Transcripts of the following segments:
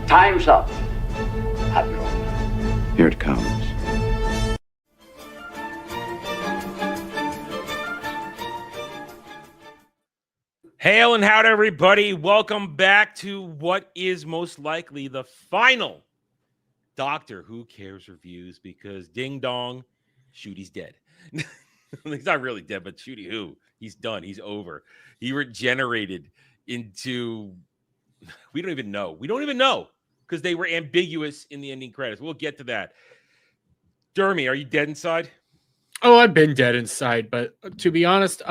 Time's up, Admiral. Here it comes. Hail and howdy, everybody. Welcome back to what is most likely the final Doctor Who Cares reviews, because ding dong, Shooty's dead. He's not really dead, but Shooty Who? He's done. He's over. He regenerated into, we don't even know. We don't even know because they were ambiguous in the ending credits. We'll get to that. Dermy, are you dead inside? Oh, I've been dead inside, but to be honest,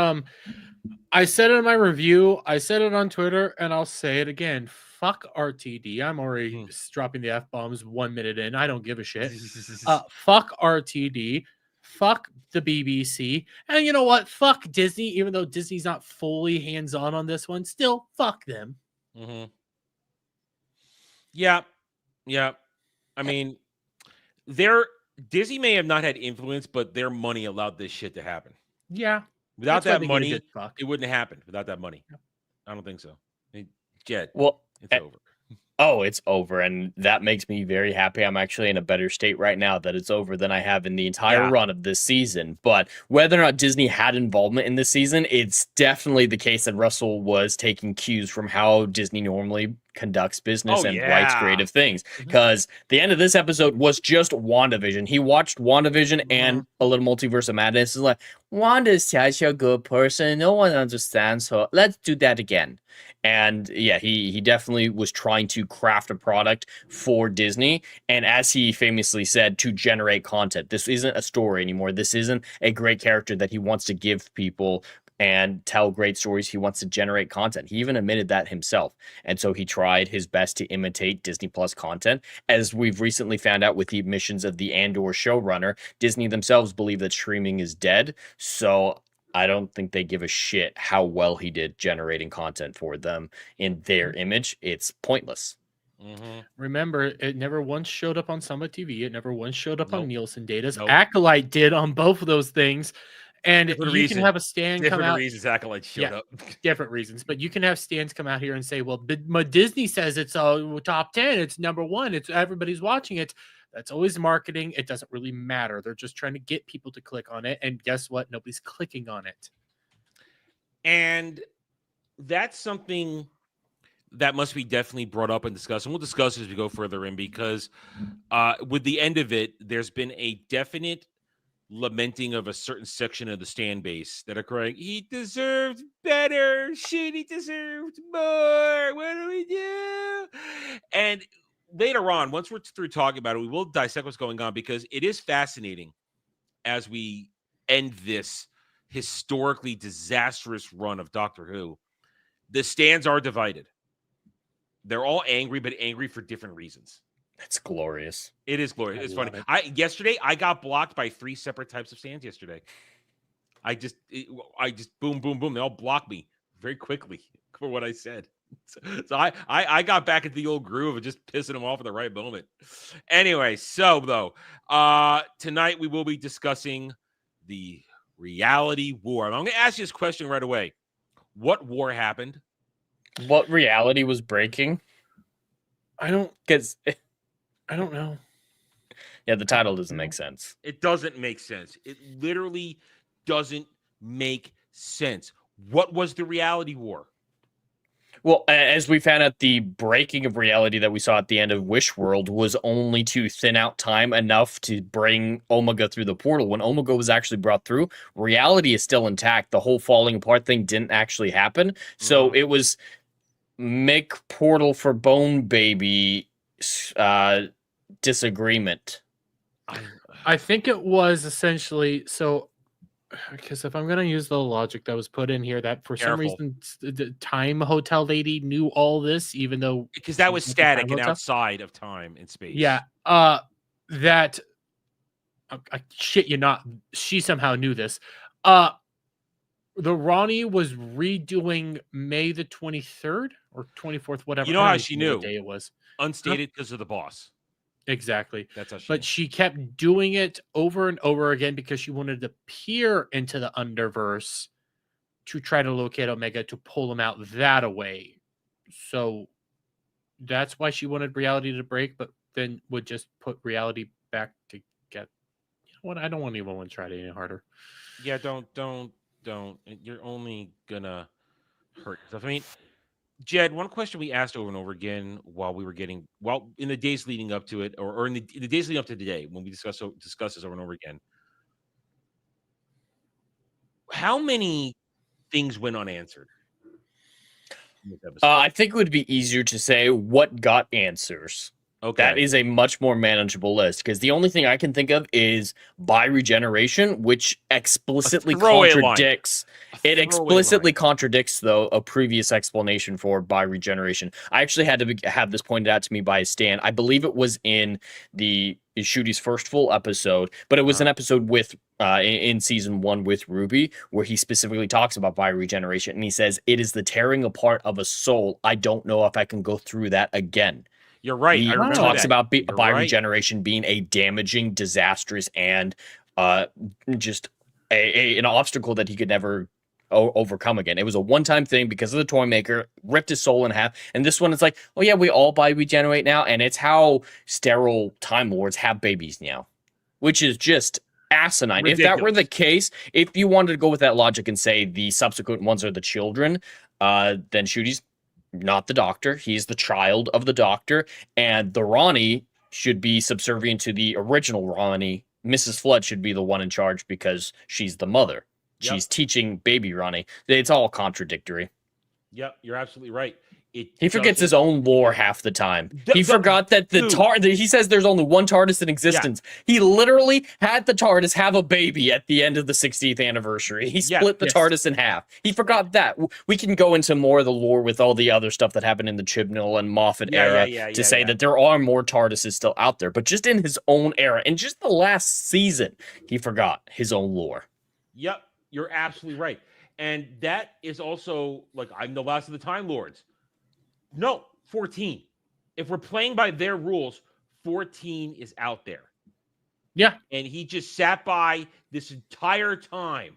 I said it in my review, I said it on Twitter, and I'll say it again. Fuck RTD. I'm already dropping the F-bombs 1 minute in. I don't give a shit. Fuck RTD. Fuck the BBC. And you know what? Fuck Disney, even though Disney's not fully hands-on on this one. Still, fuck them. Mm-hmm. Yeah. I mean, Disney may have not had influence, but their money allowed this shit to happen. Yeah. Without that money, it wouldn't have happened. Without that money. I don't think so. I mean, Jed, it's over. Oh, it's over, and that makes me very happy. I'm actually in a better state right now that it's over than I have in the entire run of this season. But whether or not Disney had involvement in this season, it's definitely the case that Russell was taking cues from how Disney normally conducts business and writes creative things. Because the end of this episode was just WandaVision. He watched WandaVision and a little Multiverse of Madness. Is like, Wanda's such a good person. No one understands her. Let's do that again. And yeah, he definitely was trying to craft a product for Disney. And as he famously said, to generate content. This isn't a story anymore. This isn't a great character that he wants to give people and tell great stories. He wants to generate content. He even admitted that himself. And so he tried his best to imitate Disney Plus content. As we've recently found out with the admissions of the Andor showrunner, Disney themselves believe that streaming is dead. So I don't think they give a shit how well he did generating content for them in their image. It's pointless. Remember, it never once showed up on Summit TV. It never once showed up on Nielsen data. Acolyte did on both of those things. And you can have a stand come out. Different reasons Acolyte showed up. Different reasons. But you can have stands come out here and say, well, Disney says it's top 10. It's number one. It's everybody's watching it. That's always marketing. It doesn't really matter. They're just trying to get people to click on it. And guess what? Nobody's clicking on it. And that's something that must be definitely brought up and discussed. And we'll discuss as we go further in, because with the end of it, there's been a definite lamenting of a certain section of the stand base that are crying, he deserved better. Shit, he deserved more. What do we do? And later on, once we're through talking about it, we will dissect what's going on, because it is fascinating as we end this historically disastrous run of Doctor Who. The stands are divided. They're all angry, but angry for different reasons. It's glorious. It is glorious. It's funny. Yesterday I got blocked by 3 separate types of stands yesterday. I just boom, boom, boom. They all blocked me very quickly for what I said. So I got back into the old groove of just pissing them off at the right moment. Anyway, so though, tonight we will be discussing the reality war. I'm going to ask you this question right away. What war happened? What reality was breaking? I don't know. Yeah, the title doesn't make sense. It doesn't make sense. It literally doesn't make sense. What was the reality war? Well, as we found out, the breaking of reality that we saw at the end of Wish World was only to thin out time enough to bring Omega through the portal. When Omega was actually brought through, reality is still intact. The whole falling apart thing didn't actually happen. So it was make portal for Bone Baby disagreement. I think it was essentially so, because if I'm going to use the logic that was put in here, that for some reason the time hotel lady knew all this, even though because that was static and outside of time and space. Yeah. That I shit you not, she somehow knew this. The Ronnie was redoing May the 23rd or 24th, whatever. You know how she knew? What day it was. Unstated because of the boss. Exactly. That's how she But she kept doing it over and over again because she wanted to peer into the Underverse to try to locate Omega to pull him out that way. So that's why she wanted reality to break, but then would just put reality back to get. You know what? I don't even want to try it any harder. Yeah, don't. You're only gonna hurt yourself. I mean, Jed, one question we asked over and over again while in the days leading up to it, or in the days leading up to today, when we discuss this over and over again, how many things went unanswered in this episode? I think it would be easier to say what got answers. Okay, that is a much more manageable list because the only thing I can think of is by regeneration, which explicitly contradicts. It explicitly contradicts, though, a previous explanation for by regeneration. I actually had to have this pointed out to me by Stan. I believe it was in Shooty's first full episode, but it was an episode with in season 1 with Ruby, where he specifically talks about by regeneration, and he says it is the tearing apart of a soul. I don't know if I can go through that again. You're right. He talks about by regeneration being a damaging, disastrous, and just an obstacle that he could never overcome again. It was a one-time thing because of the toy maker, ripped his soul in half. And this one, it's like, oh yeah, we all by regenerate now, and it's how sterile Time Lords have babies now, which is just asinine. Ridiculous. If that were the case, if you wanted to go with that logic and say the subsequent ones are the children, then Shooty's not the doctor. He's the child of the doctor, and the Ronnie should be subservient to the original Ronnie. Mrs. Flood should be the one in charge because she's the mother. Yep. She's teaching baby Ronnie. It's all contradictory. Yep, you're absolutely right. He forgets his own lore half the time. He forgot that he says there's only one TARDIS in existence. Yeah. He literally had the TARDIS have a baby at the end of the 60th anniversary. He split the TARDIS in half. He forgot that. We can go into more of the lore with all the other stuff that happened in the Chibnall and Moffat era to say that there are more TARDISes still out there. But just in his own era, in just the last season, he forgot his own lore. Yep, you're absolutely right. And that is also, like, I'm the last of the Time Lords. No, 14. If we're playing by their rules, 14 is out there. Yeah. And he just sat by this entire time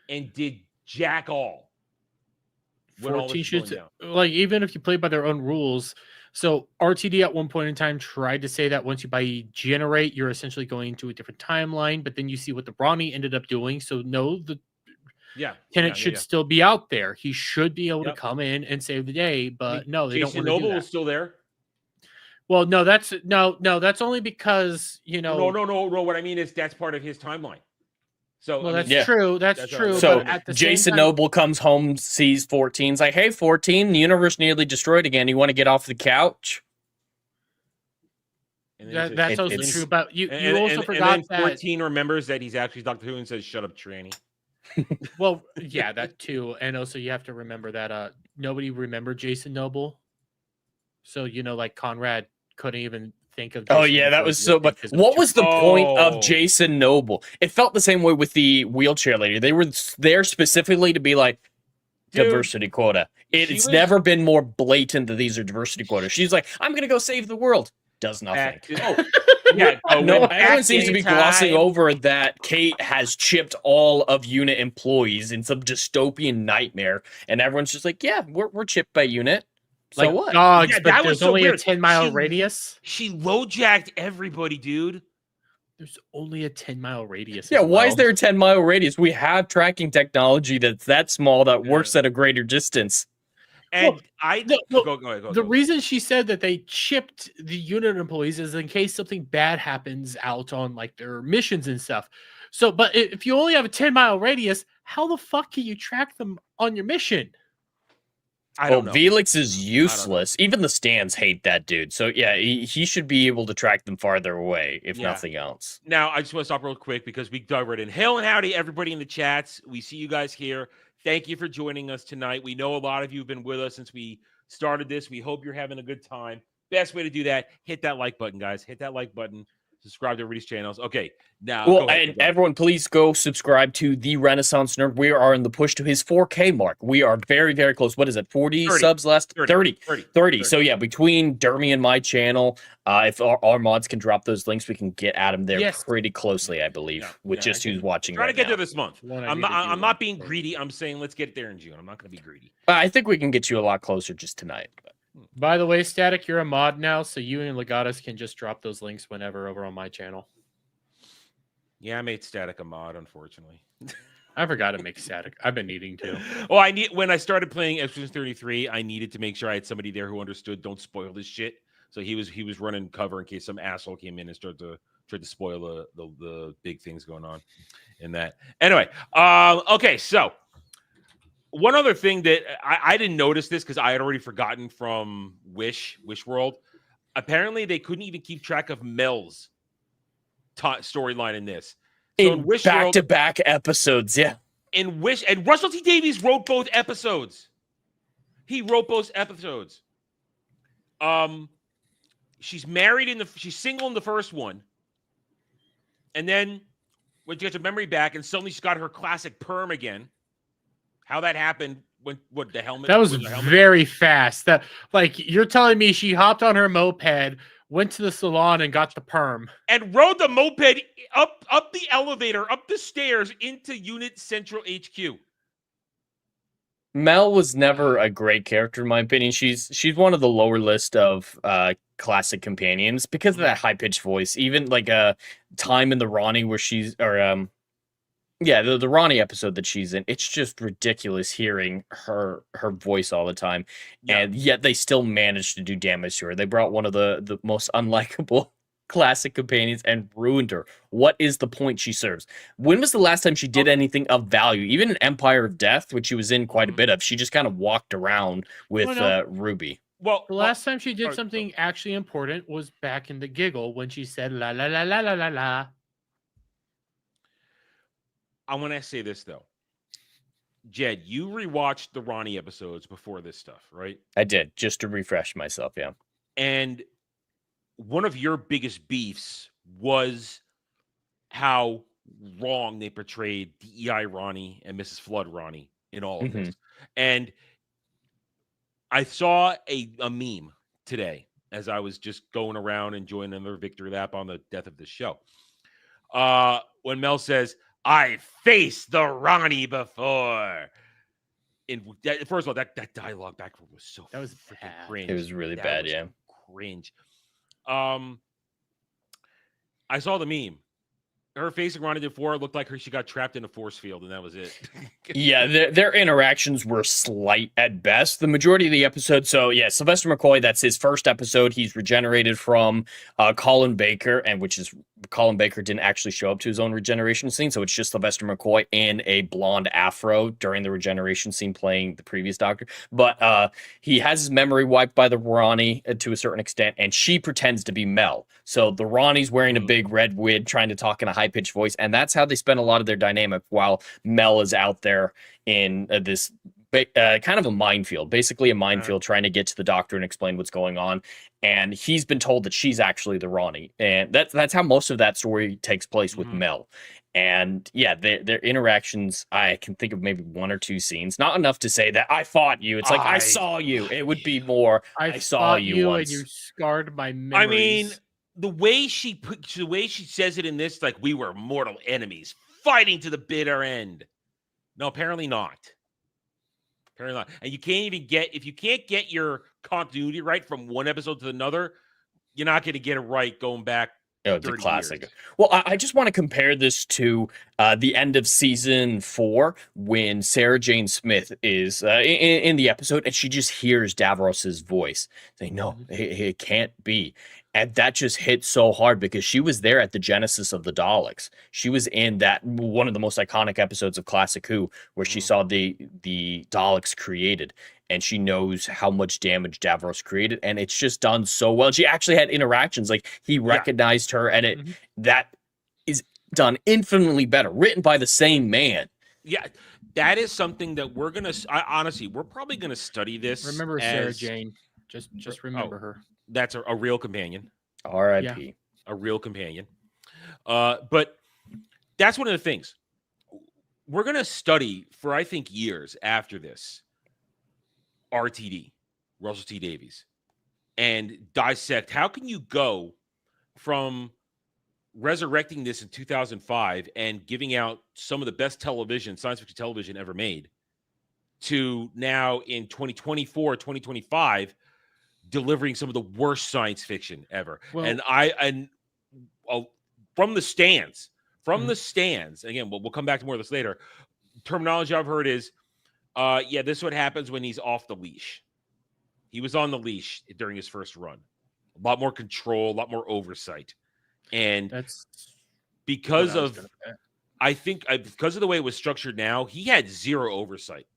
and did jack all. 14 should, like, even if you play by their own rules. So RTD at one point in time tried to say that once you by generate, you're essentially going into a different timeline, but then you see what the Ronnie ended up doing. So no, Tenet should still be out there. He should be able to come in and save the day, but no, they Jason don't want to do that. Noble is still there. Well, no, that's only because, you know. No. What I mean is that's part of his timeline. So well, that's true. That's true. So but at the Jason same time, Noble comes home, sees 14's like, hey, 14, the universe nearly destroyed again. You want to get off the couch? That's also true. But you also forgot that 14 remembers that he's actually Dr. Who and says, "Shut up, tranny." Well, yeah, that too, and also you have to remember that nobody remembered Jason Noble, so like Conrad couldn't even think of. Jason Noble, that was so. But what was the point of Jason Noble? It felt the same way with the wheelchair lady. They were there specifically to be like diversity quota. It's never been more blatant that these are diversity quotas. She's like, I'm gonna go save the world. Does nothing. Everyone seems to be glossing over that Kate has chipped all of UNIT employees in some dystopian nightmare, and everyone's just like, yeah, we're chipped by UNIT. So like what? Dogs, but that there's only a 10-mile radius. She low-jacked everybody, dude. There's only a 10-mile radius. Yeah, why is there a 10-mile radius? We have tracking technology that's that small that works at a greater distance. And go ahead. The reason she said that they chipped the UNIT employees is in case something bad happens out on like their missions and stuff. So, but if you only have a 10-mile radius, how the fuck can you track them on your mission? I don't know. Velix is useless. Even the stands hate that dude. So yeah, he should be able to track them farther away, if nothing else. Now, I just want to stop real quick because we dug right in. Hail and howdy, everybody in the chats. We see you guys here. Thank you for joining us tonight. We know a lot of you have been with us since we started this. We hope you're having a good time. Best way to do that, hit that like button, guys. Hit that like button. Subscribe to everybody's channels. Okay, now. Well, and everyone, please go subscribe to The Renaissance Nerd. We are in the push to his 4K mark. We are very, very close. What is it? 40 subs last? 30. So, yeah, between Dermy and my channel, if our mods can drop those links, we can get at them there pretty closely, I believe, with just who's watching. Try to get there this month. I'm not being greedy. I'm saying let's get there in June. I'm not going to be greedy. I think we can get you a lot closer just tonight. But. By the way, Static, you're a mod now, so you and Legatus can just drop those links whenever over on my channel. Yeah, I made Static a mod, unfortunately. I forgot to make Static. I've been needing to. Well, when I started playing Expedition 33, I needed to make sure I had somebody there who understood. Don't spoil this shit. So he was running cover in case some asshole came in and tried to spoil the big things going on in that. Anyway, okay, so one other thing that I didn't notice this because I had already forgotten from Wish World. Apparently, they couldn't even keep track of Mel's storyline in this. So in back-to-back episodes, yeah. In Wish, and Russell T Davies wrote both episodes. He wrote both episodes. She's married she's single in the first one, and then when she gets her memory back, and suddenly she's got her classic perm again. How that happened? What the helmet? That was very fast. That you're telling me she hopped on her moped, went to the salon, and got the perm, and rode the moped up the elevator, up the stairs into Unit Central HQ. Mel was never a great character, in my opinion. She's one of the lower list of classic companions because of that high pitched voice. Even like a time in the Ronnie where the Ronnie episode that she's in, it's just ridiculous hearing her voice all the time. Yeah. And yet they still managed to do damage to her. They brought one of the most unlikable classic companions and ruined her. What is the point she serves? When was the last time she did anything of value? Even in Empire of Death, which she was in quite a bit of, she just kind of walked around with Ruby. Well, the last time she did something actually important was back in The Giggle when she said la la la la la la la. I want to say this though. Jed, you rewatched the Ronnie episodes before this stuff, right? I did, just to refresh myself, yeah. And one of your biggest beefs was how wrong they portrayed DEI Ronnie and Mrs. Flood Ronnie in all of this. And I saw a meme today as I was just going around enjoying another victory lap on the death of the show. When Mel says, I faced the Ronnie before. First of all, that dialogue back was so freaking cringe. It was really bad, yeah. Cringe. I saw the meme. Her facing Ronnie before looked like she got trapped in a force field, and that was it. Yeah, their interactions were slight at best. The majority of the episode, so yeah, Sylvester McCoy, that's his first episode. He's regenerated from Colin Baker, Colin Baker didn't actually show up to his own regeneration scene, so it's just Sylvester McCoy in a blonde afro during the regeneration scene playing the previous Doctor. But he has his memory wiped by the Ronnie to a certain extent, and she pretends to be Mel. So the Ronnie's wearing a big red wig, trying to talk in a high-pitched voice, and that's how they spend a lot of their dynamic while Mel is out there in this kind of a minefield, basically a minefield, trying to get to the Doctor and explain what's going on. And he's been told that she's actually the Ronnie, and that's how most of that story takes place with Mel. And yeah, their interactions, I can think of maybe one or two scenes, not enough to say that I fought you. It's like I saw you. It would be more I saw you once. And you scarred my memories. I mean, the way she says it in this, like we were mortal enemies fighting to the bitter end. No, apparently not. Apparently not. And you can't even if you can't get your continuity right from one episode to another, you're not going to get it right going back. Oh, it's a classic. Years. Well, I just want to compare this to the end of season 4 when Sarah Jane Smith is in the episode and she just hears Davros's voice saying, no, it can't be. And that just hit so hard because she was there at the genesis of the Daleks. She was in that one of the most iconic episodes of Classic Who, where she saw the Daleks created, and she knows how much damage Davros created, and it's just done so well. She actually had interactions, like he recognized her, and that is done infinitely better, written by the same man. Yeah, that is something that we're gonna. Honestly, we're probably gonna study this. Remember Sarah Jane. Just remember her. That's a real companion. R.I.P. Yeah. A real companion. But that's one of the things. We're going to study for, I think, years after this, RTD, Russell T. Davies, and dissect how can you go from resurrecting this in 2005 and giving out some of the best science fiction television ever made, to now in 2024, 2025, delivering some of the worst science fiction ever. Well, And from the stands, Mhm. the stands. Again, we'll come back to more of this later. Terminology I've heard is, yeah, this is what happens when he's off the leash. He was on the leash during his first run. A lot more control, a lot more oversight, and that's because what I was of gonna say. I think because of the way it was structured now, he had zero oversight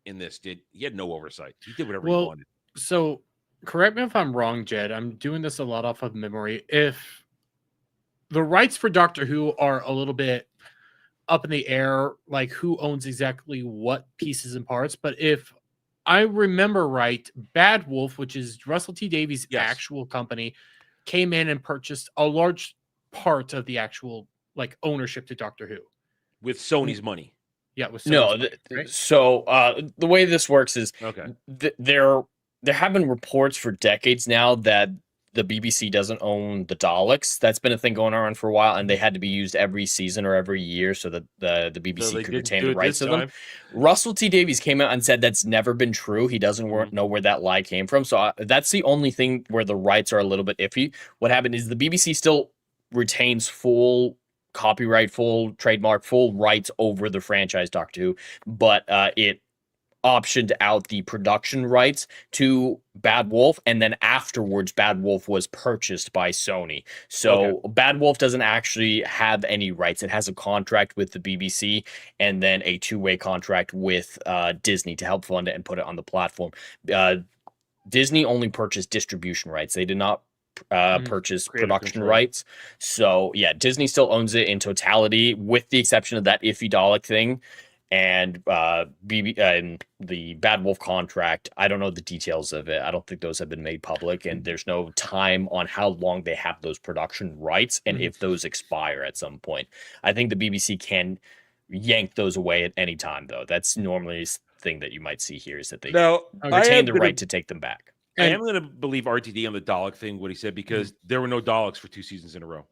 in this. He had no oversight. He did whatever he Well, wanted. so correct me if I'm wrong, Jed. I'm doing this a lot off of memory. If the rights for Doctor Who are a little bit up in the air, like who owns exactly what pieces and parts, but if I remember right, Bad Wolf, which is Russell T Davies' Yes. actual company, came in and purchased a large part of the actual like ownership to Doctor Who. With Sony's money. Yeah, with No, Sony's money, right? so the way this works is Okay. there have been reports for decades now that the BBC doesn't own the Daleks. That's been a thing going on for a while, and they had to be used every season or every year so that the BBC So they could didn't retain do the it rights this to them. time. Russell T Davies came out and said that's never been true. He doesn't Mhm. know where that lie came from. So that's the only thing where the rights are a little bit iffy. What happened is the BBC still retains full copyright, full trademark, full rights over the franchise Doctor Who, but it optioned out the production rights to Bad Wolf, and then afterwards Bad Wolf was purchased by Sony. So Bad Wolf doesn't actually have any rights. It has a contract with the BBC and then a two-way contract with Disney to help fund it and put it on the platform. Disney only purchased distribution rights. They did not purchase Creative production control. rights. So yeah, Disney still owns it in totality, with the exception of that iffy Dalek thing. And and the Bad Wolf contract, I don't know the details of it. I don't think those have been made public, and there's no time on how long they have those production rights and if those expire at some point. I think the BBC can yank those away at any time, though. That's normally the thing that you might see here, is that they Now, retain the right to take them back. I am going to believe RTD on the Dalek thing, what he said, because there were no Daleks for 2 seasons in a row.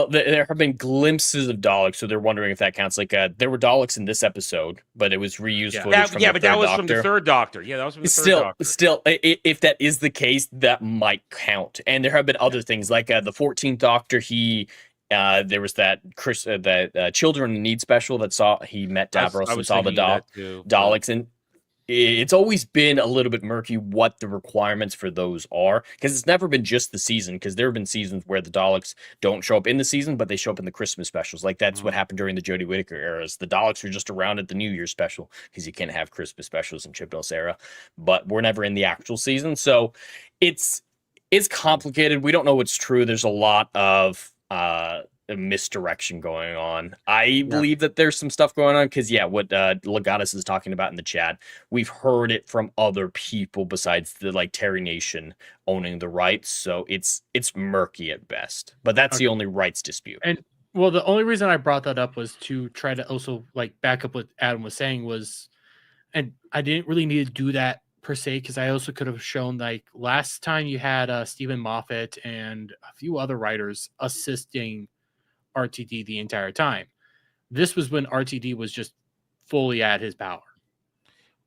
There have been glimpses of Daleks, so they're wondering if that counts. Like, there were Daleks in this episode, but it was reused footage from the but that Third was Doctor. from the Third Doctor. Yeah, that was from the Third Doctor. Still, if that is the case, that might count. And there have been other things, like the 14th Doctor. There was that Children in Need special that he met Davros and saw the Daleks, and it's always been a little bit murky what the requirements for those are, because it's never been just the season, because there have been seasons where the Daleks don't show up in the season, but they show up in the Christmas specials. Like, that's what happened during the Jodie Whittaker eras. The Daleks were just around at the New Year's special, because you can't have Christmas specials in Chibnall's era, but we're never in the actual season. So it's complicated. We don't know what's true. There's a lot of misdirection going on. I believe that there's some stuff going on, because what Legatus is talking about in the chat, we've heard it from other people besides the Terry Nation owning the rights, so it's murky at best, but that's the only rights dispute. And well, the only reason I brought that up was to try to also back up what Adam was saying was, and I didn't really need to do that per se, because I also could have shown last time you had Stephen Moffat and a few other writers assisting RTD the entire time. This was when RTD was just fully at his power.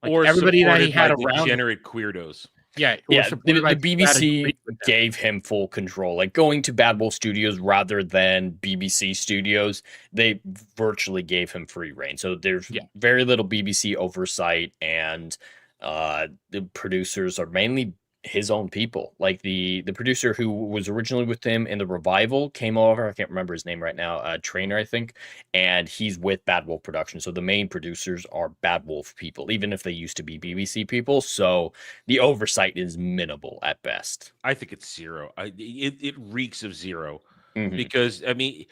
Or everybody that he had around, degenerate queerdos. The BBC gave him full control. Like, going to Bad Wolf Studios rather than BBC Studios, they virtually gave him free reign. So there's very little BBC oversight, and the producers are mainly his own people. Like, the producer who was originally with him in the revival came over. I can't remember his name right now. Trainer, I think. And he's with Bad Wolf Production. So the main producers are Bad Wolf people, even if they used to be BBC people. So the oversight is minimal at best. I think it's zero. It reeks of zero. Because, I mean,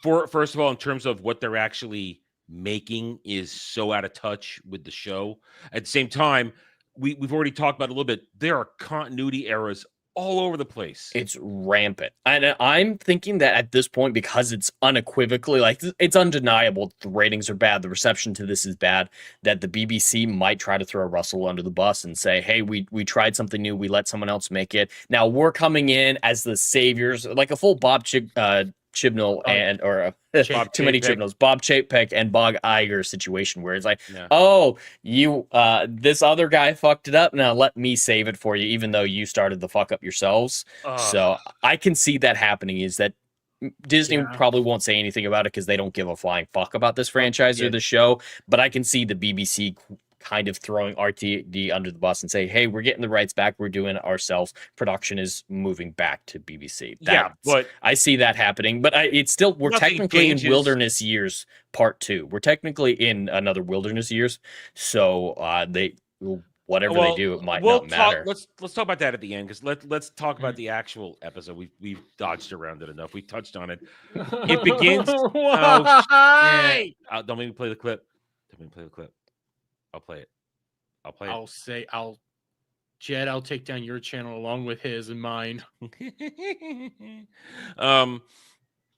first of all, in terms of what they're actually making is so out of touch with the show. At the same time, we've already talked about it a little bit. There are continuity errors all over the place. It's rampant. And I'm thinking that at this point, because it's unequivocally, it's undeniable the ratings are bad, the reception to this is bad, that the BBC might try to throw Russell under the bus and say, hey, we tried something new, we let someone else make it. Now we're coming in as the saviors, like a full Bob Chibnall Bob too many Chapek. Chibnalls, Bob Chapek and Bob Iger situation where it's like, Yeah. oh, you this other guy fucked it up. Now let me save it for you, even though you started the fuck up yourselves. So I can see that happening. Is that Disney probably won't say anything about it because they don't give a flying fuck about this franchise or the show. But I can see the BBC kind of throwing RTD under the bus and say, hey, we're getting the rights back. We're doing it ourselves. Production is moving back to BBC. But I see that happening. But it's still, we're technically in Wilderness Years Part 2. We're technically in another Wilderness Years. So whatever they do, it might not matter. Let's talk about that at the end, because let's talk about the actual episode. We've dodged around it enough. We touched on it. It begins. Don't make me play the clip. I'll play it. Jed, I'll take down your channel along with his and mine.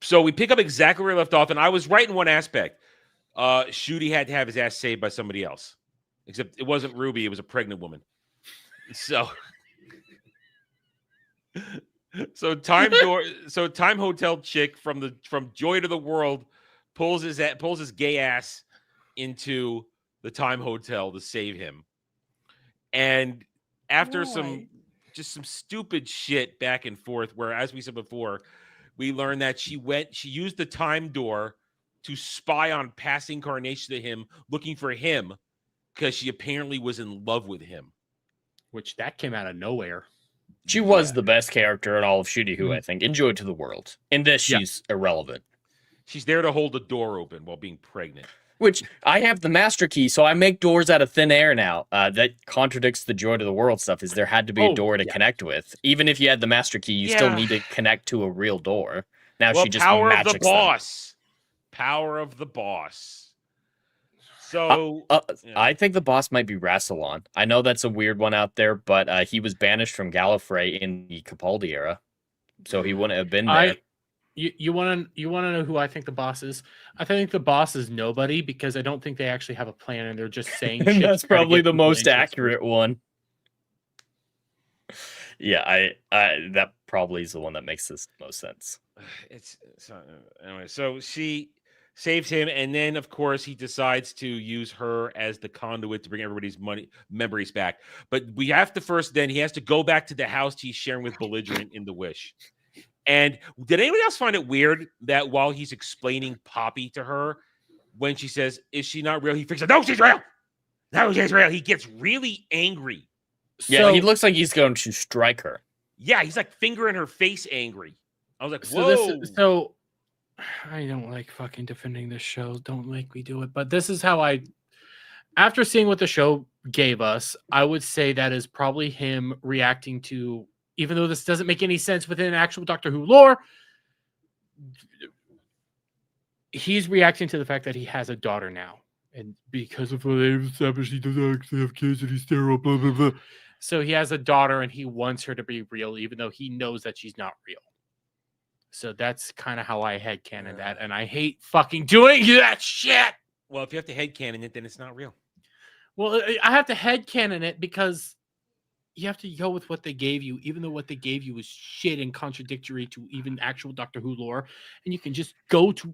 So we pick up exactly where we left off, and I was right in one aspect. Shooty had to have his ass saved by somebody else. Except it wasn't Ruby, it was a pregnant woman. So Time Hotel chick from Joy to the World pulls his gay ass into the Time Hotel to save him. And after some stupid shit back and forth, where, as we said before, we learned that she used the time door to spy on past incarnations of him, looking for him, because she apparently was in love with him. Which that came out of nowhere. She was the best character in all of Shooty Who, I think. In Joy to the World. In this, she's irrelevant. She's there to hold the door open while being pregnant. Which, I have the master key, so I make doors out of thin air now. That contradicts the Joy to the World stuff, is there had to be a door to connect with. Even if you had the master key, you still need to connect to a real door. Now she just magics them. Power of the boss. So I think the boss might be Rassilon. I know that's a weird one out there, but he was banished from Gallifrey in the Capaldi era, so he wouldn't have been there. You want to know who I think the boss is? I think the boss is nobody, because I don't think they actually have a plan and they're just saying shit. That's probably the most accurate one. Yeah, that probably is the one that makes this most sense. Anyway, so she saves him, and then of course he decides to use her as the conduit to bring everybody's memories back. But we have to he has to go back to the house he's sharing with Belligerent in the Wish. And did anybody else find it weird that while he's explaining Poppy to her, when she says, "Is she not real?" he freaks out, "No, she's real. No, she's real." He gets really angry. Yeah, he looks like he's going to strike her. Yeah, he's like finger in her face angry. I was like, whoa. So I don't like fucking defending this show. Don't make me do it. But this is how after seeing what the show gave us, I would say that is probably him reacting to, even though this doesn't make any sense within actual Doctor Who lore, he's reacting to the fact that he has a daughter now. And because of what they've established, he doesn't actually have kids and he's sterile, blah, blah, blah. So he has a daughter and he wants her to be real, even though he knows that she's not real. So that's kind of how I headcanon that. And I hate fucking doing that shit. Well, if you have to headcanon it, then it's not real. Well, I have to headcanon it because you have to go with what they gave you, even though what they gave you is shit and contradictory to even actual Doctor Who lore. And you can just go to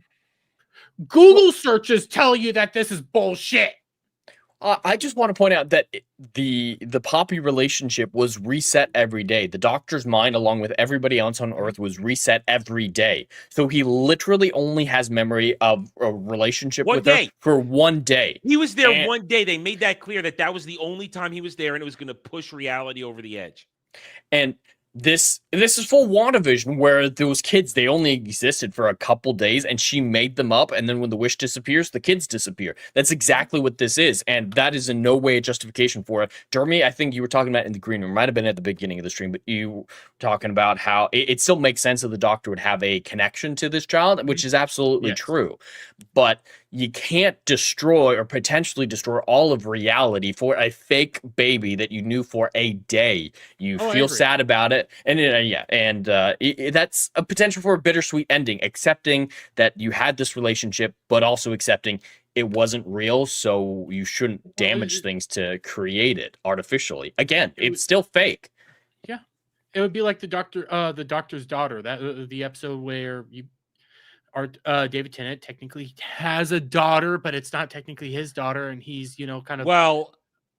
Google searches tell you that this is bullshit. I just want to point out that the Poppy relationship was reset every day. The Doctor's mind, along with everybody else on Earth, was reset every day. So he literally only has memory of a relationship with her for one day. He was there one day. They made that clear that was the only time he was there, and it was going to push reality over the edge. And this is full WandaVision, where those kids, they only existed for a couple days, and she made them up, and then when the wish disappears, the kids disappear. That's exactly what this is, and that is in no way a justification for it. Jeremy, I think you were talking about in the green room, might have been at the beginning of the stream, but you were talking about how it still makes sense that the Doctor would have a connection to this child, which is absolutely true. But you can't destroy or potentially destroy all of reality for a fake baby that you knew for a day. You feel sad about it. And that's a potential for a bittersweet ending, accepting that you had this relationship, but also accepting it wasn't real, so you shouldn't damage things to create it artificially. Again, it's still fake. Yeah. It would be like the Doctor's daughter, that the episode where David Tennant technically has a daughter, but it's not technically his daughter, and he's kind of Well,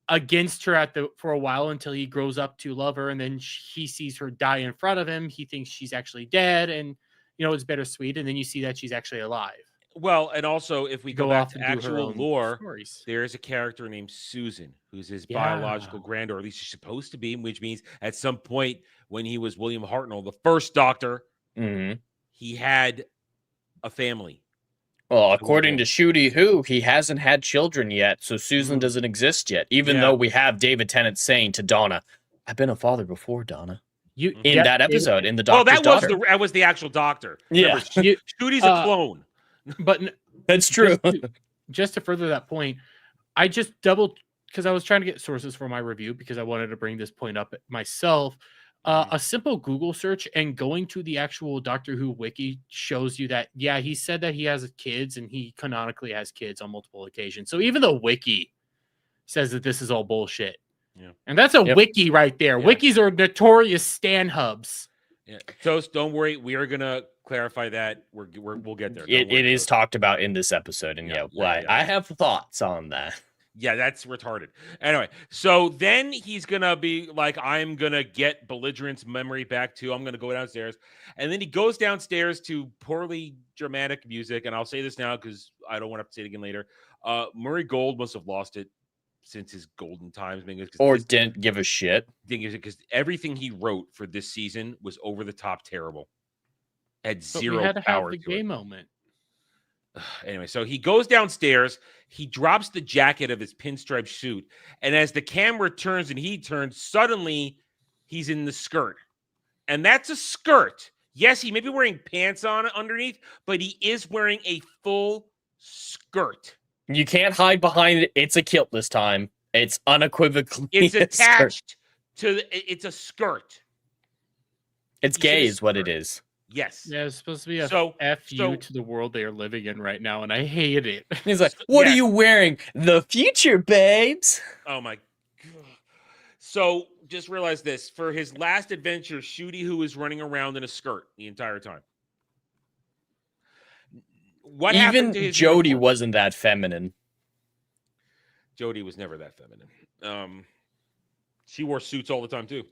against her for a while until he grows up to love her, and then he sees her die in front of him. He thinks she's actually dead, and it's bittersweet. And then you see that she's actually alive. well, and also if we go back off to and do her actual own lore, stories. there is a character named Susan who's his Yeah. biological granddaughter, at least she's supposed to be, which means at some point when he was William Hartnell, the first Doctor, he had a family. Well, according to Shooty Who, he hasn't had children yet, so Susan doesn't exist yet, even though we have David Tennant saying to Donna, "I've been a father before, Donna." In that episode, in the Doctor's Daughter. That was the actual Doctor. Yeah. Shooty's a clone. But that's true. Just to further that point, I just because I was trying to get sources for my review because I wanted to bring this point up myself. A simple Google search and going to the actual Doctor Who wiki shows you that, he said that he has kids and he canonically has kids on multiple occasions. So even the wiki says that this is all bullshit. Yeah. And that's a wiki right there. Yeah. Wikis are notorious stan hubs. Yeah. Toast, don't worry. We are going to clarify that. We'll get there. It is talked about in this episode. And I have thoughts on that. Yeah, that's retarded. Anyway, so then he's going to be like, I'm going to get belligerent's memory back too. I'm going to go downstairs. And then he goes downstairs to poorly dramatic music. And I'll say this now because I don't want to say it again later. Murray Gold must have lost it since his golden times. Or didn't give a shit. Because everything he wrote for this season was over the top terrible. Had zero we had to power have the to gay it. moment. Anyway, so he goes downstairs, he drops the jacket of his pinstripe suit, and as the camera turns and he turns, suddenly he's in the skirt. And that's a skirt. Yes, he may be wearing pants on underneath, but he is wearing a full skirt. You can't hide behind it. It's a kilt this time. It's unequivocally it's attached it's a skirt. It's gay is what it is. Yes. Yeah, it's supposed to be a FU to the world they are living in right now, and I hate it. He's like, what are you wearing? The future, babes. Oh, my God. So just realize this. For his last adventure, Shooty Who is running around in a skirt the entire time. What happened to his Jodie uniform? wasn't that feminine. Jodie was never that feminine. She wore suits all the time, too.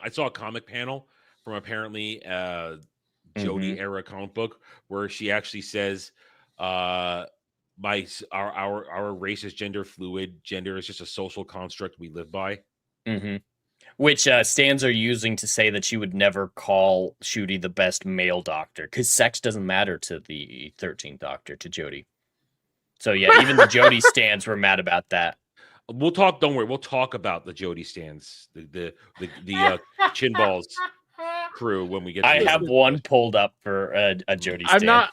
I saw a comic panel from apparently Jodie era comic book where she actually says our race is gender fluid. Gender is just a social construct we live by. Which stands are using to say that she would never call Shooty the best male Doctor because sex doesn't matter to the 13th Doctor, to Jodie. So yeah, even the Jodie stands were mad about that. We'll talk. Don't worry. We'll talk about the Jodie stands, the chin balls crew when we get to I have one pulled up for a Jodie stand.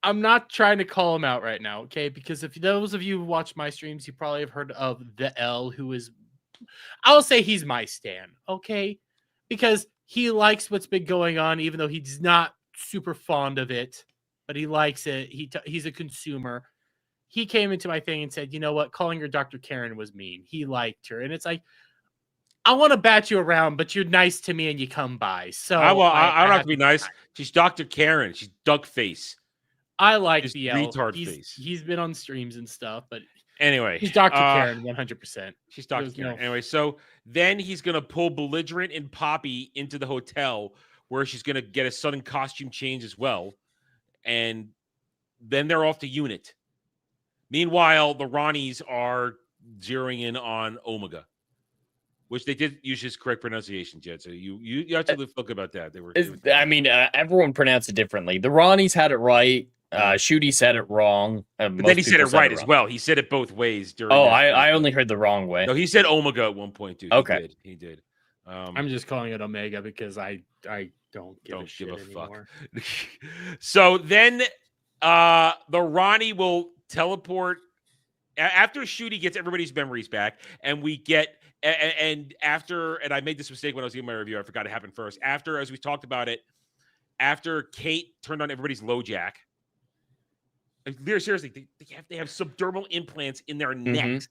I'm not trying to call him out right now, okay? Because if those of you who watch my streams, you probably have heard of the L, who is, I'll say he's my stan, okay? Because he likes what's been going on, even though he's not super fond of it, but he likes it. He's a consumer. He came into my thing and said, you know what? Calling her Dr. Karen was mean. He liked her. And it's like, I want to bat you around, but you're nice to me and you come by. So I don't have to be nice. She's Dr. Karen. She's duck face. I like the L. Retard face. He's been on streams and stuff, but anyway, he's Dr. Karen 100%. She's Dr. Karen. Anyway, so then he's gonna pull Belligerent and Poppy into the hotel where she's gonna get a sudden costume change as well, and then they're off to Unit. Meanwhile, the Ronnies are zeroing in on Omega, which they did use his correct pronunciation, Jed. So you have to look about that. I mean, everyone pronounced it differently. The Ronnies had it right. Shooty said it wrong. But then he said it right as well. He said it both ways during. Oh, I only heard the wrong way. No, he said Omega at one point too. Okay, he did. I'm just calling it Omega because I don't give a fuck. So then, the Ronnie will teleport after Shooty gets everybody's memories back, and we get. And I made this mistake when I was giving my review. I forgot it happened first. After, as we talked about it, after Kate turned on everybody's low jack, seriously, they have subdermal implants in their necks,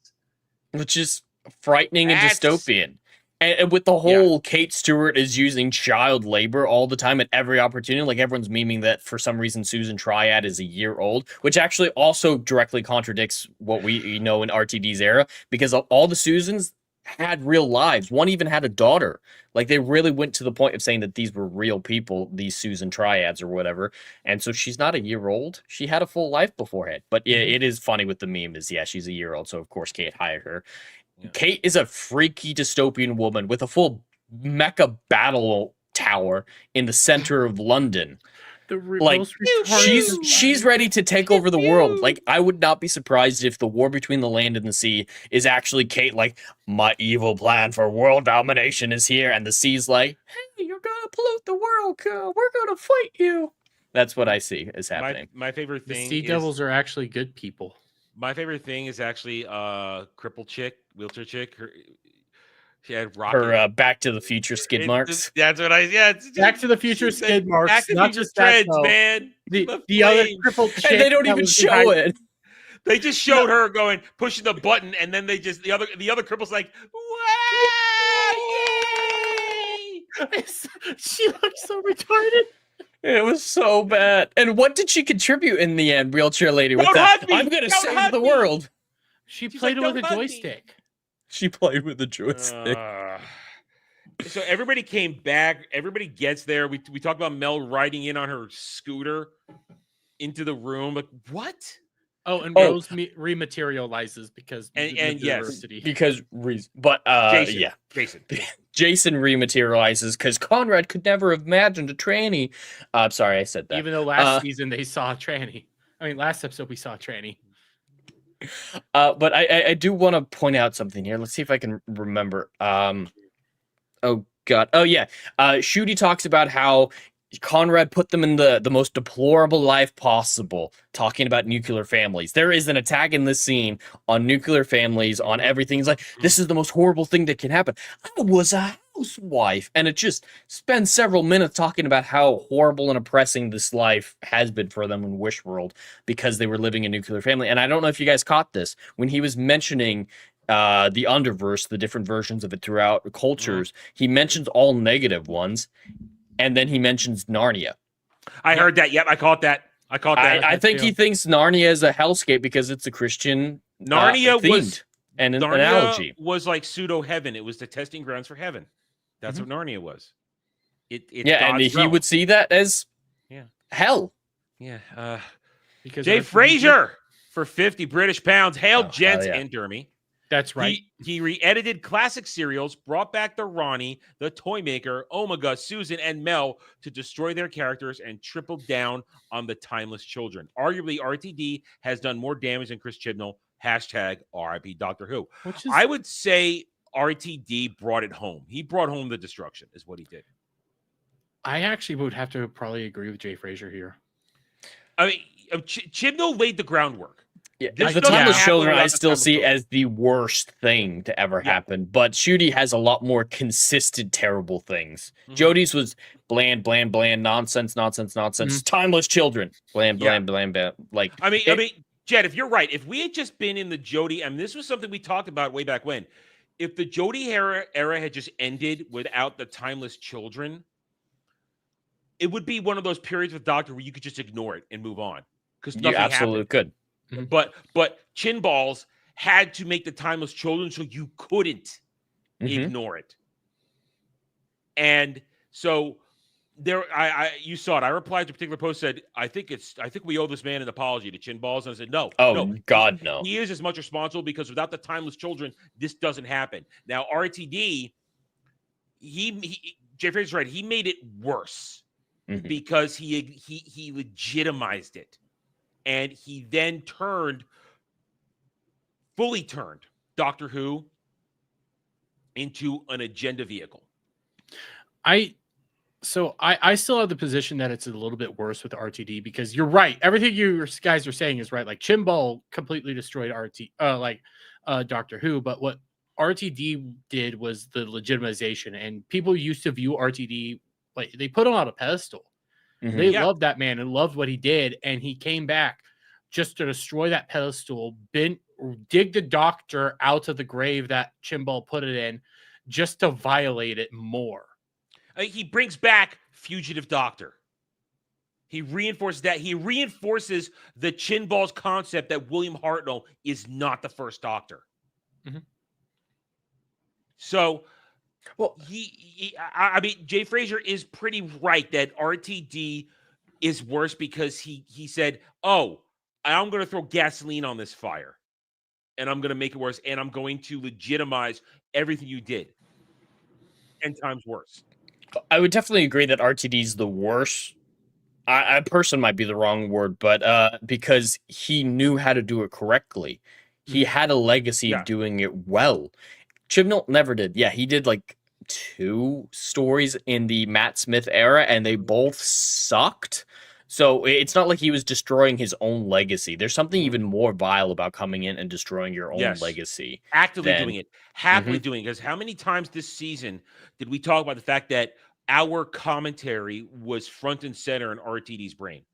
which is frightening and dystopian. And with the whole Kate Stewart is using child labor all the time at every opportunity, like everyone's memeing that for some reason Susan Triad is a year old, which actually also directly contradicts what we know in RTD's era, because all the Susans had real lives. One even had a daughter. Like they really went to the point of saying that these were real people, these Susan Triads or whatever. And so she's not a year old. She had a full life beforehand. But it is funny with the meme is, she's a year old. So of course Kate hired her. Yeah. Kate is a freaky dystopian woman with a full mecha battle tower in the center of London. She's ready to take over the world. Like, I would not be surprised if the war between the land and the sea is actually Kate like, my evil plan for world domination is here, and the sea's like, hey, you're gonna pollute the world, we're gonna fight you. That's what I see is happening. My favorite thing, the Sea Devils are actually good people. My favorite thing is actually crippled chick, wheelchair chick. She had rocket. Back to the Future skid marks. That's what it's Back to the Future skid marks. Back to not Future just treads, that, man. The other crippled chick. And they don't even show it. They just showed her going, pushing the button, and then they just the other cripple's like, wow, yay! She looks so retarded. It was so bad. And what did she contribute in the end, wheelchair lady? With that, I'm going to save the world. She's played like, with a joystick. She played with a joystick. So everybody came back. Everybody gets there. We talked about Mel riding in on her scooter into the room. Like, what? Oh, and Rose rematerializes because and yes, because but Jason rematerializes because Conrad could never have imagined a tranny. I'm sorry, I said that. Even though last season they saw a tranny. I mean, last episode we saw a tranny. But I do want to point out something here. Let's see if I can remember. Oh God. Oh yeah. Shooty talks about how Conrad put them in the most deplorable life possible, talking about nuclear families. There is an attack in this scene on nuclear families, on everything. He's like, this is the most horrible thing that can happen. I was a housewife. And it just spends several minutes talking about how horrible and oppressing this life has been for them in Wish World because they were living in a nuclear family. And I don't know if you guys caught this. When he was mentioning the Underverse, the different versions of it throughout cultures, he mentions all negative ones. And then he mentions Narnia. I heard that. Yep, I caught that. I think he thinks Narnia is a hellscape because it's a Christian Narnia themed and an analogy. Was like pseudo heaven. It was the testing grounds for heaven. That's what Narnia was. It's and he would see that as hell. Yeah. Because Jay Fraser for 50 British pounds hailed gents in Dermy. That's right. He re-edited classic serials, brought back the Ronnie, the Toymaker, Omega, Susan, and Mel to destroy their characters and triple down on the timeless children. Arguably, RTD has done more damage than Chris Chibnall. Hashtag RIP Doctor Who. I would say RTD brought it home. He brought home the destruction, is what he did. I actually would have to probably agree with Jay Fraser here. I mean, Chibnall laid the groundwork. Yeah, the timeless children I still see as the worst thing to ever happen, but Shooty has a lot more consistent terrible things. Jody's was bland, nonsense. Timeless children, bland. Like I mean, Jed, if you're right, if we had just been in the Jody, and this was something we talked about way back when, if the Jody era had just ended without the timeless children, it would be one of those periods with Doctor where you could just ignore it and move on because nothing you absolutely happened. Could. But Chin Balls had to make the timeless children so you couldn't ignore it. And so there, you saw it. I replied to a particular post, said, I think we owe this man an apology to Chin Balls. And I said, no. God, no. He is as much responsible because without the timeless children, this doesn't happen. Now, RTD, Jay Fraser's right. He made it worse because he legitimized it. And he then fully turned Doctor Who into an agenda vehicle. I still have the position that it's a little bit worse with RTD because you're right. Everything you guys are saying is right. Like Chimbal completely destroyed Doctor Who, but what RTD did was the legitimization, and people used to view RTD like they put him on a pedestal. They loved that man and loved what he did, and he came back just to destroy that pedestal, dig the Doctor out of the grave that Chimbal put it in, just to violate it more. He brings back Fugitive Doctor. He reinforces that. He reinforces the chin balls concept that William Hartnell is not the first Doctor. Mm-hmm. So, well, I mean, Jay Fraser is pretty right that RTD is worse because he said, "Oh, I'm going to throw gasoline on this fire, and I'm going to make it worse, and I'm going to legitimize everything you did, 10 times worse." I would definitely agree that RTD's the worst. A person might be the wrong word, but because he knew how to do it correctly. He had a legacy of doing it well. Chibnall never did. Yeah, he did like 2 stories in the Matt Smith era, and they both sucked. So it's not like he was destroying his own legacy. There's something even more vile about coming in and destroying your own legacy. Actively doing it, happily doing it. Because how many times this season did we talk about the fact that our commentary was front and center in RTD's brain?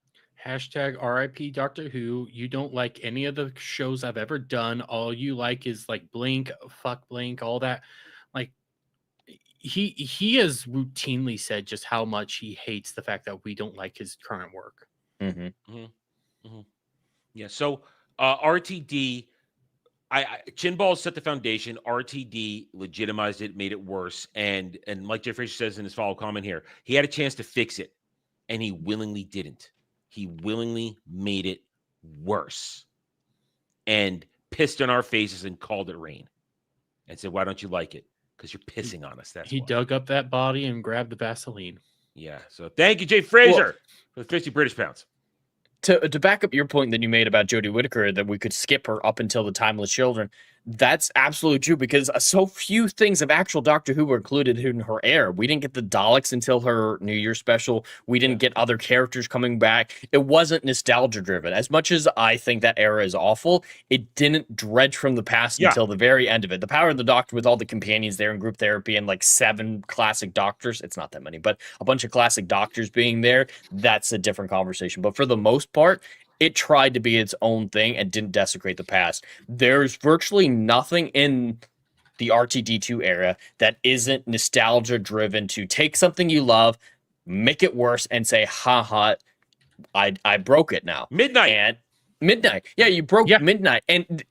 Hashtag RIP Doctor Who. You don't like any of the shows I've ever done. All you like is like Blink, fuck Blink, all that. Like he has routinely said just how much he hates the fact that we don't like his current work. Yeah. So RTD, Chinball set the foundation. RTD legitimized it, made it worse, and like Jeff Fraser says in his follow comment here, he had a chance to fix it, and he willingly didn't. He willingly made it worse, and pissed on our faces and called it rain, and said, "Why don't you like it? Because you're pissing on us." That's he why. Dug up that body and grabbed the Vaseline. Yeah. So thank you, Jay Fraser, for the 50 British pounds. To back up your point that you made about Jodie Whittaker, that we could skip her up until the Timeless Children, that's absolutely true, because so few things of actual Doctor Who were included in her era. We didn't get the Daleks until her New Year special. We didn't get other characters coming back. It wasn't nostalgia driven. As much as I think that era is awful, it didn't dredge from the past until the very end of it. The Power of the Doctor, with all the companions there in group therapy and like 7 classic Doctors, it's not that many, but a bunch of classic Doctors being there, that's a different conversation. But for the most part, it tried to be its own thing and didn't desecrate the past. There's virtually nothing in the RTD2 era that isn't nostalgia driven to take something you love, make it worse, and say, haha, I broke it now. Midnight. Yeah, you broke Midnight. And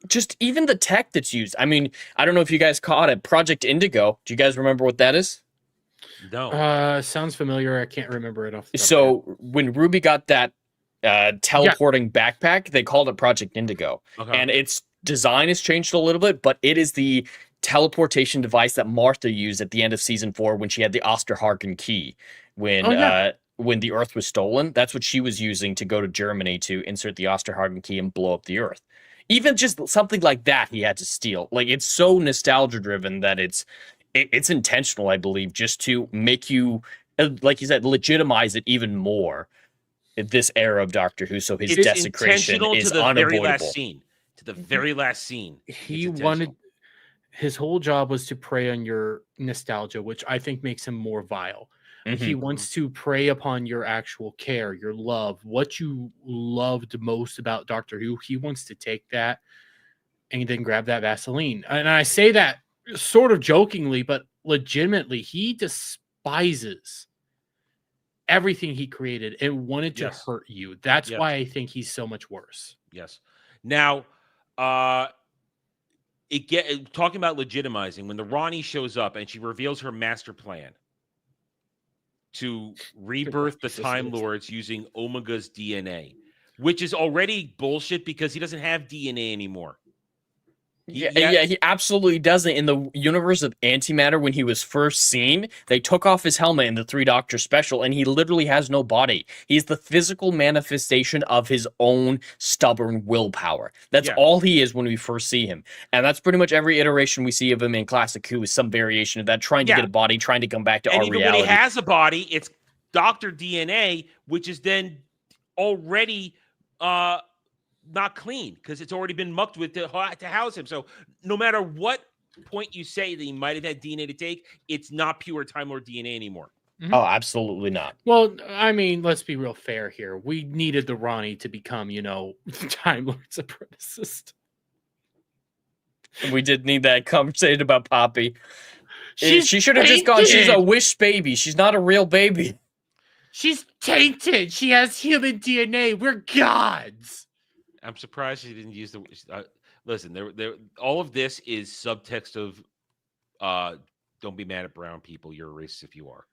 just even the tech that's used. I mean, I don't know if you guys caught it. Project Indigo. Do you guys remember what that is? No. Sounds familiar. I can't remember it off the top So when Ruby got that teleporting backpack, they called it Project Indigo. And its design has changed a little bit, but it is the teleportation device that Martha used at the end of season 4 when she had the Osterhagen key when the Earth was stolen. That's what she was using to go to Germany to insert the Osterhagen key and blow up the Earth. Even just something like that he had to steal. Like, it's so nostalgia driven that it's intentional, I believe, just to make you, like you said, legitimize it even more. This era of Doctor Who, so his desecration is unavoidable. To the very last scene. He wanted, his whole job was to prey on your nostalgia, which I think makes him more vile. He wants to prey upon your actual care, your love, what you loved most about Doctor Who. He wants to take that and then grab that Vaseline. And I say that sort of jokingly, but legitimately, he despises everything he created and wanted to hurt you. That's why I think he's so much worse. Yes. Now, talking about legitimizing, when the Ronnie shows up and she reveals her master plan to rebirth the Time Lords using Omega's DNA, which is already bullshit because he doesn't have DNA anymore. He absolutely doesn't. In the universe of Antimatter, when he was first seen, they took off his helmet in the 3 Doctor special, and he literally has no body. He's the physical manifestation of his own stubborn willpower. That's all he is when we first see him. And that's pretty much every iteration we see of him in Classic Who is some variation of that, trying to get a body, trying to come back to our reality. When he has a body, it's Doctor DNA, which is then already not clean because it's already been mucked with to house him. So no matter what point you say that he might have had DNA to take, it's not pure Time Lord DNA anymore. Oh, absolutely not. Well, I mean, let's be real fair here. We needed the Ronnie to become, Time Lord supremacist. We did need that conversation about Poppy. She should have just gone, she's a wish baby. She's not a real baby. She's tainted. She has human DNA. We're gods. I'm surprised she didn't use the. Listen, there. All of this is subtext of, don't be mad at brown people. You're a racist if you are.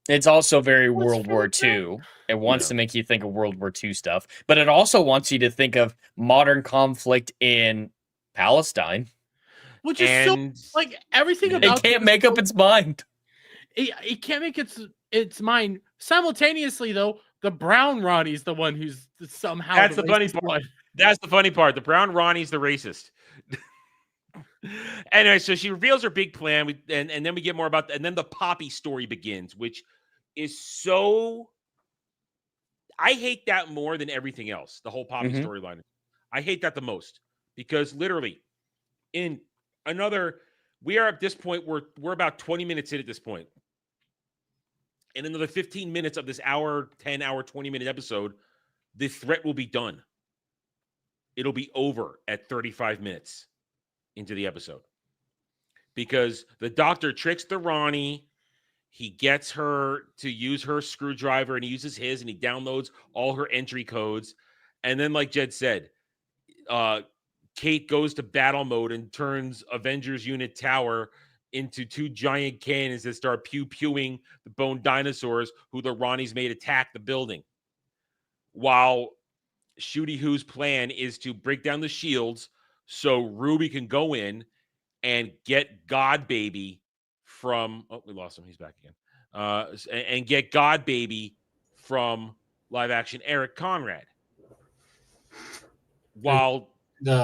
It's also very World War II. It wants to make you think of World War II stuff, but it also wants you to think of modern conflict in Palestine. Which is so, like, everything about it can't make up its mind. It can't make its mind. Simultaneously, though, the brown Ronnie's the one who's somehow. That's the funny part. One. That's the funny part. The brown Ronnie's the racist. Anyway, so she reveals her big plan, and then we get more about, and then the Poppy story begins, which is so. I hate that more than everything else. The whole Poppy storyline. I hate that the most because literally, in another, we are at this point. We're about 20 minutes in at this point. In another 15 minutes of this 10 hour, 20-minute episode, the threat will be done. It'll be over at 35 minutes into the episode. Because the doctor tricks the Ronnie. He gets her to use her screwdriver, and he uses his, and he downloads all her entry codes. And then, like Jed said, Kate goes to battle mode and turns Avengers Unit Tower into two giant cannons that start pew-pewing the bone dinosaurs who the Ronnies made attack the building. While Shooty Who's plan is to break down the shields so Ruby can go in and get God Baby from... Oh, we lost him. He's back again. And get God Baby from live-action Eric Conrad. While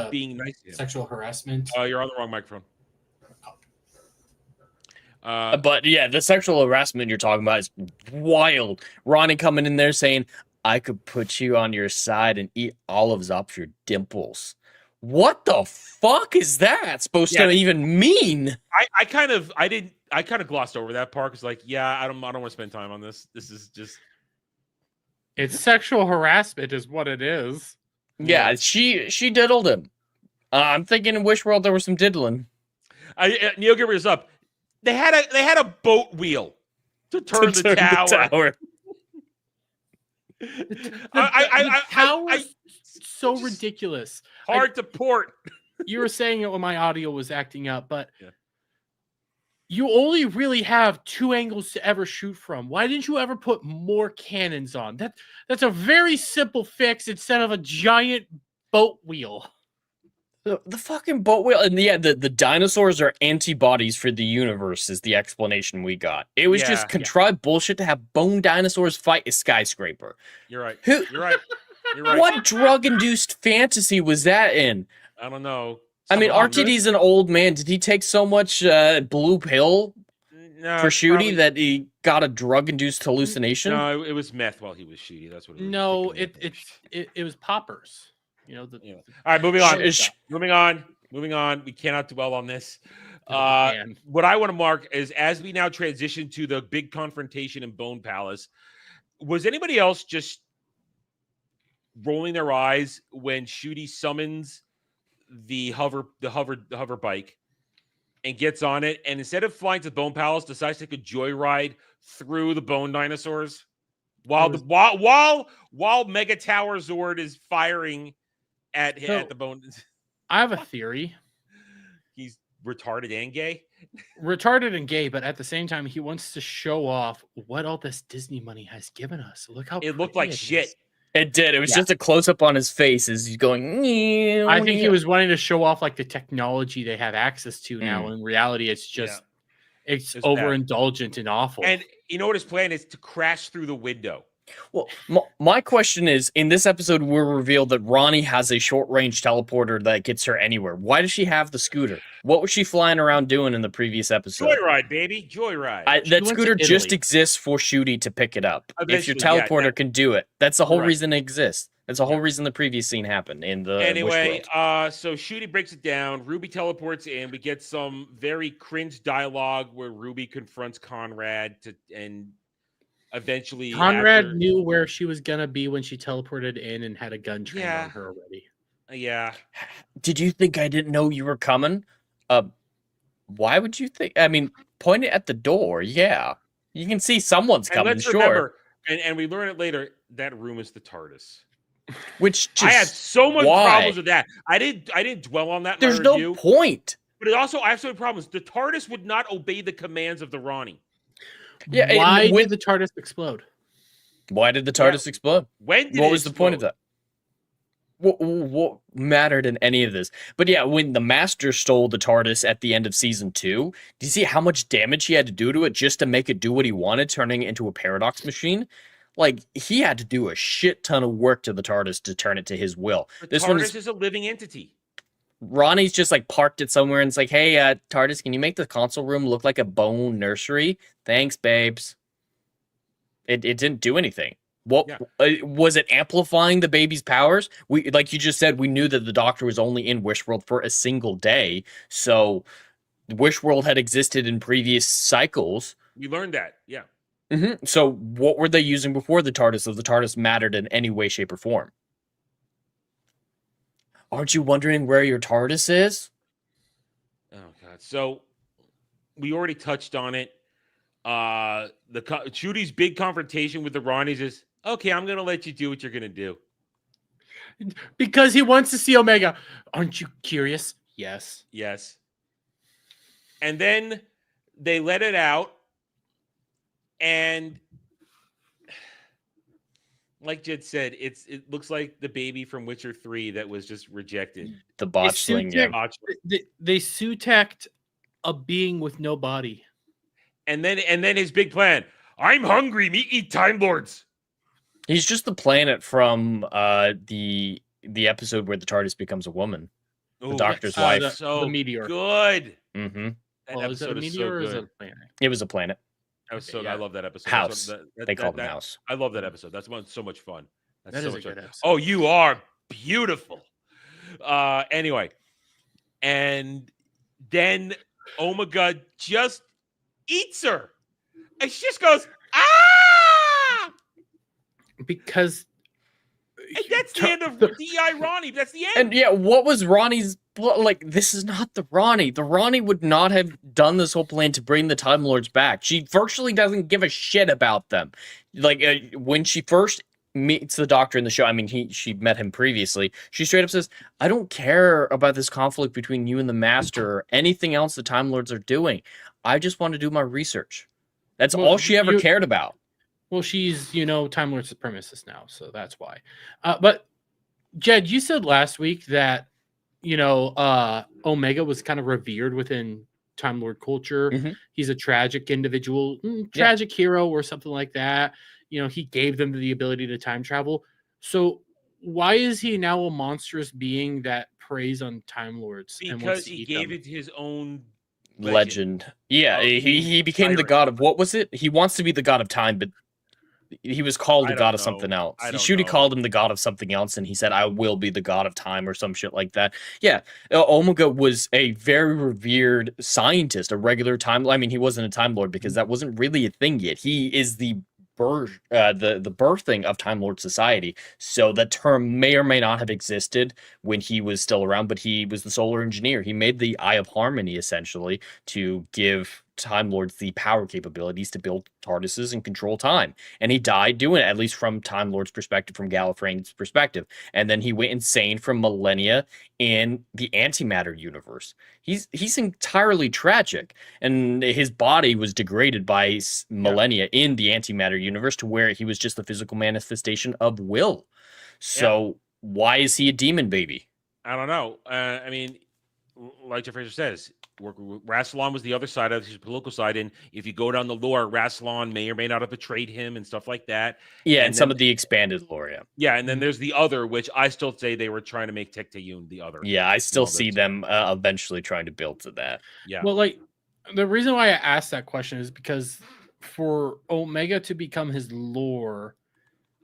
being nice to him. Sexual harassment. You're on the wrong microphone. But yeah, the sexual harassment you're talking about is wild. Ronnie coming in there saying, I could put you on your side and eat olives off your dimples. What the fuck is that supposed to even mean? I kind of glossed over that part because, like, I don't want to spend time on this. This is just, it's sexual harassment is what it is. Yeah, she diddled him. I'm thinking in Wish World there was some diddling. Neil, give us up. They had a boat wheel to turn the tower. The tower is so ridiculous. Hard to port. You were saying it when my audio was acting up, but you only really have two angles to ever shoot from. Why didn't you ever put more cannons on? That's a very simple fix instead of a giant boat wheel. The fucking boat wheel, and the dinosaurs are antibodies for the universe is the explanation we got. It was just contrived bullshit to have bone dinosaurs fight a skyscraper. You're right. You're right. What drug-induced fantasy was that in? I don't know. I mean, RTD's an old man. Did he take so much blue pill for Shooty that he got a drug-induced hallucination? No, it was meth while he was Shooty. That's what it was. No, it was poppers. All right, moving on. Moving on. We cannot dwell on this. What I want to mark is as we now transition to the big confrontation in Bone Palace, was anybody else just rolling their eyes when Shooty summons the hover bike and gets on it, and instead of flying to the Bone Palace, decides to take a joyride through the bone dinosaurs while Mega Tower Zord is firing at the bone. I have a theory. He's retarded and gay. Retarded and gay, but at the same time, he wants to show off what all this Disney money has given us. Look how it looked like shit. It did. It was just a close up on his face as he's going. I think he was wanting to show off like the technology they have access to now. In reality, it's just it's overindulgent and awful. And you know what his plan is? To crash through the window. Well, my question is, in this episode, we're revealed that Ronnie has a short-range teleporter that gets her anywhere. Why does she have the scooter? What was she flying around doing in the previous episode? Joyride, baby. Joyride. That scooter just exists for Shooty to pick it up. If your teleporter can do it. That's the whole reason it exists. That's the whole reason the previous scene happened in the Anyway, so Shooty breaks it down. Ruby teleports in. We get some very cringe dialogue where Ruby confronts Conrad and eventually Conrad knew where she was gonna be when she teleported in and had a gun trained on her already. Yeah. Did you think I didn't know you were coming? Why would you think? I mean, point it at the door. Yeah, you can see someone's And coming. let's Sure, remember, and we learn it later. That room is the TARDIS. which just I had so many why? problems with that. I didn't dwell on that in There's my no review. point. But it also, I have so many problems. The TARDIS would not obey the commands of the Ronnie. Yeah, why did the TARDIS explode? Why did the TARDIS explode? When did what it was the point of that? What mattered in any of this? But yeah, when the Master stole the TARDIS at the end of season 2, do you see how much damage he had to do to it just to make it do what he wanted, turning it into a paradox machine? Like, he had to do a shit ton of work to the TARDIS to turn it to his will. The TARDIS is a living entity. Ronnie's just like parked it somewhere and it's like, hey, TARDIS, can you make the console room look like a bone nursery? Thanks, babes. It didn't do anything. What was it amplifying the baby's powers? We, like you just said, we knew that the Doctor was only in Wishworld for a single day, so Wishworld had existed in previous cycles. We learned that, yeah. So what were they using before the TARDIS if the TARDIS mattered in any way, shape, or form? Aren't you wondering where your TARDIS is? Oh God! So we already touched on it. Judy's big confrontation with the Ronnies is, okay, I'm gonna let you do what you're gonna do because he wants to see Omega. Aren't you curious? Yes. And then they let it out, and like Jed said, it looks like the baby from Witcher 3 that was just rejected. The botchling, They Sutek'd a being with no body. And then his big plan. I'm hungry. Eat Time Lords. He's just the planet from the episode where the TARDIS becomes a woman. The Doctor's wife. The meteor. Good. That episode is so good. Or is it a planet? It was a planet. I love that episode. House. They call it House. I love that episode. That's so much fun. That is a good episode. Oh, you are beautiful. Anyway, and then Omega just eats her, and she just goes, ah! Because and that's the end of D.I. Ronnie. That's the end. And yeah, what was Ronnie's, like, this is not the Ronnie. The Ronnie would not have done this whole plan to bring the Time Lords back. She virtually doesn't give a shit about them. Like, when she first meets the Doctor in the show, I mean, she met him previously, she straight up says, I don't care about this conflict between you and the Master or anything else the Time Lords are doing. I just want to do my research. That's all she ever cared about. Well, she's, Time Lord supremacist now, so that's why. But Jed, you said last week that, Omega was kind of revered within Time Lord culture. He's a tragic individual, tragic hero or something like that. He gave them the ability to time travel. So why is he now a monstrous being that preys on Time Lords? Because he gave it his own legend. Yeah, he became the god of, what was it? He wants to be the god of time, but he was called the god of something else. Shooty called him the god of something else, and he said, I will be the god of time or some shit like that. Yeah, Omega was a very revered scientist, a regular time. I mean, he wasn't a Time Lord because that wasn't really a thing yet. He is the birthing of Time Lord society. So that term may or may not have existed when he was still around, but he was the solar engineer. He made the Eye of Harmony, essentially, to give Time Lords the power capabilities to build TARDISes and control time. And he died doing it, at least from Time Lord's perspective, from Gallifrey's perspective. And then he went insane for millennia in the antimatter universe. He's entirely tragic. And his body was degraded by millennia in the antimatter universe to where he was just the physical manifestation of will. So why is he a demon baby? I don't know. I mean, like Jeff Fraser says, Rassilon was the other side of his political side, and if you go down the lore, Rassilon may or may not have betrayed him and stuff like that. Yeah, and some of the expanded lore, yeah, and then there's the other, which I still say they were trying to make Tectayun the other. Yeah, I still see them eventually trying to build to that. Yeah. Well, like, the reason why I asked that question is because for Omega to become his lore,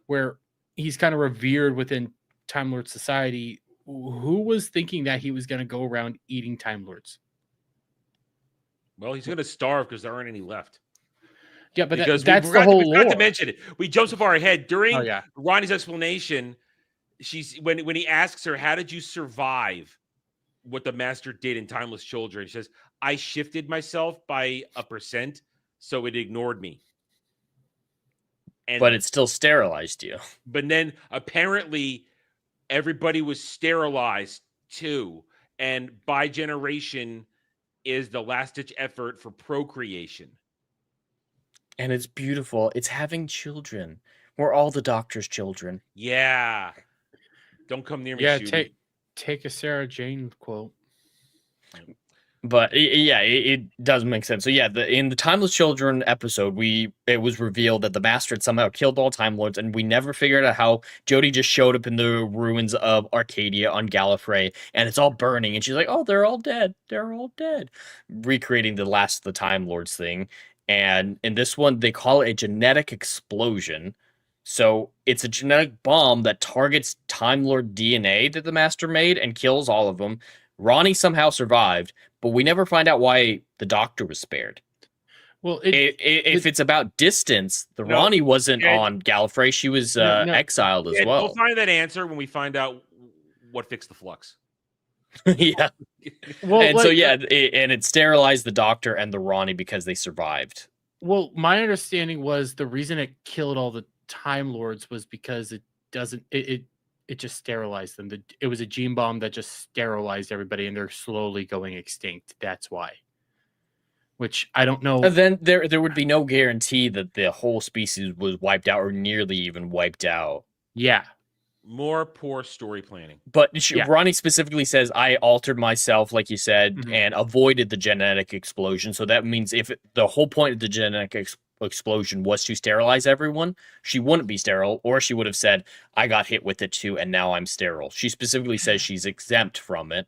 where he's kind of revered within Time Lord society, who was thinking that he was going to go around eating Time Lords? Well, he's going to starve because there aren't any left. Yeah, but that's the whole lore. We forgot to mention it. We jumped so far ahead. During Ronnie's explanation, when he asks her, how did you survive what the Master did in Timeless Children? She says, I shifted myself by 1%, so it ignored me. But it still sterilized you. But then apparently everybody was sterilized too. And bi-generation is the last-ditch effort for procreation. And it's beautiful. It's having children. We're all the Doctor's children. Yeah. Don't come near me, Yeah, Shooty. take a Sarah Jane quote. But yeah, it does make sense. So yeah, in the Timeless Children episode, it was revealed that the Master had somehow killed all Time Lords, and we never figured out how Jodie just showed up in the ruins of Arcadia on Gallifrey, and it's all burning, and she's like, "Oh, they're all dead. They're all dead," recreating the Last of the Time Lords thing. And in this one, they call it a genetic explosion. So it's a genetic bomb that targets Time Lord DNA that the Master made and kills all of them. Ronnie somehow survived, but we never find out why the Doctor was spared. Well, if it's about distance, Ronnie wasn't on Gallifrey. She was exiled as well. We'll find that answer when we find out what fixed the flux. Yeah. Well, and so yeah, and it sterilized the Doctor and the Ronnie because they survived. Well, my understanding was the reason it killed all the Time Lords was because it just sterilized them. It was a gene bomb that just sterilized everybody, and they're slowly going extinct. That's why. Which I don't know. And then there would be no guarantee that the whole species was wiped out or nearly even wiped out. Yeah. More poor story planning. But Ronnie specifically says, I altered myself, like you said, and avoided the genetic explosion. So that means if the whole point of the genetic explosion was to sterilize everyone, she wouldn't be sterile, or she would have said, I got hit with it too, and now I'm sterile. She specifically says she's exempt from it,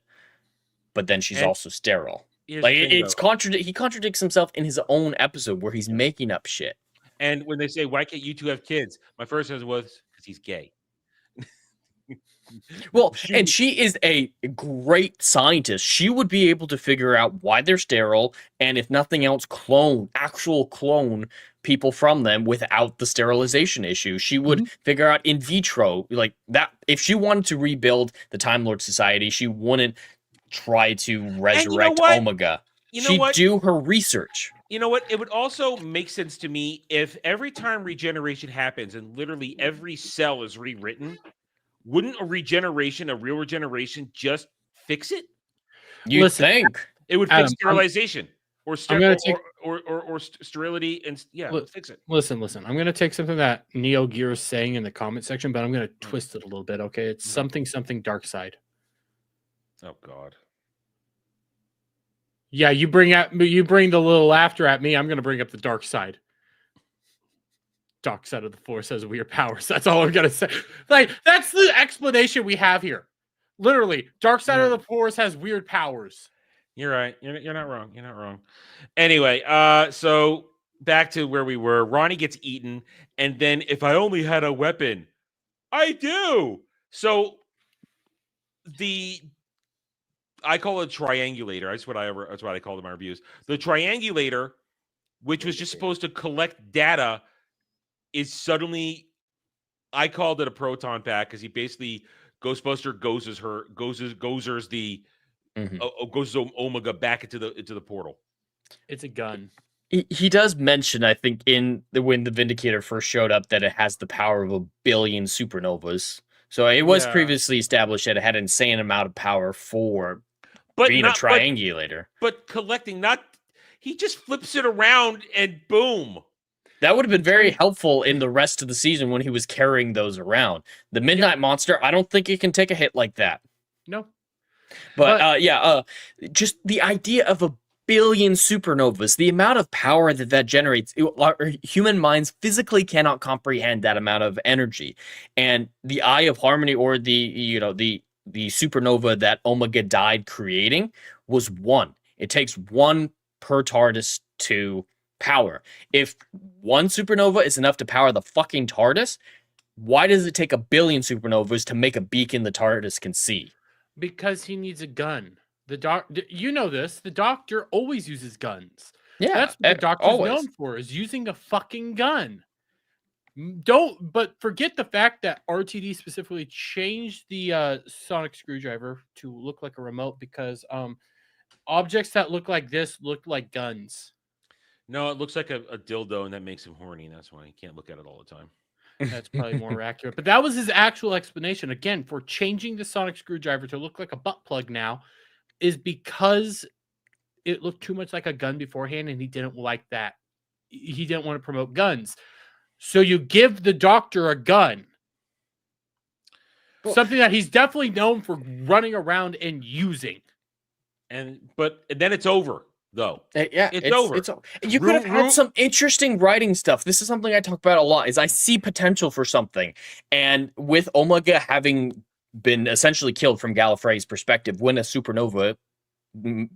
but then she's also sterile. Like he contradicts himself in his own episode where he's making up shit. And when they say, why can't you two have kids? My first answer was, because he's gay. Well, and she is a great scientist. She would be able to figure out why they're sterile, and if nothing else, clone people from them without the sterilization issue. She would figure out in vitro, like that. If she wanted to rebuild the Time Lord Society, she wouldn't try to resurrect Omega. She'd do her research. You know what? It would also make sense to me if every time regeneration happens and literally every cell is rewritten, wouldn't a real regeneration, just fix it? You think it would fix sterilization or sterility, and fix it. Listen. I'm going to take something that Neo Gear is saying in the comment section, but I'm going to twist it a little bit. Okay, it's something dark side. Oh God. Yeah, you bring the little laughter at me. I'm going to bring up the dark side. Dark side of the Force has weird powers. That's all I'm gonna say. Like, that's the explanation we have here. Literally, dark side of the Force has weird powers. You're right. You're not wrong. You're not wrong. Anyway, so back to where we were. Ronnie gets eaten, and then if I only had a weapon, I do. So I call it triangulator. That's what I called in my reviews. The triangulator, which was just supposed to collect data, is suddenly, I called it a proton pack because he basically Ghostbuster gozers Omega back into the portal. It's a gun. He does mention, I think, when the Vindicator first showed up, that it has the power of 1 billion supernovas. So it was previously established that it had an insane amount of power for being a triangulator. But collecting, he just flips it around and boom. That would have been very helpful in the rest of the season when he was carrying those around. The Midnight Monster, I don't think it can take a hit like that. No. But just the idea of 1 billion supernovas, the amount of power that generates, human minds physically cannot comprehend that amount of energy. And the Eye of Harmony, or the supernova that Omega died creating, was 1. It takes 1 per TARDIS to power. If 1 supernova is enough to power the fucking TARDIS, why does it take 1 billion supernovas to make a beacon the TARDIS can see? Because he needs a gun. You know this. The Doctor always uses guns. Yeah, that's what the Doctor's known for, is using a fucking gun. But forget the fact that RTD specifically changed the sonic screwdriver to look like a remote because objects that look like this look like guns. No, it looks like a dildo, and that makes him horny. And that's why he can't look at it all the time. That's probably more accurate. But that was his actual explanation. Again, for changing the sonic screwdriver to look like a butt plug now is because it looked too much like a gun beforehand, and he didn't like that. He didn't want to promote guns. So you give the doctor a gun. Something that he's definitely known for running around and using. But then it's over, though. Yeah, it's over. You could have had some interesting writing stuff. This is something I talk about a lot. Is I see potential for something, and with Omega having been essentially killed from Gallifrey's perspective when a supernova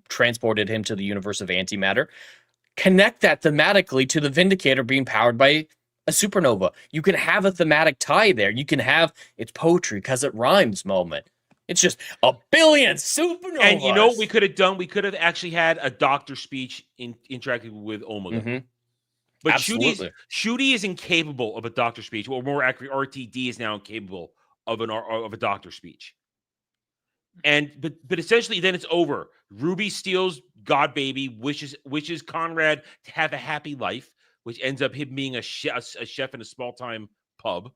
transported him to the universe of antimatter, connect that thematically to the Vindicator being powered by a supernova. You can have a thematic tie there. You can have it's poetry because it rhymes moment. It's just a billion supernovas. And you know what we could have done? We could have actually had a doctor speech interacting with Omega. Mm-hmm. But Shooty is incapable of a doctor speech, or more accurate, RTD is now incapable of a doctor speech. But essentially, then it's over. Ruby steals God Baby, wishes Conrad to have a happy life, which ends up him being a chef in a small time pub,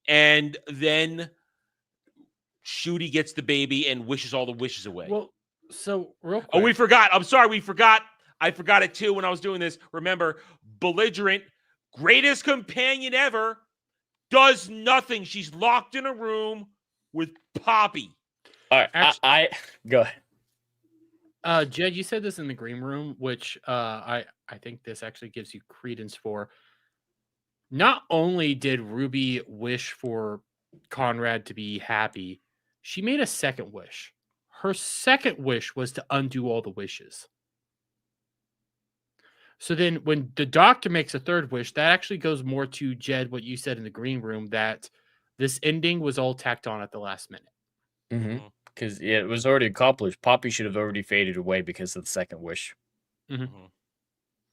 and then Shooty gets the baby and wishes all the wishes away. Well, so real quick. Oh, we forgot. I'm sorry, we forgot. I forgot it too when I was doing this. Remember, Belligerent, greatest companion ever, does nothing. She's locked in a room with Poppy. All right, I go ahead. Jed, you said this in the green room, which I think this actually gives you credence for. Not only did Ruby wish for Conrad to be happy, she made a second wish. Her second wish was to undo all the wishes. So then when the doctor makes a third wish, that actually goes more to Jed, what you said in the green room, that this ending was all tacked on at the last minute. Mm-hmm. Because it was already accomplished. Poppy should have already faded away because of the second wish. Mm-hmm.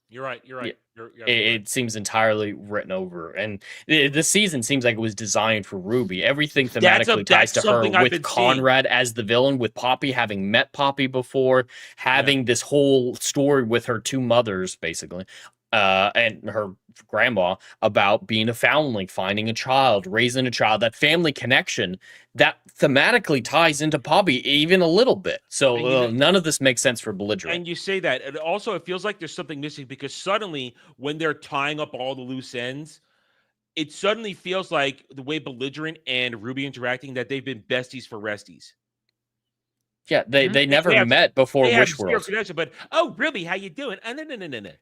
You're right. You're right. Yeah. It seems entirely written over. And the season seems like it was designed for Ruby. Everything thematically ties to her with Conrad as the villain, with Poppy having met Poppy before, having this whole story with her two mothers, basically, and her grandma about being a foundling, finding a child, raising a child, that family connection that thematically ties into Poppy even a little bit. So none of this makes sense for Belligerent. And you say that. And also, it feels like there's something missing because suddenly when they're tying up all the loose ends, it suddenly feels like the way Belligerent and Ruby interacting that they've been besties for resties. Yeah, they never met before Wishworld. But Ruby, how you doing?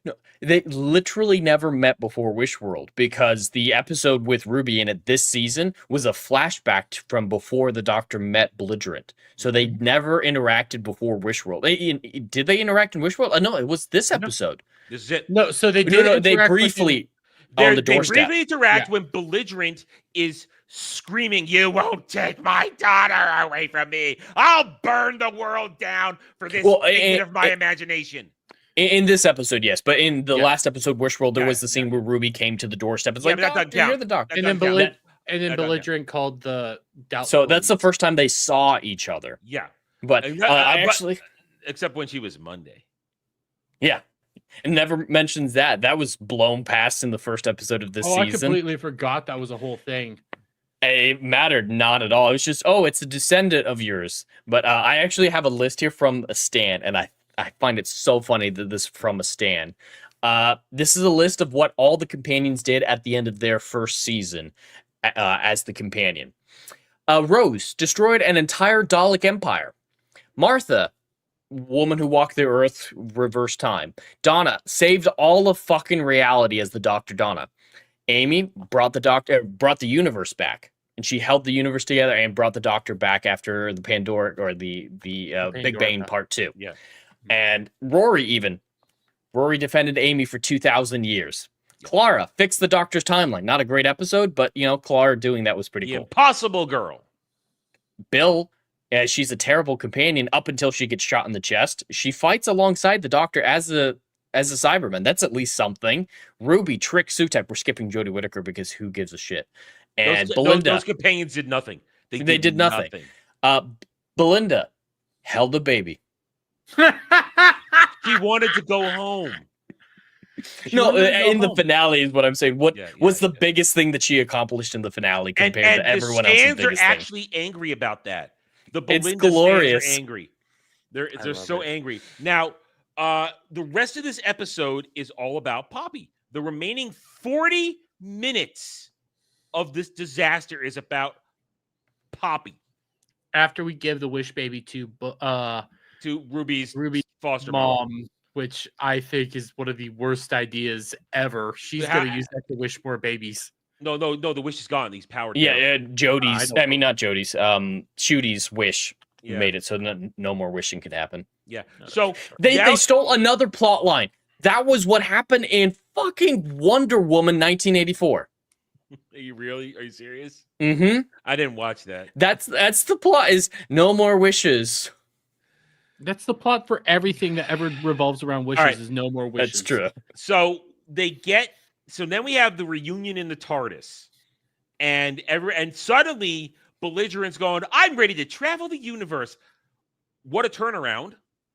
No, they literally never met before Wishworld because the episode with Ruby in it this season was a flashback from before the Doctor met Belligerent. So they never interacted before Wishworld. Did they interact in Wishworld? No, it was this episode. This is it. No, so they did. No, they briefly on the doorstep. They briefly interact when Belligerent is screaming, "You won't take my daughter away from me! I'll burn the world down for this figment of my imagination." In this episode, yes, but in the last episode, Wishworld, there was the scene where Ruby came to the doorstep. It's like, you're the Doctor. And then Belligerent called the Doubtful. So that's the first time they saw each other. Yeah, but actually, except when she was Monday. Yeah. It never mentions that. That was blown past in the first episode of this season. I completely forgot that was a whole thing. It mattered not at all. It was just, it's a descendant of yours. But I actually have a list here from a stan, and I find it so funny that this is from a stan. This is a list of what all the companions did at the end of their first season as the companion. Rose destroyed an entire Dalek empire. Martha, woman who walked the earth, reverse time. Donna saved all of fucking reality as the Dr. Donna. Amy brought the universe back, and she held the universe together and brought the Doctor back after the Pandora or the Big Bang Part 2. Yeah, and Rory defended Amy for 2,000 years. Clara fixed the Doctor's timeline. Not a great episode, but Clara doing that was pretty cool. Impossible Girl. Bill. Yeah, she's a terrible companion up until she gets shot in the chest. She fights alongside the Doctor as a Cyberman. That's at least something. Ruby, Trick, Sutek. We're skipping Jodie Whittaker because who gives a shit? And Belinda. Those companions did nothing. They did nothing. Belinda held a baby. She wanted to go home. No, in the finale is what I'm saying. What was the biggest thing that she accomplished in the finale compared to everyone else? And the stands are actually angry about that. The Belinda glorious. stands are angry. They're so angry. Now, the rest of this episode is all about Poppy. The remaining 40 minutes of this disaster is about Poppy. After we give the wish baby to Ruby's foster mom, which I think is one of the worst ideas ever. She's going to use that to wish more babies. No. The wish is gone. These powered. Yeah, Jody's. I mean, not Jody's. Shooty's wish made it so no more wishing could happen. Yeah. So they stole another plot line. That was what happened in fucking Wonder Woman 1984. Are you serious? Mm-hmm. I didn't watch that. That's the plot, is no more wishes. That's the plot for everything that ever revolves around wishes, is no more wishes. That's true. So then we have the reunion in the TARDIS. And suddenly Belligerent's going, I'm ready to travel the universe. What a turnaround.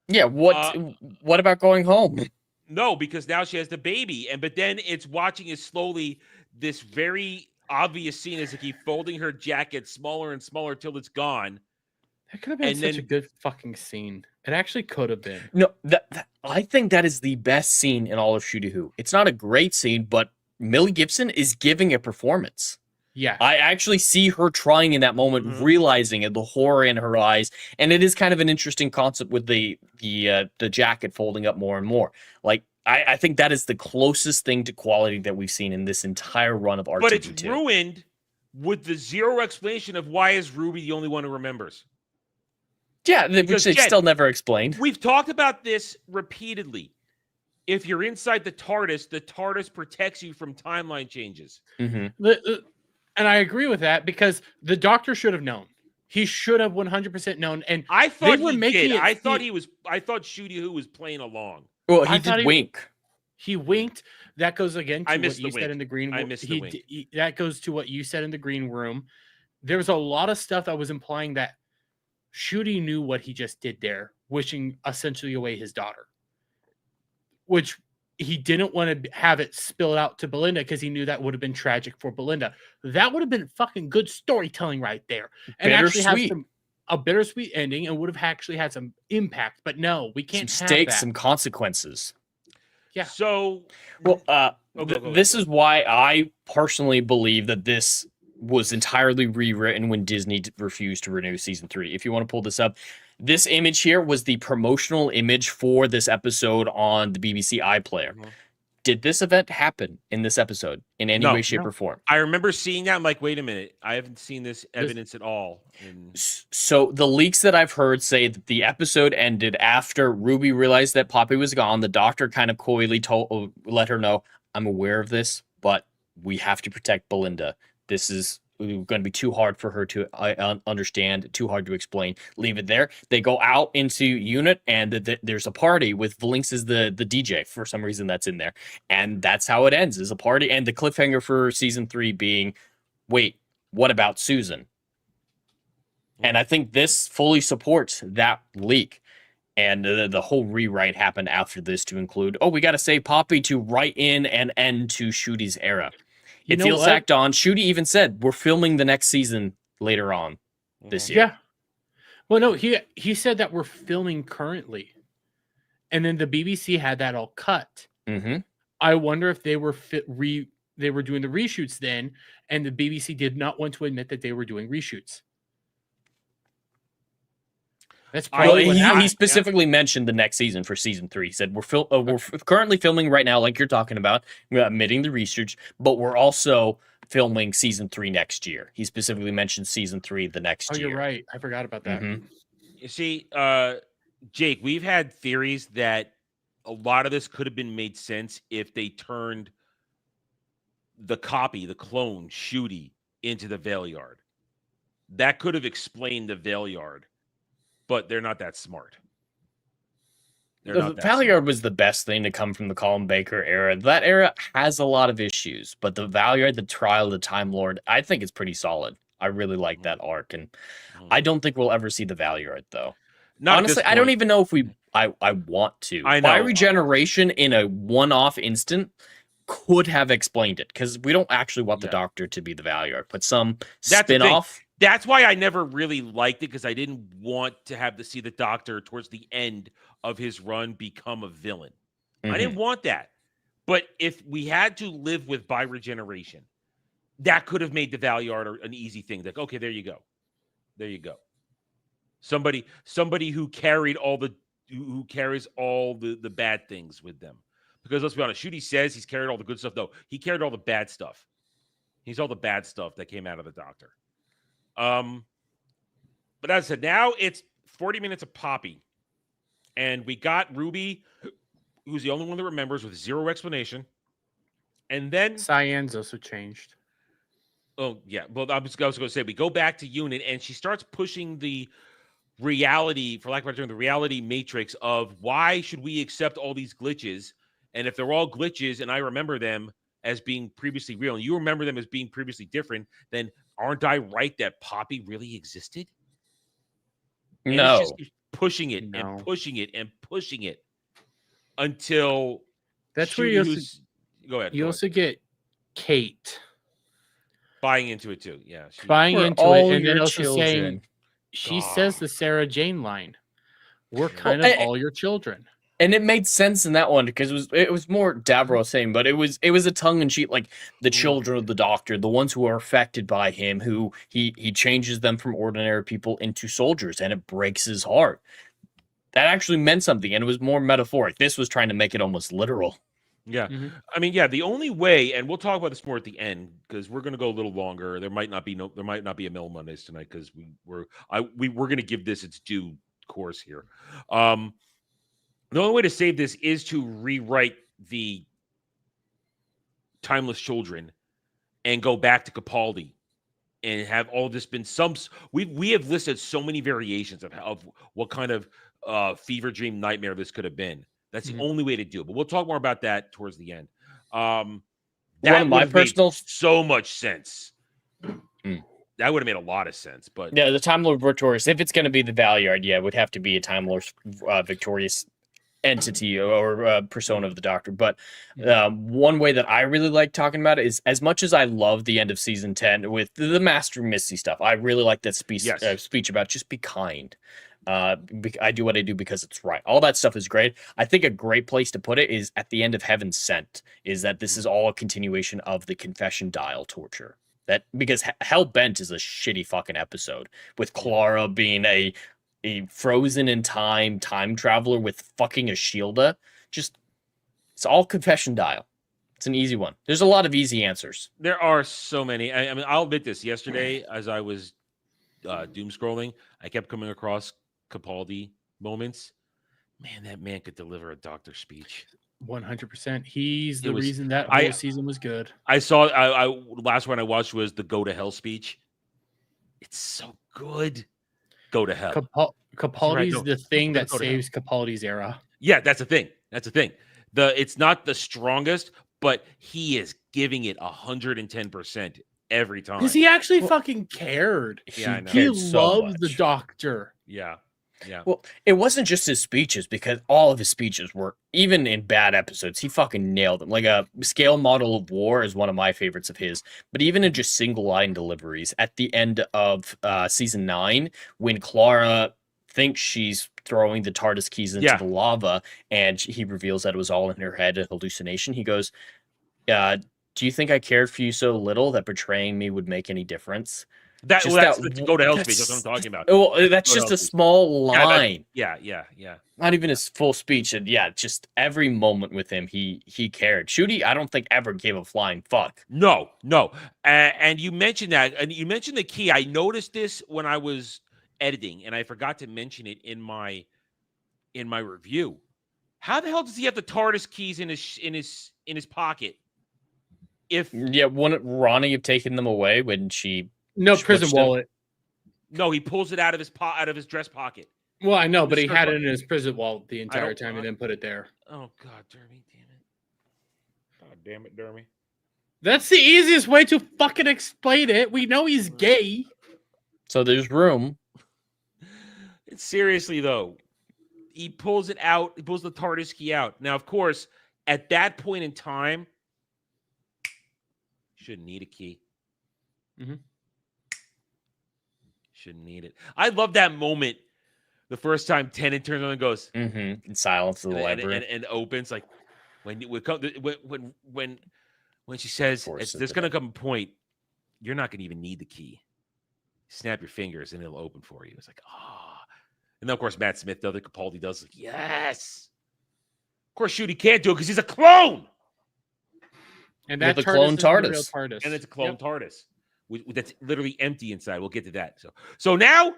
Yeah, what about going home? No, because now she has the baby. But then it's watching as slowly this very obvious scene as they keep folding her jacket smaller and smaller till it's gone. That could have been such a good fucking scene. It actually could have been. No, I think that is the best scene in all of Shooty Who. It's not a great scene, but Millie Gibson is giving a performance. Yeah. I actually see her trying in that moment, realizing it, the horror in her eyes. And it is kind of an interesting concept with the jacket folding up more and more. Like, I think that is the closest thing to quality that we've seen in this entire run of RTD2. But it's ruined with the zero explanation of why is Ruby the only one who remembers. Yeah, which they still never explained. We've talked about this repeatedly. If you're inside the TARDIS protects you from timeline changes. Mm-hmm. And I agree with that, because the Doctor should have known. He should have 100% known. And I thought he did. I thought Shooty Who was playing along. Well, he did wink. He winked. That goes again to what you said in the green room. I missed the wink. That goes to what you said in the green room. There was a lot of stuff that was implying that Shooty knew what he just did there, wishing essentially away his daughter, which he didn't want to have it spilled out to Belinda because he knew that would have been tragic for Belinda. That would have been fucking good storytelling right there. And actually have a bittersweet ending and would have actually had some impact. But no, we can't some stakes, some consequences. Yeah. So, this is why I personally believe that this was entirely rewritten when Disney refused to renew season 3. If you want to pull this up, this image here was the promotional image for this episode on the BBC iPlayer. Mm-hmm. Did this event happen in this episode in any way, shape, or form? I remember seeing that. I'm like, wait a minute. I haven't seen this evidence at all. So the leaks that I've heard say that the episode ended after Ruby realized that Poppy was gone. The Doctor kind of coyly let her know, I'm aware of this, but we have to protect Belinda. This is going to be too hard for her to understand, too hard to explain. Leave it there. They go out into unit, and there's a party with Vlinx as the DJ. For some reason, that's in there. And that's how it ends, is a party. And the cliffhanger for season 3 being, wait, what about Susan? And I think this fully supports that leak. And the whole rewrite happened after this to include, we got to save Poppy to write in an end to Shooty's era. It feels tacked on. Shooty even said, we're filming the next season later on this year. Yeah. Well, no, he said that we're filming currently. And then the BBC had that all cut. Mm-hmm. I wonder if they were doing the reshoots then, and the BBC did not want to admit that they were doing reshoots. That's probably he specifically mentioned the next season for season 3. He said we're currently filming right now, like you're talking about, admitting the research, but we're also filming season 3 next year. He specifically mentioned season 3 the next year. Oh, you're right. I forgot about that. Mm-hmm. You see, Jake, we've had theories that a lot of this could have been made sense if they turned the clone, Shooty, into the Veil Yard. That could have explained the Veil Yard. But they're not that smart. The Veil Yard was the best thing to come from the Colin Baker era. That era has a lot of issues, but the Veil Yard, the Trial of the Time Lord, I think it's pretty solid. I really like that arc, and I don't think we'll ever see the Veil Yard, though. Not Honestly, I don't even know if I want to. I know. By regeneration in a one-off instant could have explained it, because we don't actually want the Doctor to be the Valuard, but some spin-off. That's why I never really liked it, because I didn't want to see the Doctor towards the end of his run become a villain. I didn't want that. But if we had to live with by regeneration, that could have made the Valuard an easy thing. Like, okay, there you go. There you go. Somebody who carries all the bad things with them. Because let's be honest, Shooty says he's carried all the good stuff. No, he carried all the bad stuff. He's all the bad stuff that came out of the Doctor. But as I said, now it's 40 minutes of Poppy. And we got Ruby, who's the only one that remembers, with zero explanation. And then Cyan's also changed. Oh, yeah. Well, I was going to say, we go back to Unit, and she starts pushing the reality, for lack of a better term, the reality matrix of why should we accept all these glitches? And if they're all glitches and I remember them as being previously real and you remember them as being previously different, then aren't I right that Poppy really existed? And No. it's just pushing it and pushing it and pushing it until that's where you also, go ahead. You also get Kate buying into it too. Yeah. Buying into it. And then also saying, she says the Sarah Jane line. We're kind of all your children. And it made sense in that one because it was more Davros saying, but it was a tongue in cheek, like the children of the Doctor, the ones who are affected by him, who he changes them from ordinary people into soldiers, and it breaks his heart. That actually meant something, and it was more metaphoric. This was trying to make it almost literal. Yeah. I mean, yeah, the only way, and we'll talk about this more at the end because we're going to go a little longer. There might not be a Mill Mondays tonight because we're going to give this its due course here. The only way to save this is to rewrite the Timeless Children and go back to Capaldi and have all this been we have listed so many variations of what kind of fever dream nightmare this could have been. That's the only way to do it. But we'll talk more about that towards the end. That would have made so much sense. That would have made a lot of sense. But yeah, the Time Lord Victorious, if it's going to be the Valuard, it would have to be a Time Lord Victorious entity or persona of the Doctor. But one way that I really like talking about it is, as much as I love the end of season 10 with the Master Misty stuff, I really like that speech about just be kind. I do what I do because it's right. All that stuff is great. I think a great place to put it is at the end of Heaven Sent, is that this is all a continuation of the confession dial torture. That because Hell Bent is a shitty fucking episode with Clara being a frozen in time traveler with fucking Ashilda. Just, it's all confession dial. It's an easy one. There's a lot of easy answers. There are so many. I mean, I'll admit this. Yesterday, as I was doom scrolling, I kept coming across Capaldi moments. Man, that man could deliver a Doctor speech. 100%. He's the reason that whole season was good. I saw. Last one I watched was the Go to Hell speech. It's so good. Go to hell. Capaldi's the thing that saves Capaldi's era. Yeah, that's the thing. It's not the strongest, but he is giving it 110% every time. Because he actually fucking cared. Yeah, he loved the Doctor. Yeah. Well, it wasn't just his speeches, because all of his speeches were, even in bad episodes, he fucking nailed them. Like a Scale Model of War is one of my favorites of his. But even in just single line deliveries at the end of season 9, when Clara thinks she's throwing the TARDIS keys into the lava, and he reveals that it was all in her head, a hallucination. He goes, do you think I cared for you so little that betraying me would make any difference? That's the Go to Hell speech. That's what I'm talking about. Well, that's just a small line. Yeah. Not even his full speech. And just every moment with him, he cared. Shooty, I don't think ever gave a flying fuck. No. And you mentioned that, and you mentioned the key. I noticed this when I was editing, and I forgot to mention it in my review. How the hell does he have the TARDIS keys in his pocket? Wouldn't Ronnie have taken them away when she? No, prison wallet. No, he pulls it out of his dress pocket. Well, I know, but he had it in his prison wallet the entire time and then put it there. Oh, God, Dermy, damn it. God damn it, Dermy. That's the easiest way to fucking explain it. We know he's gay. So there's room. Seriously though, he pulls it out. He pulls the TARDIS key out. Now, of course, at that point in time, shouldn't need a key. Shouldn't need it. I love that moment. The first time Tennant turns on and goes, in silence of the library, and opens like when she says, "There's going to come a point you're not going to even need the key. Snap your fingers and it'll open for you." It's like, and then of course Matt Smith does it. Capaldi does like, yes. Of course, Shooty can't do it because he's a clone. And that's the clone TARDIS. And it's a clone TARDIS. That's literally empty inside. We'll get to that. So now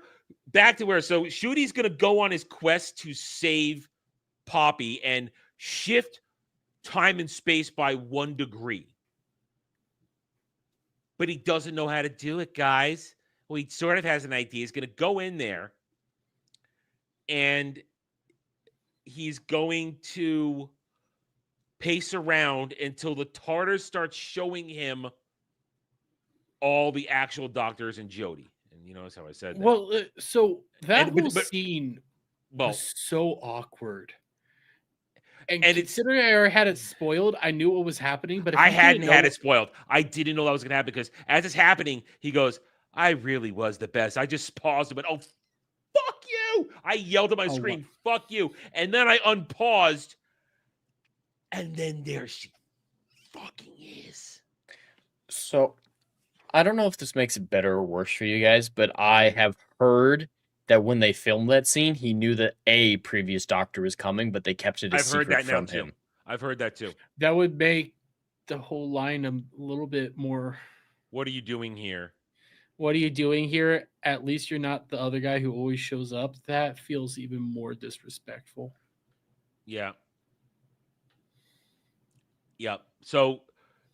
back to where Shooty's gonna go on his quest to save Poppy and shift time and space by 1 degree. But he doesn't know how to do it, guys. Well, he sort of has an idea. He's gonna go in there and he's going to pace around until the TARDIS starts showing him all the actual doctors and Jodie. And you notice how I said that. Well, so that whole scene was so awkward. And considering I already had it spoiled, I knew what was happening. But if I hadn't had it spoiled. I didn't know that was going to happen because as it's happening, he goes, "I really was the best." I just paused and went, "Oh, fuck you." I yelled at my screen, "Fuck you." And then I unpaused. And then there she fucking is. So I don't know if this makes it better or worse for you guys, but I have heard that when they filmed that scene, he knew that a previous Doctor was coming, but they kept it a secret from him. I've heard that too. That would make the whole line a little bit more. What are you doing here? What are you doing here? At least you're not the other guy who always shows up. That feels even more disrespectful. Yeah. Yep. So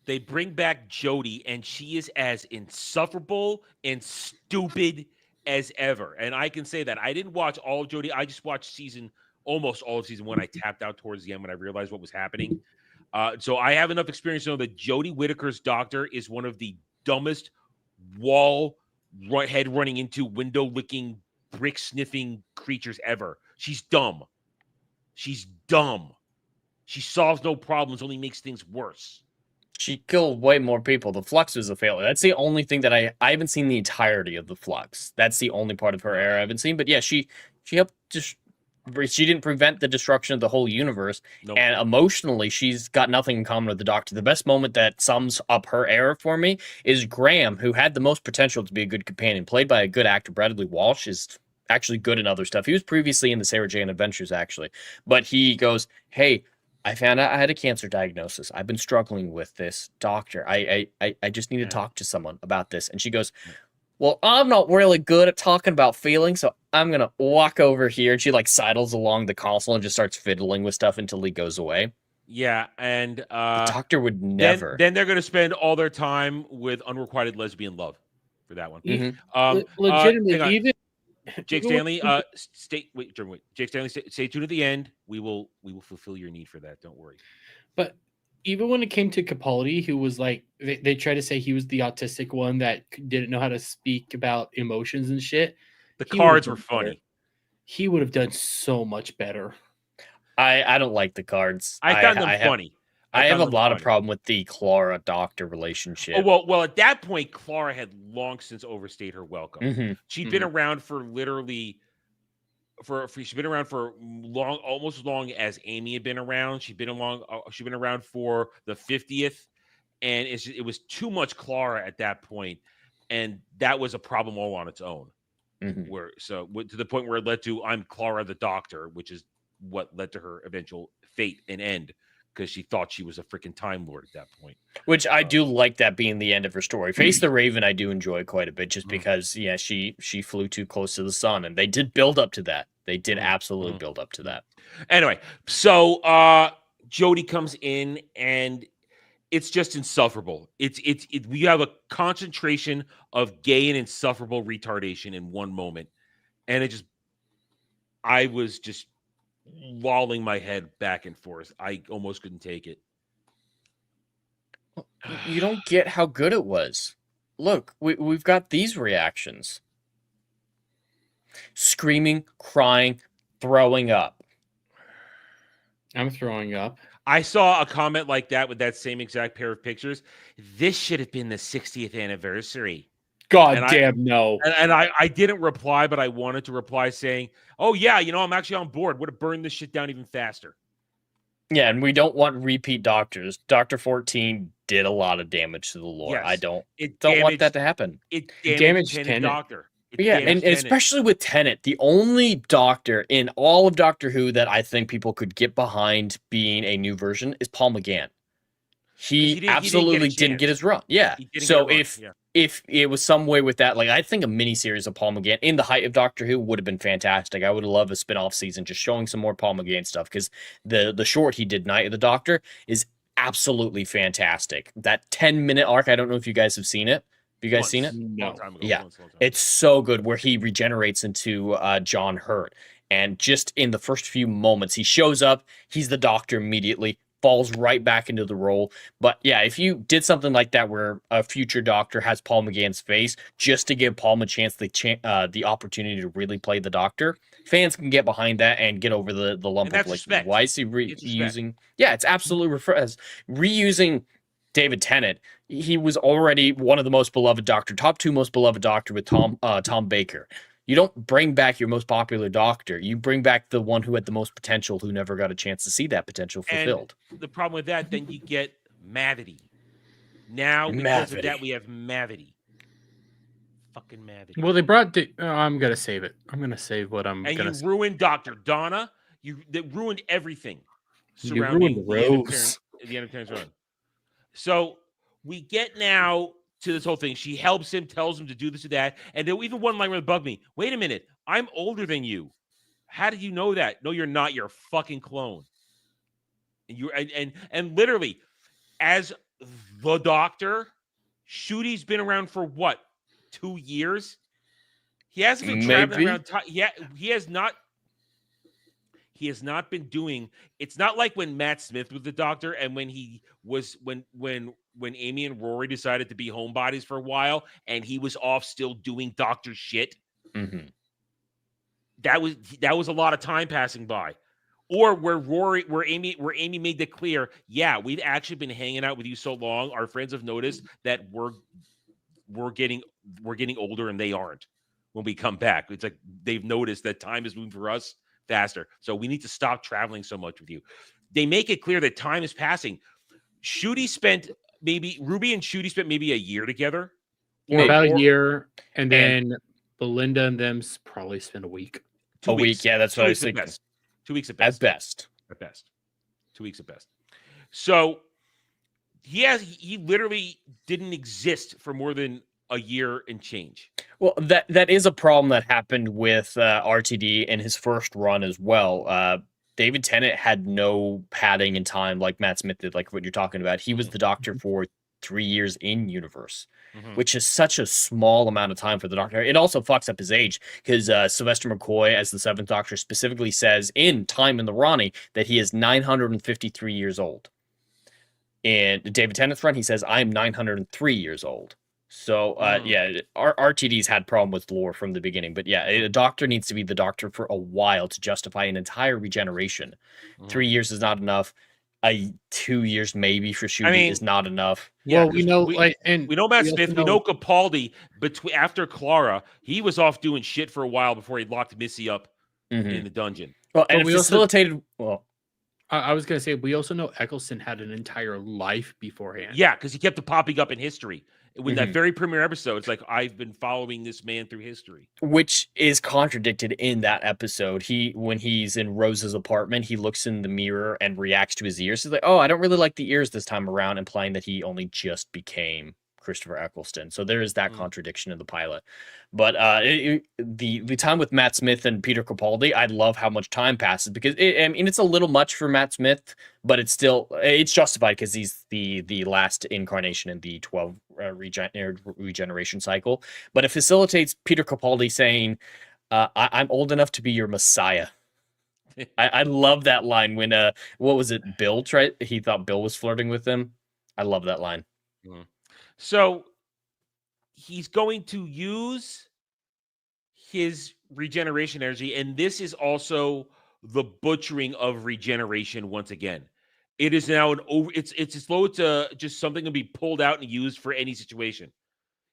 they bring back Jodie, and she is as insufferable and stupid as ever. And I can say that I didn't watch all of Jodie. I just watched almost all of season 1. I tapped out towards the end when I realized what was happening. So I have enough experience to know that Jodie Whittaker's Doctor is one of the dumbest head running into window licking, brick sniffing creatures ever. She's dumb. She's dumb. She solves no problems, only makes things worse. She killed way more people. The Flux was a failure. That's the only thing that I haven't seen the entirety of the Flux. That's the only part of her era I haven't seen. But yeah, she helped she didn't prevent the destruction of the whole universe. Nope. And emotionally, she's got nothing in common with the Doctor. The best moment that sums up her era for me is Graham, who had the most potential to be a good companion, played by a good actor. Bradley Walsh is actually good in other stuff. He was previously in the Sarah Jane Adventures, actually. But he goes, "Hey, I found out I had a cancer diagnosis. I've been struggling with this, doctor. I just need to talk to someone about this." And she goes, "Well, I'm not really good at talking about feelings, so I'm going to walk over here." And she sidles along the console and just starts fiddling with stuff until he goes away. Yeah, and the Doctor would never. Then they're going to spend all their time with unrequited lesbian love for that one. Mm-hmm. Legitimately, even Jake Stanley, Jake Stanley, stay tuned at the end. We will fulfill your need for that. Don't worry. But even when it came to Capaldi, who was they try to say he was the autistic one that didn't know how to speak about emotions and shit. The cards were funny. He would have done so much better. I don't like the cards. I found them funny. I have a lot of problem with the Clara Doctor relationship. Oh, well, at that point, Clara had long since overstayed her welcome. Mm-hmm. She'd been around for literally she's been around for long, almost as long as Amy had been around. She'd been around for the 50th, and it was too much Clara at that point, and that was a problem all on its own. Mm-hmm. To the point where it led to "I'm Clara the Doctor," which is what led to her eventual fate and end, because she thought she was a freaking Time Lord at that point. Which I do like that being the end of her story. Face the Raven I do enjoy quite a bit, just because she flew too close to the sun, and they did build up to that. They did absolutely build up to that. Anyway, so Jodie comes in, and it's just insufferable. We have a concentration of gay and insufferable retardation in one moment, and I was just lolling my head back and forth. I almost couldn't take it. You don't get how good it was. Look, we've got these reactions. screaming, crying, throwing up. I'm throwing up. I saw a comment like that with that same exact pair of pictures. This should have been the 60th anniversary. God damn no. And I didn't reply, but I wanted to reply saying, oh, yeah, I'm actually on board. Would have burned this shit down even faster. Yeah, and we don't want repeat doctors. Dr. 14 did a lot of damage to the lore. Yes. I don't want that to happen. It damaged Tenet Tenet. Doctor. And especially with Tenet, the only Doctor in all of Doctor Who that I think people could get behind being a new version is Paul McGann. He absolutely didn't get his run. Yeah. So if it was some way with that, like I think a miniseries of Paul McGann in the height of Doctor Who would have been fantastic. I would have loved a spin-off season just showing some more Paul McGann stuff because the short he did, Night of the Doctor, is absolutely fantastic. That 10-minute arc, I don't know if you guys have seen it. Have you guys seen it? No. Long time ago. Yeah. It's so good where he regenerates into John Hurt. And just in the first few moments, he shows up, he's the Doctor immediately, falls right back into the role. But yeah, if you did something like that where a future Doctor has Paul McGann's face, just to give Paul a chance the opportunity to really play the Doctor, fans can get behind that and get over the lump of like, why is he reusing? Yeah, it's absolutely reusing David Tennant. He was already one of the most beloved Doctor, top 2 most beloved Doctor with Tom Baker. You don't bring back your most popular Doctor. You bring back the one who had the most potential, who never got a chance to see that potential fulfilled. And the problem with that, then you get Mavity. Now, because of that, we have Mavity. Fucking Mavity. Well, they brought... I'm going to save it. I'm going to save what I'm going to say. And you ruined Dr. Donna. They ruined everything surrounding the end of Terrence run. So we get now to this whole thing. She helps him, tells him to do this or that. And then even one line really bugged me. Wait a minute. I'm older than you. How did you know that? No, you're not. You're a fucking clone. And literally, as the Doctor, Shudi's been around for what? 2 years? He hasn't been traveling around. He has not. He has not been doing. It's not like when Matt Smith was the Doctor, and when he was when Amy and Rory decided to be homebodies for a while, and he was off still doing Doctor shit. Mm-hmm. That was a lot of time passing by, or where Amy made it clear. Yeah, we've actually been hanging out with you so long. Our friends have noticed that we're getting older, and they aren't. When we come back, it's like they've noticed that time is moving for us faster. So we need to stop traveling so much with you. They make it clear that time is passing. Ruby and Shudy spent maybe a year together. About a year. And then Belinda and them probably spent a week. 2 weeks. Week. Yeah, that's what I was thinking. 2 weeks at best. At best. 2 weeks at best. So he literally didn't exist for more than a year and change. Well, that is a problem that happened with RTD in his first run as well. David Tennant had no padding in time like Matt Smith did, like what you're talking about. He was the Doctor for 3 years in universe, which is such a small amount of time for the Doctor. It also fucks up his age because Sylvester McCoy, as the 7th Doctor, specifically says in Time in the Ronnie that he is 953 years old. In David Tennant's run, he says, I'm 903 years old. So, RTD's had problem with lore from the beginning. But yeah, a Doctor needs to be the Doctor for a while to justify an entire regeneration. 3 years is not enough. 2 years maybe for Shudy is not enough. Yeah, well, we know Matt Smith, we know Capaldi. After Clara, he was off doing shit for a while before he locked Missy up in the dungeon. Well, and we facilitated. I was going to say, we also know Eccleston had an entire life beforehand. Yeah, because he kept popping up in history. With that very premiere episode, it's like, I've been following this man through history. Which is contradicted in that episode. When he's in Rose's apartment, he looks in the mirror and reacts to his ears. He's like, oh, I don't really like the ears this time around, implying that he only just became Christopher Eccleston. So there is that contradiction in the pilot. But the time with Matt Smith and Peter Capaldi, I love how much time passes because it's a little much for Matt Smith, but it's justified because he's the last incarnation in the 12 regeneration cycle. But it facilitates Peter Capaldi saying, I'm old enough to be your messiah. I love that line when what was it, Bill tried, he thought Bill was flirting with him. I love that line. So he's going to use his regeneration energy, and this is also the butchering of regeneration once again. It is now it's as though it's just something to be pulled out and used for any situation.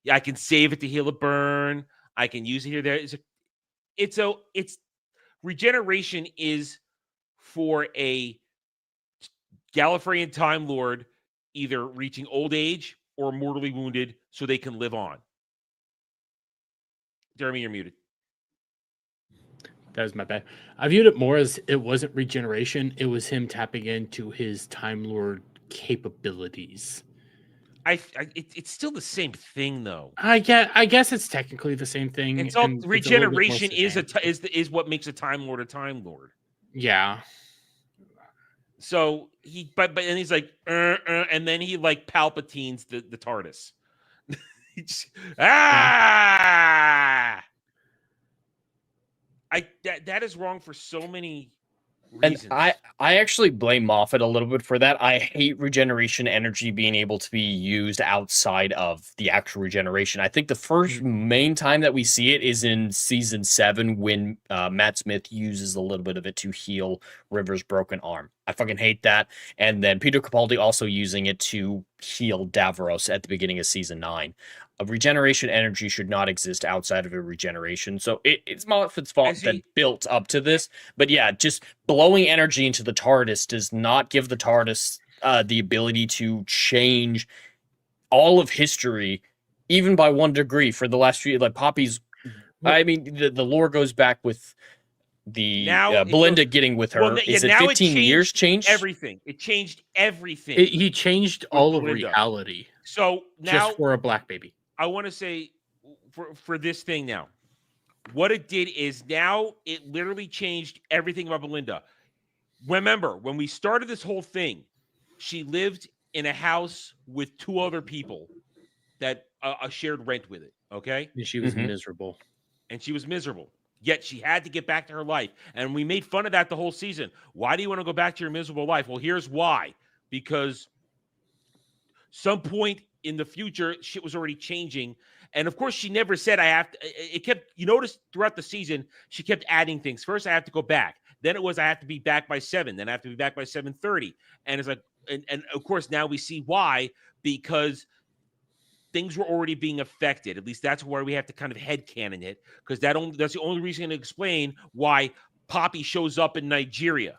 Yeah, I can save it to heal a burn. I can use it here. There. It's regeneration is for a Gallifreyan Time Lord either reaching old age or mortally wounded so they can live on. Jeremy, you're muted. That was my bad. I viewed it more as it wasn't regeneration. It was him tapping into his Time Lord capabilities. It's still the same thing though. I guess it's technically the same thing. It's all and regeneration it's is what makes a Time Lord a Time Lord. Yeah. So but and he's like, and then he like Palpatines the TARDIS. That is wrong for so many reasons. And I actually blame Moffat a little bit for that. I hate regeneration energy being able to be used outside of the actual regeneration. I think the first main time that we see it is in season 7 when Matt Smith uses a little bit of it to heal River's broken arm. I fucking hate that. And then Peter Capaldi also using it to heal Davros at the beginning of season 9. A regeneration energy should not exist outside of a regeneration. So it's Moffat's fault that built up to this. But yeah, just blowing energy into the TARDIS does not give the TARDIS the ability to change all of history, even by 1 degree for the last few, like Poppy's. I mean, the lore goes back with the Belinda getting with her. Is it 15 years changed? Everything. It changed everything. He changed all of reality. So now, just for a black baby. I want to say for this thing now, what it did is now it literally changed everything about Belinda. Remember, when we started this whole thing, she lived in a house with 2 other people that shared rent with it, okay? And she was miserable. And she was miserable. Yet she had to get back to her life. And we made fun of that the whole season. Why do you want to go back to your miserable life? Well, here's why. Because some point in the future, shit was already changing. And of course, she never said I have to. It kept, you notice throughout the season, she kept adding things. First, I have to go back. Then it was I have to be back by 7. Then I have to be back by 7:30. And it's like, and of course, now we see why, because things were already being affected. At least that's where we have to kind of headcanon it, because that's the only reason to explain why Poppy shows up in Nigeria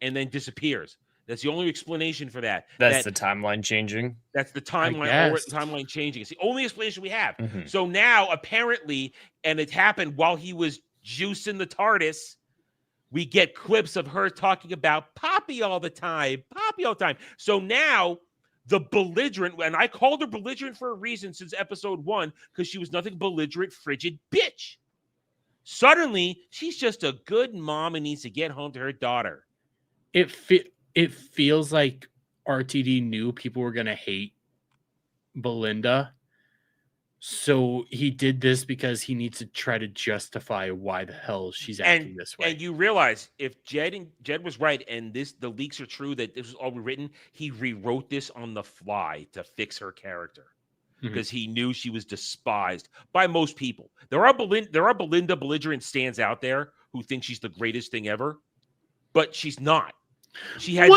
and then disappears. That's the only explanation for that. That's the timeline changing. That's the timeline changing. It's the only explanation we have. So now, apparently, and it happened while he was juicing the TARDIS, we get clips of her talking about Poppy all the time. So now, the belligerent, and I called her belligerent for a reason since episode 1, because she was nothing belligerent, frigid bitch. Suddenly, she's just a good mom and needs to get home to her daughter. It feels like RTD knew people were going to hate Belinda. So he did this because he needs to try to justify why the hell she's acting this way. And you realize if Jed was right and the leaks are true that this was all rewritten, he rewrote this on the fly to fix her character because he knew she was despised by most people. There are Belinda belligerent stands out there who think she's the greatest thing ever, but she's not. She had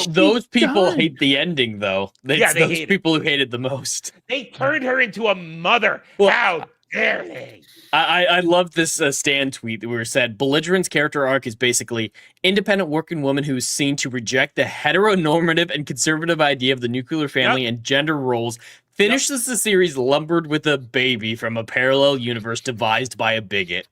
those people hate the ending, though. It's those people who hate it the most. They turned her into a mother. Well, how dare they? I love this Stan tweet where it said, belligerent's character arc is basically independent working woman who is seen to reject the heteronormative and conservative idea of the nuclear family and gender roles, finishes the series lumbered with a baby from a parallel universe devised by a bigot.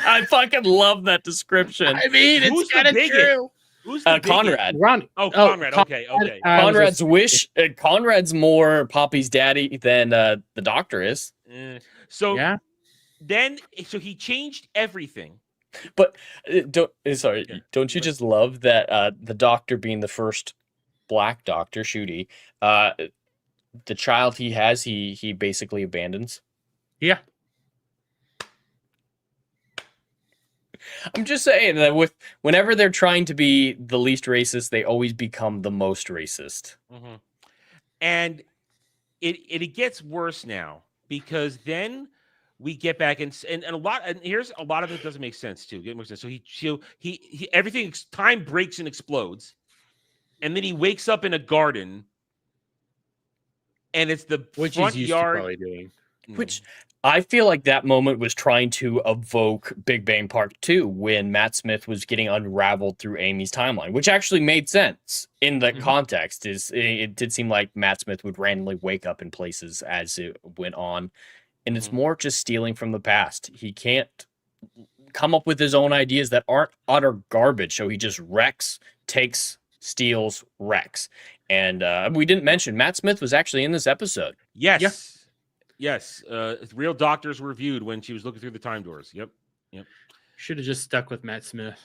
I fucking love that description. I mean, it's kind of true. Who's the Conrad? Conrad. Okay. Conrad's wish. Conrad's more Poppy's daddy than the Doctor is. So he changed everything. But don't you just love that the Doctor being the first Black Doctor, Shooty, the child he has, he basically abandons. Yeah. I'm just saying that whenever they're trying to be the least racist, they always become the most racist. And it gets worse now because then we get back and a lot, and here's a lot of it doesn't make sense too. Get more sense. So he everything time breaks and explodes, and then he wakes up in a garden, and it's the Which front he's used yard. to probably doing. Which I feel like that moment was trying to evoke Big Bang Part 2 when Matt Smith was getting unraveled through Amy's timeline, which actually made sense in the context. It did seem like Matt Smith would randomly wake up in places as it went on. And it's more just stealing from the past. He can't come up with his own ideas that aren't utter garbage. So he just wrecks, takes, steals, wrecks. And we didn't mention Matt Smith was actually in this episode. Yes. Yeah. Yes. Real doctors were viewed when she was looking through the time doors. Yep. Should have just stuck with Matt Smith.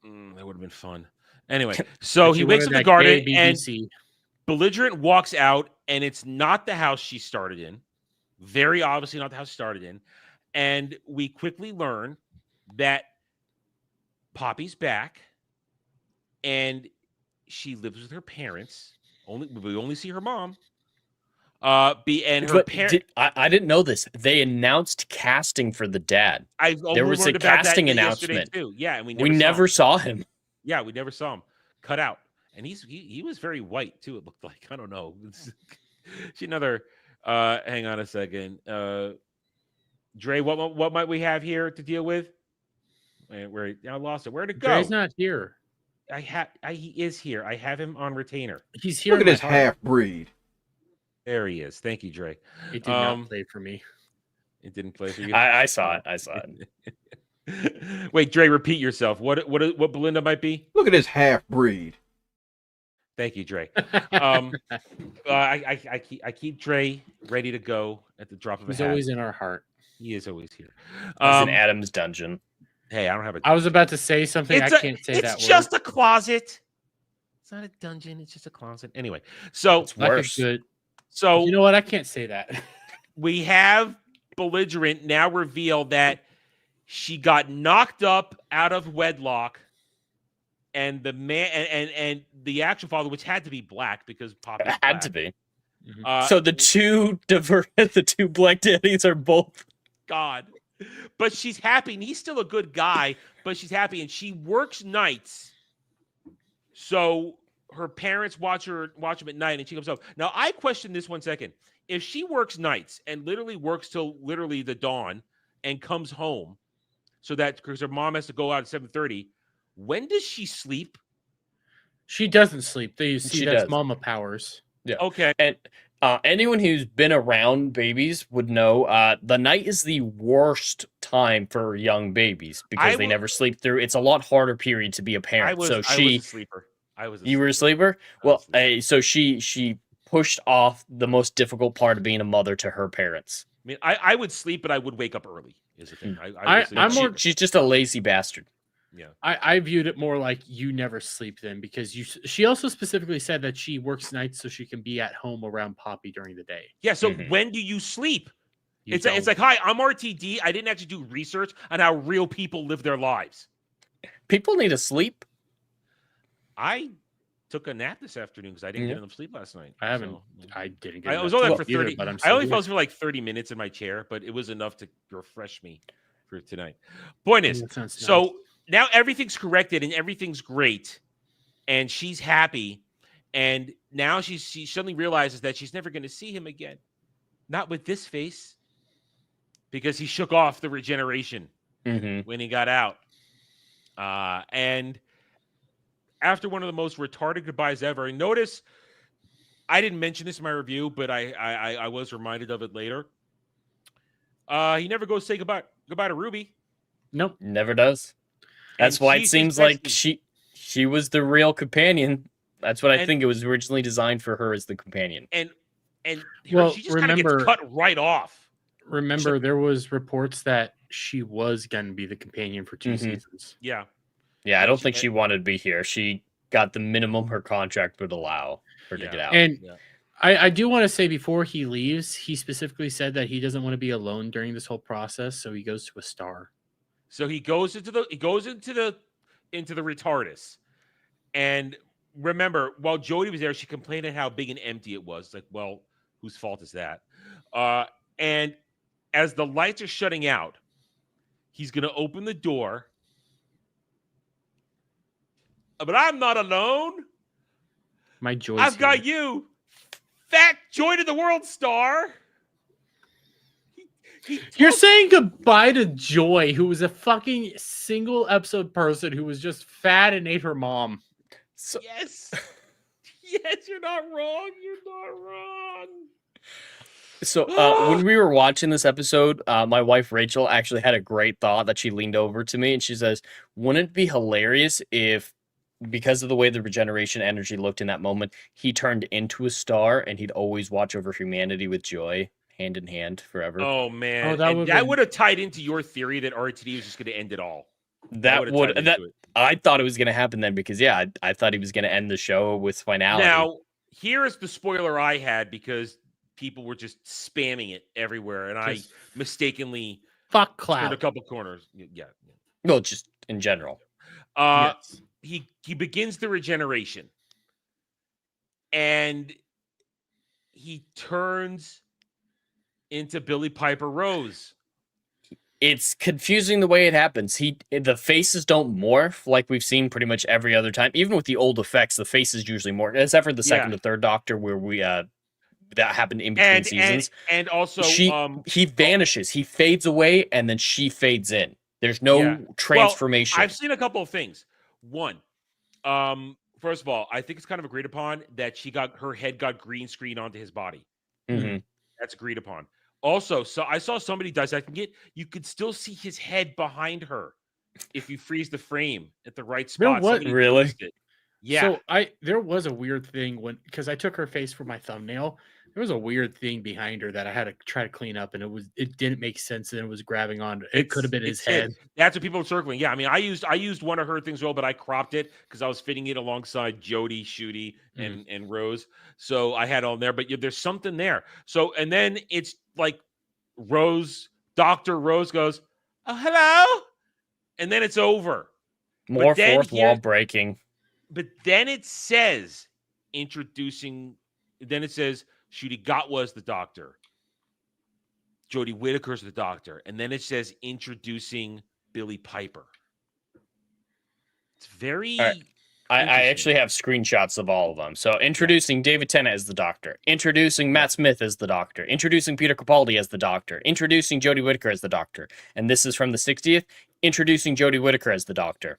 That would have been fun. Anyway, so he wakes up in the garden and Belligerent walks out, and it's not the house she started in. Very obviously not the house she started in. And we quickly learn that Poppy's back, and she lives with her parents. We only see her mom. And her parents. I didn't know this. They announced casting for the dad. There was a casting announcement too. Yeah, and we never saw him. Yeah, we never saw him. Cut out, and he was very white too. It looked like, I don't know. She another. Hang on a second. Dre, what might we have here to deal with? Where I lost it. Where'd it go? Dre's not here. He is here. I have him on retainer. He's here. Look at this half breed. There he is. Thank you, Dre. It did not play for me. It didn't play for you. I saw it. I saw it. Wait, Dre, repeat yourself. What Belinda might be? Look at this half breed. Thank you, Dre. I keep Dre ready to go at the drop of a hat. He's always in our heart. He is always here. He's in Adam's dungeon. Hey, I don't have a. I was about to say something. I can't say that word. It's just a closet. It's not a dungeon. It's just a closet. Anyway, so it's worse. Good. So you know what? I can't say that. We have Belligerent now reveal that she got knocked up out of wedlock, and the man and the actual father, which had to be black because Poppy had to be. So the two black daddies are both God, but she's happy, and he's still a good guy, but she's happy, and she works nights, so her parents watch him at night, and she comes up. Now, I question this 1 second. If she works nights and literally works till literally the dawn and comes home, so that because her mom has to go out at 7:30, when does she sleep? She doesn't sleep. That's does. mama powers. Yeah. Okay. And anyone who's been around babies would know the night is the worst time for young babies because they never sleep through. It's a lot harder period to be a parent. I was a sleeper. You were a sleeper? Well, so she pushed off the most difficult part of being a mother to her parents. I mean, I would sleep, but I would wake up early. Is the thing. She's just a lazy bastard. Yeah. I viewed it more like you never sleep then because she also specifically said that she works nights so she can be at home around Poppy during the day. Yeah. So when do you sleep? It's like, hi, I'm RTD. I didn't actually do research on how real people live their lives. People need to sleep. I took a nap this afternoon because I didn't get enough sleep last night. I didn't get. I was only up for 30. But I only fell for like 30 minutes in my chair, but it was enough to refresh me for tonight. Point is, so now everything's corrected and everything's great, and she's happy, and now she suddenly realizes that she's never going to see him again, not with this face, because he shook off the regeneration when he got out, and. After one of the most retarded goodbyes ever, and notice I didn't mention this in my review, but I was reminded of it later. He never goes to say goodbye to Ruby. Nope, never does. That's why it seems like she was the real companion. That's what I think it was originally designed for her as the companion. And she just kind of gets cut right off. Remember, there was reports that she was going to be the companion for 2 seasons. Yeah. Yeah, I don't think she wanted to be here. She got the minimum her contract would allow her to get out. And I do want to say before he leaves, he specifically said that he doesn't want to be alone during this whole process, so he goes to a star. So he goes into the retardus. And remember, while Jody was there, she complained at how big and empty it was. Like, well, whose fault is that? And as the lights are shutting out, he's going to open the door. But I'm not alone. My joy. I've got you, fat Joy to the World star. You're saying goodbye to Joy, who was a fucking single episode person who was just fat and ate her mom. So, yes. Yes, you're not wrong. You're not wrong. So when we were watching this episode, my wife Rachel actually had a great thought that she leaned over to me and she says, wouldn't it be hilarious if, because of the way the regeneration energy looked in that moment, he turned into a star and he'd always watch over humanity with Joy, hand in hand forever? Oh, man. Oh, that would have tied into your theory that RTD was just going to end it all. I thought it was going to happen then because, yeah, I thought he was going to end the show with finality. Now, here is the spoiler I had because people were just spamming it everywhere, and I mistakenly turned a couple corners. Yeah. Well, just in general. Yes. He begins the regeneration, and he turns into Billy Piper Rose. It's confusing the way it happens. The faces don't morph like we've seen pretty much every other time. Even with the old effects, the faces usually morph, except for the second to third Doctor, where we that happened in between seasons. And also, he vanishes, he fades away, and then she fades in. There's no transformation. Well, I've seen a couple of things. One, first of all, I think it's kind of agreed upon that her head got green screen onto his body. Mm-hmm. That's agreed upon. Also, so I saw somebody dissecting it. You could still see his head behind her if you freeze the frame at the right spot. What? Really? Yeah. So there was a weird thing because I took her face for my thumbnail. There was a weird thing behind her that I had to try to clean up, and it didn't make sense, and it was grabbing on. It could have been his head. That's what people were circling. Yeah, I mean, I used one of her things well, but I cropped it because I was fitting it alongside Jody, Shooty, and Rose. So I had on there, but there's something there. So and then it's like Dr. Rose goes, "Oh, hello," and then it's over. More fourth wall breaking. But then it says Shooty Gatwa's the Doctor. Jodie Whittaker's the Doctor. And then it says introducing Billy Piper. It's very... I actually have screenshots of all of them. So introducing David Tennant as the Doctor. Introducing Matt Smith as the Doctor. Introducing Peter Capaldi as the Doctor. Introducing Jodie Whittaker as the Doctor. And this is from the 60th. Introducing Jodie Whittaker as the Doctor.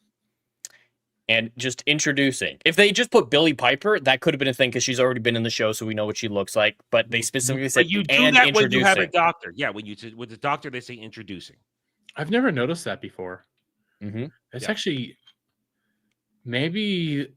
And just introducing. If they just put Billy Piper, that could have been a thing because she's already been in the show, so we know what she looks like. But they specifically said, but you do that when you have a doctor. Yeah, with the Doctor, they say introducing. I've never noticed that before. Mm-hmm. It's actually maybe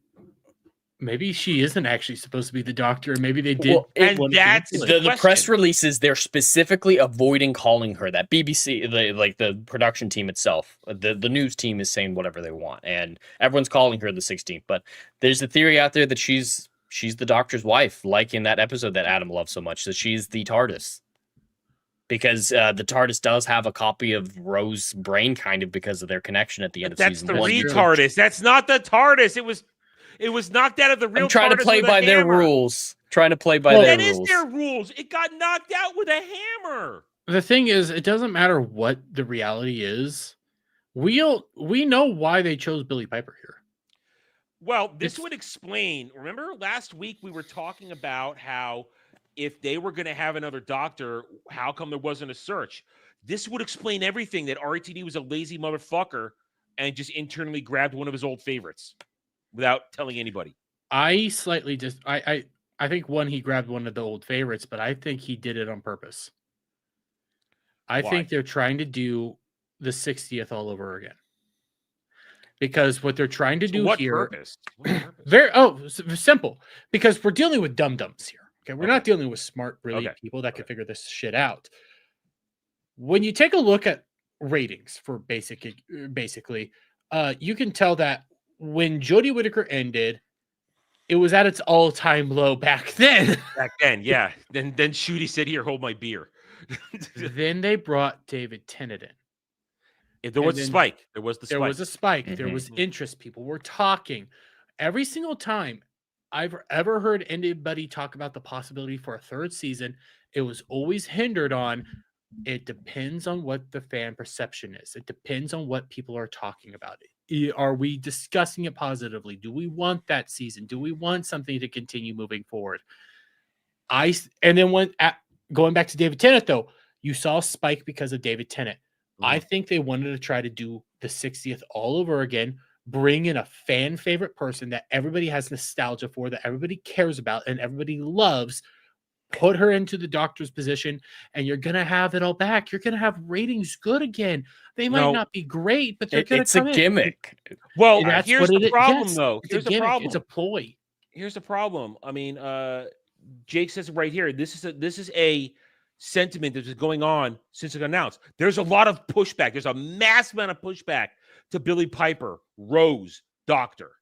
she isn't actually supposed to be the Doctor. Maybe they did. Well, and that's the press releases. They're specifically avoiding calling her that. BBC, the production team itself, the news team is saying whatever they want, and everyone's calling her the 16th. But there's a theory out there that she's the Doctor's wife, like in that episode that Adam loved so much. That she's the TARDIS. Because the TARDIS does have a copy of Rose's brain, kind of because of their connection at the end of season 1. That's the TARDIS. That's not the TARDIS. It was knocked out of the real. I'm trying TARDIS to play by their rules. Trying to play by their rules. That is their rules. It got knocked out with a hammer. The thing is, it doesn't matter what the reality is. We know why they chose Billy Piper here. Well, this would explain. Remember last week we were talking about how if they were going to have another Doctor, how come there wasn't a search? This would explain everything, that RTD was a lazy motherfucker and just internally grabbed one of his old favorites without telling anybody. I slightly just I think he grabbed one of the old favorites, but I think he did it on purpose. I think they're trying to do the 60th all over again. Because what they're trying to do here... Purpose? What purpose? Simple. Because we're dealing with dum-dums here. Okay, we're not dealing with smart, brilliant people that can figure this shit out. When you take a look at ratings for basically, you can tell that when Jodie Whittaker ended, it was at its all-time low back then. Back then, yeah. Then Shooty said, "Here, hold my beer." Then they brought David Tennant in. There was a spike. There was a spike. Mm-hmm. There was interest. People were talking. Every single time I've ever heard anybody talk about the possibility for a third season, it was always hindered on It depends on what the fan perception is. It depends on what people are talking about. Are we discussing it positively? Do we want that season? Do we want something to continue moving forward? And then going back to David Tennant, though, you saw Spike because of David Tennant. I think they wanted to try to do the 60th all over again, bring in a fan favorite person that everybody has nostalgia for, that everybody cares about, and everybody loves. Put her into the Doctor's position, and you're gonna have it all back. You're gonna have ratings good again. They might not be great, but they're gonna come in. It's a gimmick. Well, That's here's what the problem, yes, though. It's Here's a the gimmick. problem. It's a ploy. Here's the problem. I mean, Jake says it right here. This is a sentiment that's been going on since it got announced. There's a lot of pushback. There's a massive amount of pushback to Billy Piper, Rose, Doctor.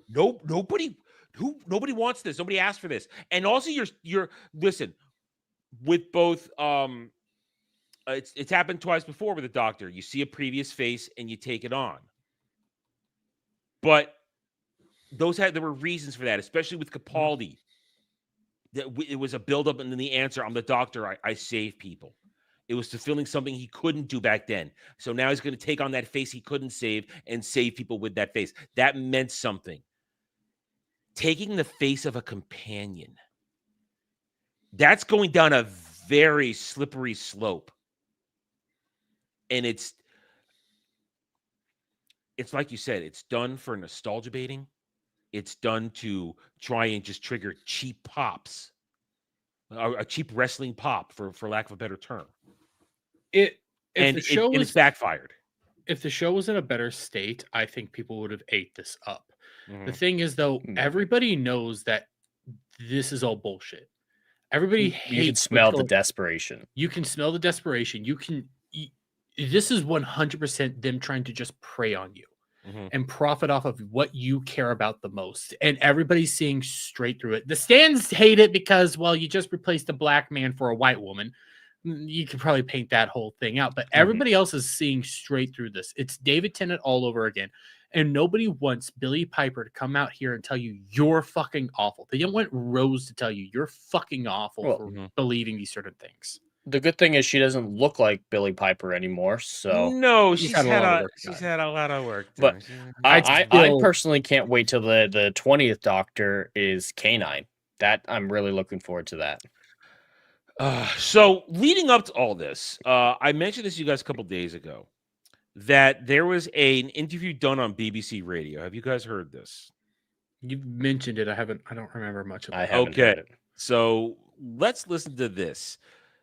Nobody wants this. Nobody asked for this. And also, you're listen with both. It's happened twice before with the Doctor. You see a previous face and you take it on, but there were reasons for that, especially with Capaldi. It was a buildup, and then the answer, I'm the Doctor, I save people. It was fulfilling something he couldn't do back then. So now he's going to take on that face he couldn't save and save people with that face. That meant something. Taking the face of a companion, that's going down a very slippery slope. And it's like you said, it's done for nostalgia baiting. It's done to try and just trigger cheap pops, a cheap wrestling pop, for lack of a better term. It's backfired. If the show was in a better state, I think people would have ate this up. The thing is, though, everybody knows that this is all bullshit. Everybody hates. You can smell the desperation. You can smell the desperation. This is 100% them trying to just prey on you and profit off of what you care about the most. And everybody's seeing straight through it. The stands hate it because, well, you just replaced a black man for a white woman. You could probably paint that whole thing out, but everybody else is seeing straight through this. It's David Tennant all over again. And nobody wants Billy Piper to come out here and tell you you're fucking awful. They don't want Rose to tell you you're fucking awful for believing these certain things. The good thing is she doesn't look like Billy Piper anymore. So no, she's had a lot of work. But I personally can't wait till the 20th Doctor is Canine. That I'm really looking forward to that. So leading up to all this, I mentioned this to you guys a couple days ago that there was an interview done on BBC Radio. Have you guys heard this? You've mentioned it. I don't remember much of it. I haven't heard it. So let's listen to this.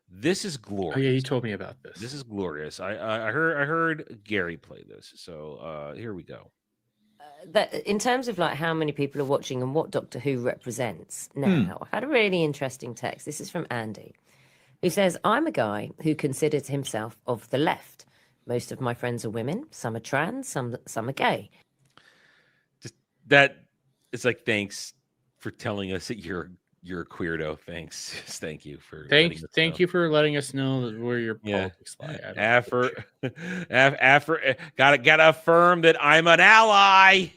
This is glorious. Oh yeah, you told me about this. This is glorious. I heard Gary play this. So here we go. That in terms of like how many people are watching and what Doctor Who represents now, I had a really interesting text. This is from Andy, who says, "I'm a guy who considers himself of the left. Most of my friends are women. Some are trans. Some are gay." Just that. It's like, thanks for telling us that you're a queerdo. Thanks. Just thank you for thank you for letting us know where your politics lie. Gotta affirm that I'm an ally.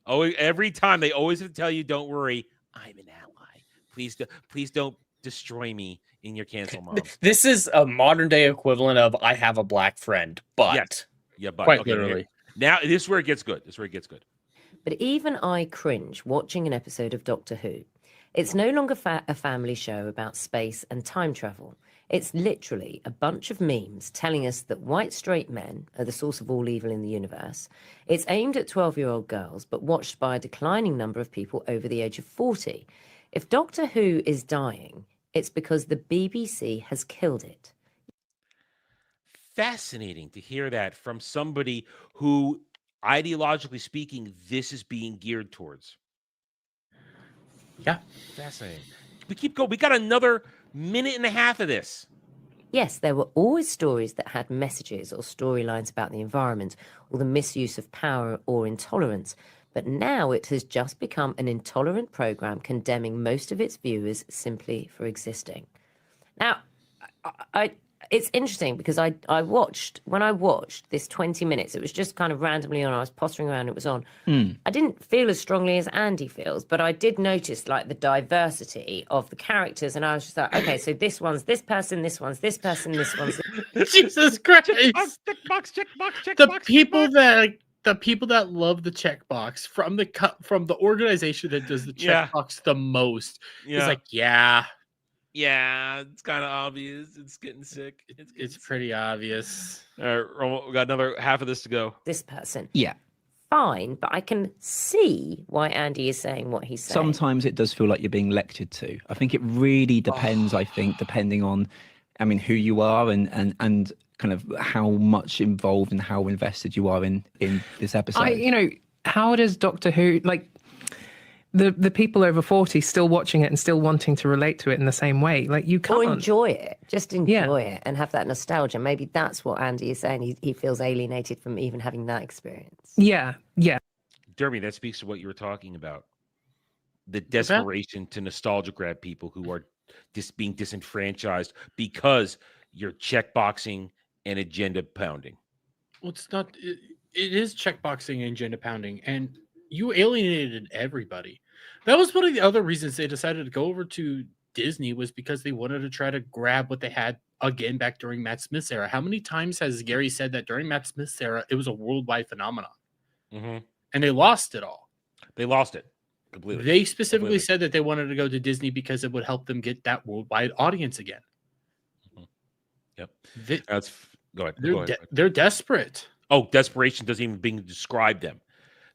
Oh, every time they always have to tell you, don't worry, I'm an ally. Please don't destroy me in your cancel mom. This is a modern day equivalent of I have a black friend, but yes. Yeah, but quite literally. Now this is where it gets good. But even I cringe watching an episode of Doctor Who. It's no longer a family show about space and time travel. It's literally a bunch of memes telling us that white straight men are the source of all evil in the universe. It's aimed at 12-year-old girls, but watched by a declining number of people over the age of 40. If Doctor Who is dying, it's because the BBC has killed it. Fascinating to hear that from somebody who, ideologically speaking, this is being geared towards. Yeah. Fascinating. We keep going. We got another minute and a half of this. Yes, there were always stories that had messages or storylines about the environment or the misuse of power or intolerance. But now it has just become an intolerant program condemning most of its viewers simply for existing. Now, it's interesting because I watched this 20 minutes, it was just kind of randomly on. I was pottering around, it was on. I didn't feel as strongly as Andy feels, but I did notice like the diversity of the characters, and I was just like, okay, so this one's this person, this one's this person, this one's Jesus Christ. Checkbox. The people that love the checkbox from the organization that does the checkbox the most is like, yeah, it's kind of obvious. It's getting sick. It's pretty obvious. All right, we got another half of this to go. this person. Yeah. Fine, but I can see why Andy is saying what he's saying. Sometimes it does feel like you're being lectured to. I think it really depends, depending on, who you are and kind of how much involved and how invested you are in this episode. How does Doctor Who, like, the people over 40 still watching it and still wanting to relate to it in the same way? Like, you can't. Or enjoy it. Just enjoy it and have that nostalgia. Maybe that's what Andy is saying. He feels alienated from even having that experience. Yeah. Derby, that speaks to what you were talking about. The desperation to nostalgia grab people who are just being disenfranchised because you're checkboxing and agenda pounding. Well, it's not. It is checkboxing and agenda pounding, and you alienated everybody. That was one of the other reasons they decided to go over to Disney, was because they wanted to try to grab what they had again back during Matt Smith's era. How many times has Gary said that during Matt Smith's era, it was a worldwide phenomenon, and they lost it all? They lost it completely. They specifically said that they wanted to go to Disney because it would help them get that worldwide audience again. Yep. Go ahead. They're desperate. Oh, desperation doesn't even describe them.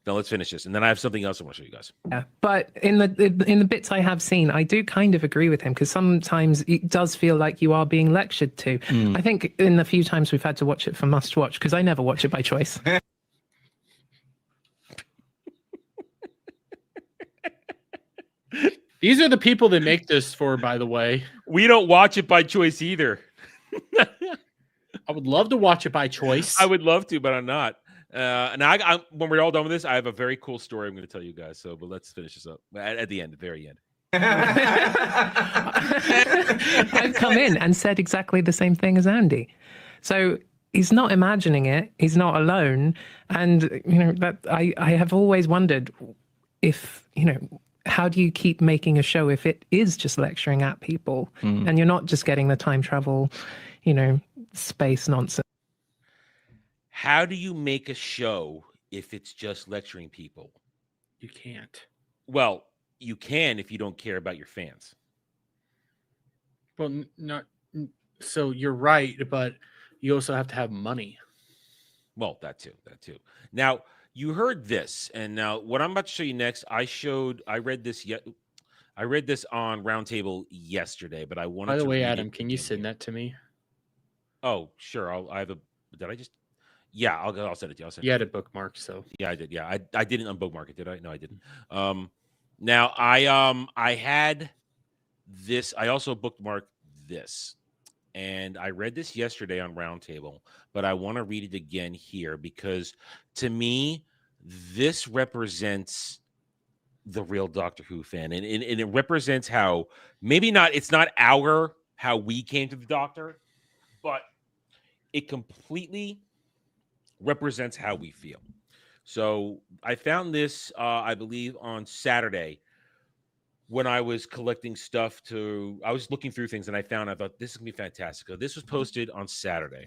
Now let's finish this, and then I have something else I want to show you guys. Yeah, but in the bits I have seen, I do kind of agree with him, because sometimes it does feel like you are being lectured to. I think in the few times we've had to watch it for must watch, because I never watch it by choice. These are the people that make this for, by the way. We don't watch it by choice either. I would love to watch it by choice. I would love to, but I'm not. And I when we're all done with this, I have a very cool story I'm going to tell you guys. So, but let's finish this up at the end, the very end. I've come in and said exactly the same thing as Andy. So he's not imagining it. He's not alone. And, that I have always wondered if, how do you keep making a show if it is just lecturing at people and you're not just getting the time travel, space nonsense? How do you make a show if it's just lecturing people? You can't. Well, you can if you don't care about your fans. Well, not so. You're right, but you also have to have money. Well, that too. Now, you heard this, and now what I'm about to show you next, I read this on Roundtable yesterday, but I wanted to. By the way, Adam, can you send that to me? Oh, sure. Did I just? Yeah, I'll send it to you. You had it bookmarked, so yeah, I did. Yeah, I didn't unbookmark it, did I? No, I didn't. Now I had this. I also bookmarked this, and I read this yesterday on Roundtable, but I want to read it again here because to me, this represents the real Doctor Who fan, and it represents how it's not how we came to the Doctor, but it completely represents how we feel. So I found this, I believe, on Saturday when I was collecting stuff I was looking through things, and I thought this is gonna be fantastic. So this was posted on Saturday.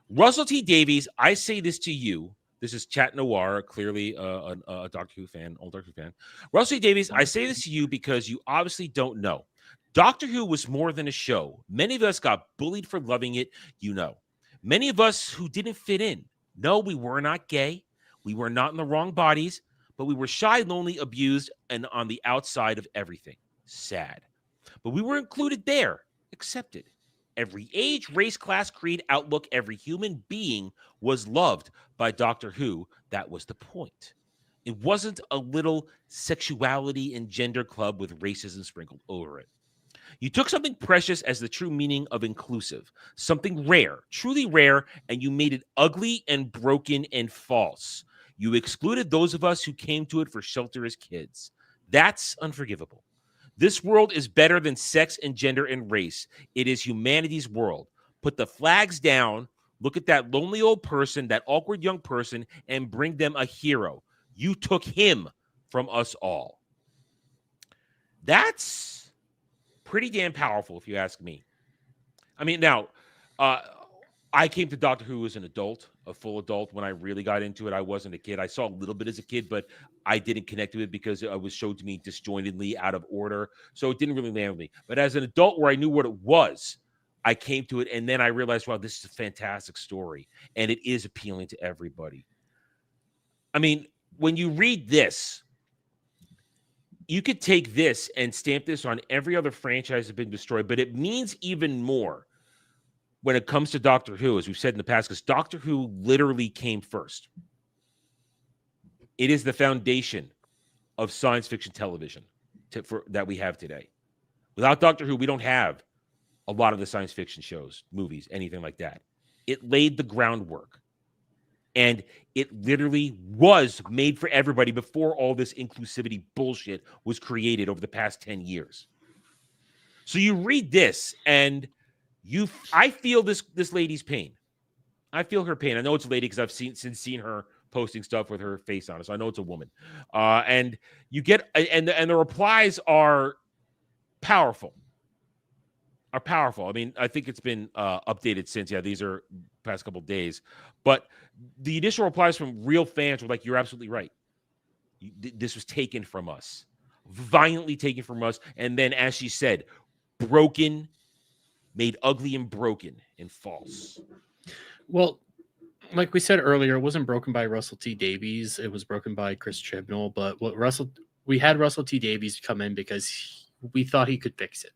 Russell T. Davies, I say this to you. This is Chat Noir, clearly a Doctor Who fan, old Doctor Who fan. Russell T. Davies, I say this to you because you obviously don't know. Doctor Who was more than a show. Many of us got bullied for loving it, Many of us who didn't fit in. No, we were not gay. We were not in the wrong bodies, but we were shy, lonely, abused, and on the outside of everything. Sad. But we were included there, accepted. Every age, race, class, creed, outlook, every human being was loved by Doctor Who. That was the point. It wasn't a little sexuality and gender club with racism sprinkled over it. You took something precious as the true meaning of inclusive, something rare, truly rare, and you made it ugly and broken and false. You excluded those of us who came to it for shelter as kids. That's unforgivable. This world is better than sex and gender and race. It is humanity's world. Put the flags down, look at that lonely old person, that awkward young person, and bring them a hero. You took him from us all. That's pretty damn powerful, if you ask me. I mean, now, I came to Doctor Who as an adult, a full adult, when I really got into it. I wasn't a kid. I saw a little bit as a kid, but I didn't connect with it because it was showed to me disjointedly, out of order. So it didn't really land with me. But as an adult where I knew what it was, I came to it, and then I realized, wow, this is a fantastic story, and it is appealing to everybody. I mean, when you read this, you could take this and stamp this on every other franchise that's been destroyed, but it means even more when it comes to Doctor Who, as we've said in the past, because Doctor Who literally came first. It is the foundation of science fiction television that we have today. Without Doctor Who, we don't have a lot of the science fiction shows, movies, anything like that. It laid the groundwork. And it literally was made for everybody before all this inclusivity bullshit was created over the past 10 years. So you read this, and I feel this lady's pain. I feel her pain. I know it's a lady because I've seen her posting stuff with her face on it, so I know it's a woman. And you get and the replies are powerful. I mean, I think it's been updated since. Yeah, these are past couple of days. But the initial replies from real fans were like, "You're absolutely right. This was taken from us, violently taken from us." And then, as she said, broken, made ugly and broken and false. Well, like we said earlier, it wasn't broken by Russell T Davies. It was broken by Chris Chibnall. But we had Russell T Davies come in because we thought he could fix it.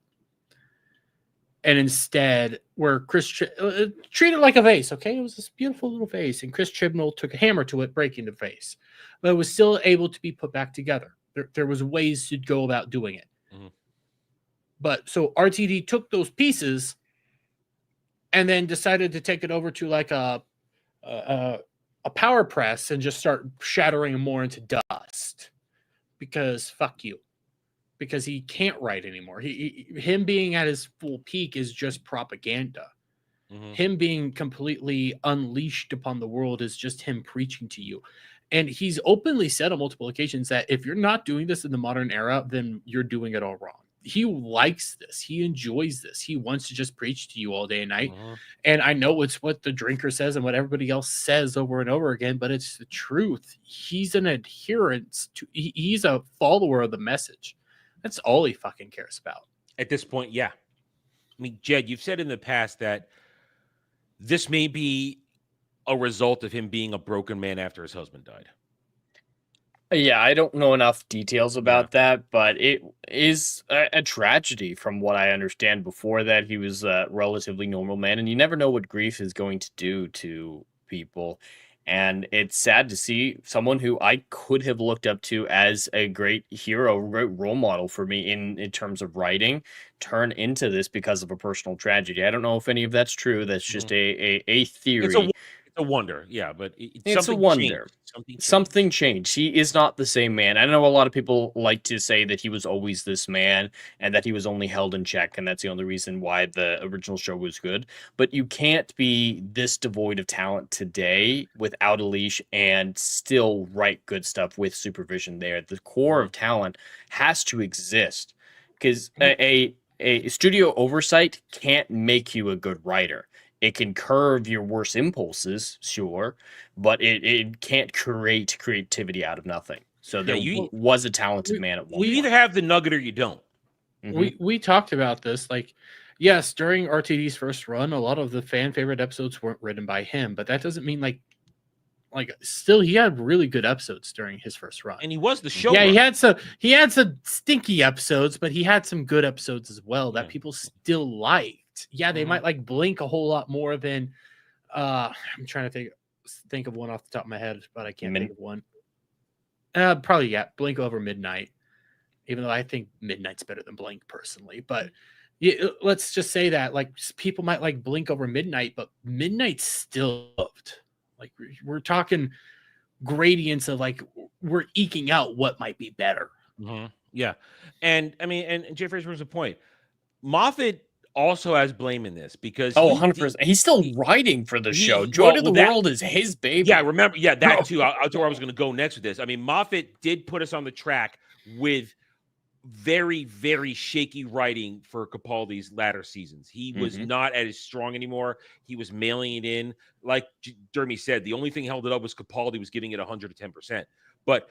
And instead, where treat it like a vase, okay? It was this beautiful little vase, and Chris Chibnall took a hammer to it, breaking the vase. But it was still able to be put back together. There was ways to go about doing it. Mm-hmm. But so RTD took those pieces and then decided to take it over to like a power press and just start shattering them more into dust. Because fuck you. Because he can't write anymore. Him being at his full peak is just propaganda. Mm-hmm. Him being completely unleashed upon the world is just him preaching to you. And he's openly said on multiple occasions that if you're not doing this in the modern era, then you're doing it all wrong. He likes this. He enjoys this. He wants to just preach to you all day and night. Uh-huh. And I know it's what the drinker says and what everybody else says over and over again, but it's the truth. He's an adherent to, he's a follower of the message. That's all he fucking cares about. At this point, yeah. I mean, Jed, you've said in the past that this may be a result of him being a broken man after his husband died. Yeah, I don't know enough details about that, but it is a tragedy from what I understand. Before that, he was a relatively normal man, and you never know what grief is going to do to people. And it's sad to see someone who I could have looked up to as a great hero, great role model for me in terms of writing, turn into this because of a personal tragedy. I don't know if any of that's true. That's just a theory. It's a wonder, yeah, but it's a wonder. Something changed. He is not the same man. I know a lot of people like to say that he was always this man and that he was only held in check, and that's the only reason why the original show was good. But you can't be this devoid of talent today without a leash and still write good stuff with supervision there. The core of talent has to exist because a studio oversight can't make you a good writer. It can curve your worst impulses, sure, but it can't create creativity out of nothing. So there was a talented man at one point. You either have the nugget or you don't. Mm-hmm. We talked about this. Like, yes, during RTD's first run, a lot of the fan favorite episodes weren't written by him, but that doesn't mean like still he had really good episodes during his first run. And he was the show. Yeah, he had some stinky episodes, but he had some good episodes as well that people still liked. Yeah, they might like Blink a whole lot more than I'm trying to think of one off the top of my head, but I can't think of one. Probably Blink over Midnight, even though I think Midnight's better than Blink personally. But let's just say that like people might like Blink over Midnight, but Midnight's still loved. Like we're talking gradients of like we're eking out what might be better. Mm-hmm. Yeah, and I mean, and Jay Fraser brings a point. Moffat also has blame in this because Oh, 100%. He's still writing for the show. Joy to the World is his baby. Yeah, remember, that too. I'll tell you where I was going to go next with this. I mean, Moffat did put us on the track with very, very shaky writing for Capaldi's latter seasons. He was not at his strong anymore. He was mailing it in. Like Jeremy said, the only thing held it up was Capaldi was giving it 110%. But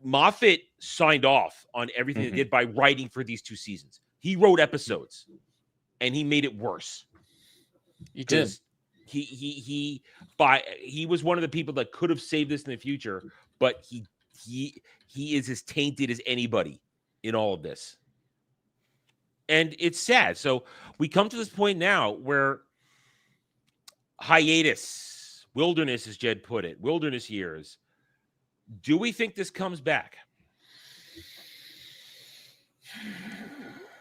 Moffat signed off on everything they did by writing for these 2 seasons. He wrote episodes, and he made it worse. He did. He was one of the people that could have saved this in the future, but he is as tainted as anybody in all of this. And it's sad. So we come to this point now where hiatus, wilderness, as Jed put it, wilderness years. Do we think this comes back?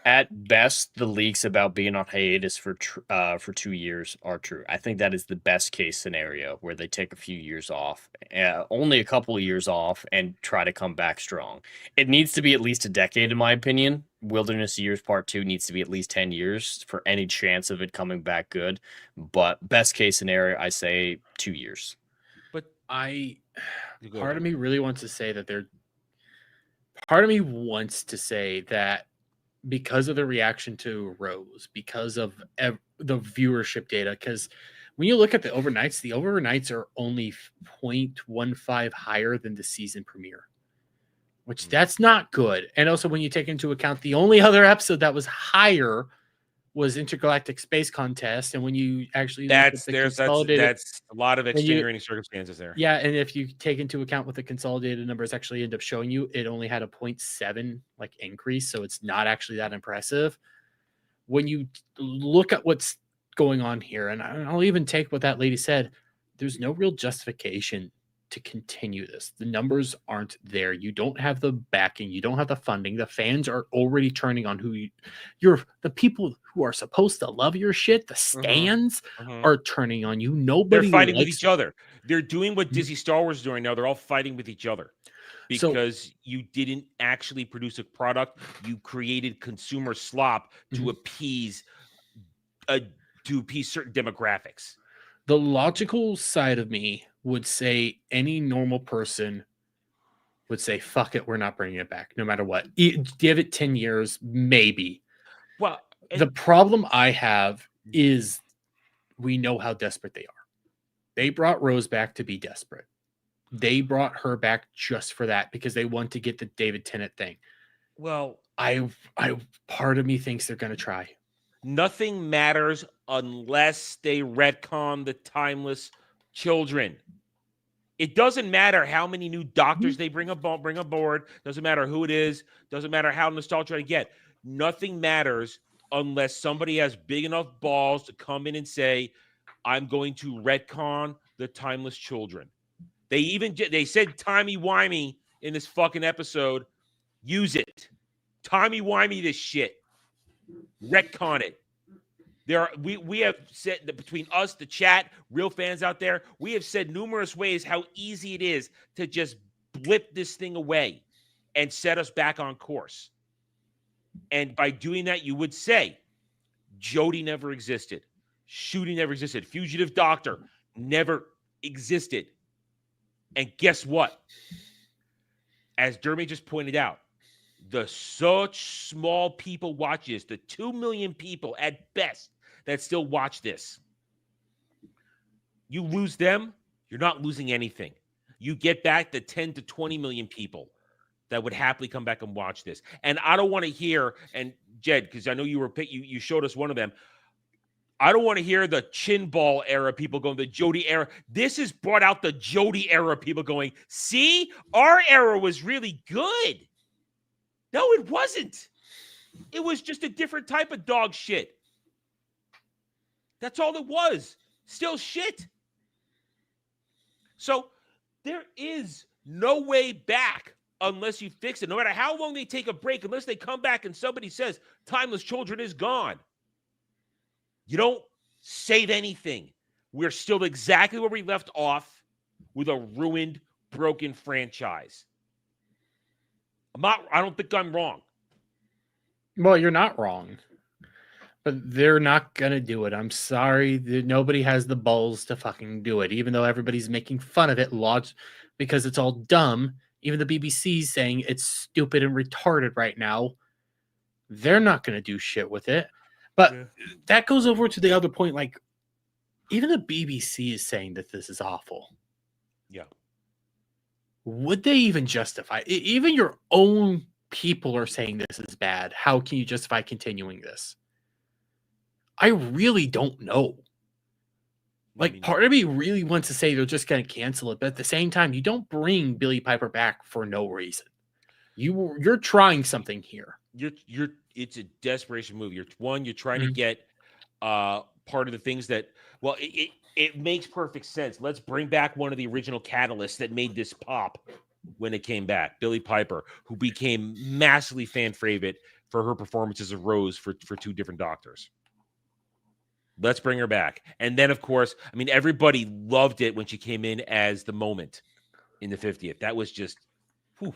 At best, the leaks about being on hiatus for 2 years are true. I think that is the best case scenario where they take a few years off, only a couple of years off, and try to come back strong. It needs to be at least a decade, in my opinion. Wilderness Years Part 2 needs to be at least 10 years for any chance of it coming back good. But best case scenario, I say 2 years. But part of me really wants to say that part of me wants to say that because of the reaction to Rose, because of the viewership data, because when you look at the overnights are only 0.15 higher than the season premiere, which that's not good. And also when you take into account the only other episode that was higher was Intergalactic Space Contest, and when you actually that's a lot of extenuating circumstances there. Yeah, and if you take into account what the consolidated numbers actually end up showing you, it only had a 0.7 increase, so it's not actually that impressive. When you look at what's going on here, and I'll even take what that lady said, there's no real justification to continue this. The numbers aren't there. You don't have the backing. You don't have the funding. The fans are already turning on the people who are supposed to love your shit. The stands are turning on you. Nobody. They're fighting with each other. They're doing what Disney Star Wars is doing now. They're all fighting with each other because you didn't actually produce a product. You created consumer slop to appease certain demographics. The logical side of me would say any normal person would say, fuck it, we're not bringing it back, no matter what. Give it 10 years, maybe. Well, the problem I have is we know how desperate they are. They brought Rose back to be desperate. They brought her back just for that because they want to get the David Tennant thing. Well, I part of me thinks they're going to try. Nothing matters unless they retcon the timeless children. It doesn't matter how many new doctors they bring aboard. Doesn't matter who it is. Doesn't matter how nostalgic I get. Nothing matters unless somebody has big enough balls to come in and say, I'm going to retcon the timeless children. They said timey-wimey in this fucking episode. Use it. Timey-wimey this shit. Retcon it. We have said that between us, the chat, real fans out there, we have said numerous ways how easy it is to just blip this thing away and set us back on course. And by doing that, you would say Jodie never existed. Shooting never existed. Fugitive Doctor never existed. And guess what? As Dermy just pointed out, the such small people watch this, the 2 million people at best that still watch this. You lose them, you're not losing anything. You get back the 10 to 20 million people that would happily come back and watch this. And I don't want to hear, and Jed, because I know you showed us one of them. I don't want to hear the chin ball era people going, the Jodie era. This has brought out the Jodie era people going, see, our era was really good. No, it wasn't. It was just a different type of dog shit. That's all it was. Still shit. So there is no way back unless you fix it. No matter how long they take a break, unless they come back and somebody says Timeless Children is gone. You don't save anything. We're still exactly where we left off with a ruined, broken franchise. I don't think I'm wrong. Well, you're not wrong. But they're not gonna do it. I'm sorry. Nobody has the balls to fucking do it, even though everybody's making fun of it because it's all dumb. Even the BBC's saying it's stupid and retarded right now. They're not gonna do shit with it. But that goes over to the other point. Like, even the BBC is saying that this is awful. Yeah. Would they even justify? Even your own people are saying this is bad. How can you justify continuing this? I really don't know. Like, part of me really wants to say they're just going to cancel it, but at the same time, you don't bring Billy Piper back for no reason. You're trying something here. It's a desperation move. You're trying to get part of the things that, well, it makes perfect sense. Let's bring back one of the original catalysts that made this pop when it came back, Billy Piper, who became massively fan favorite for her performances of Rose for two different doctors. Let's bring her back. And then, of course, I mean, everybody loved it when she came in as the Moment in the 50th. That was just, whew.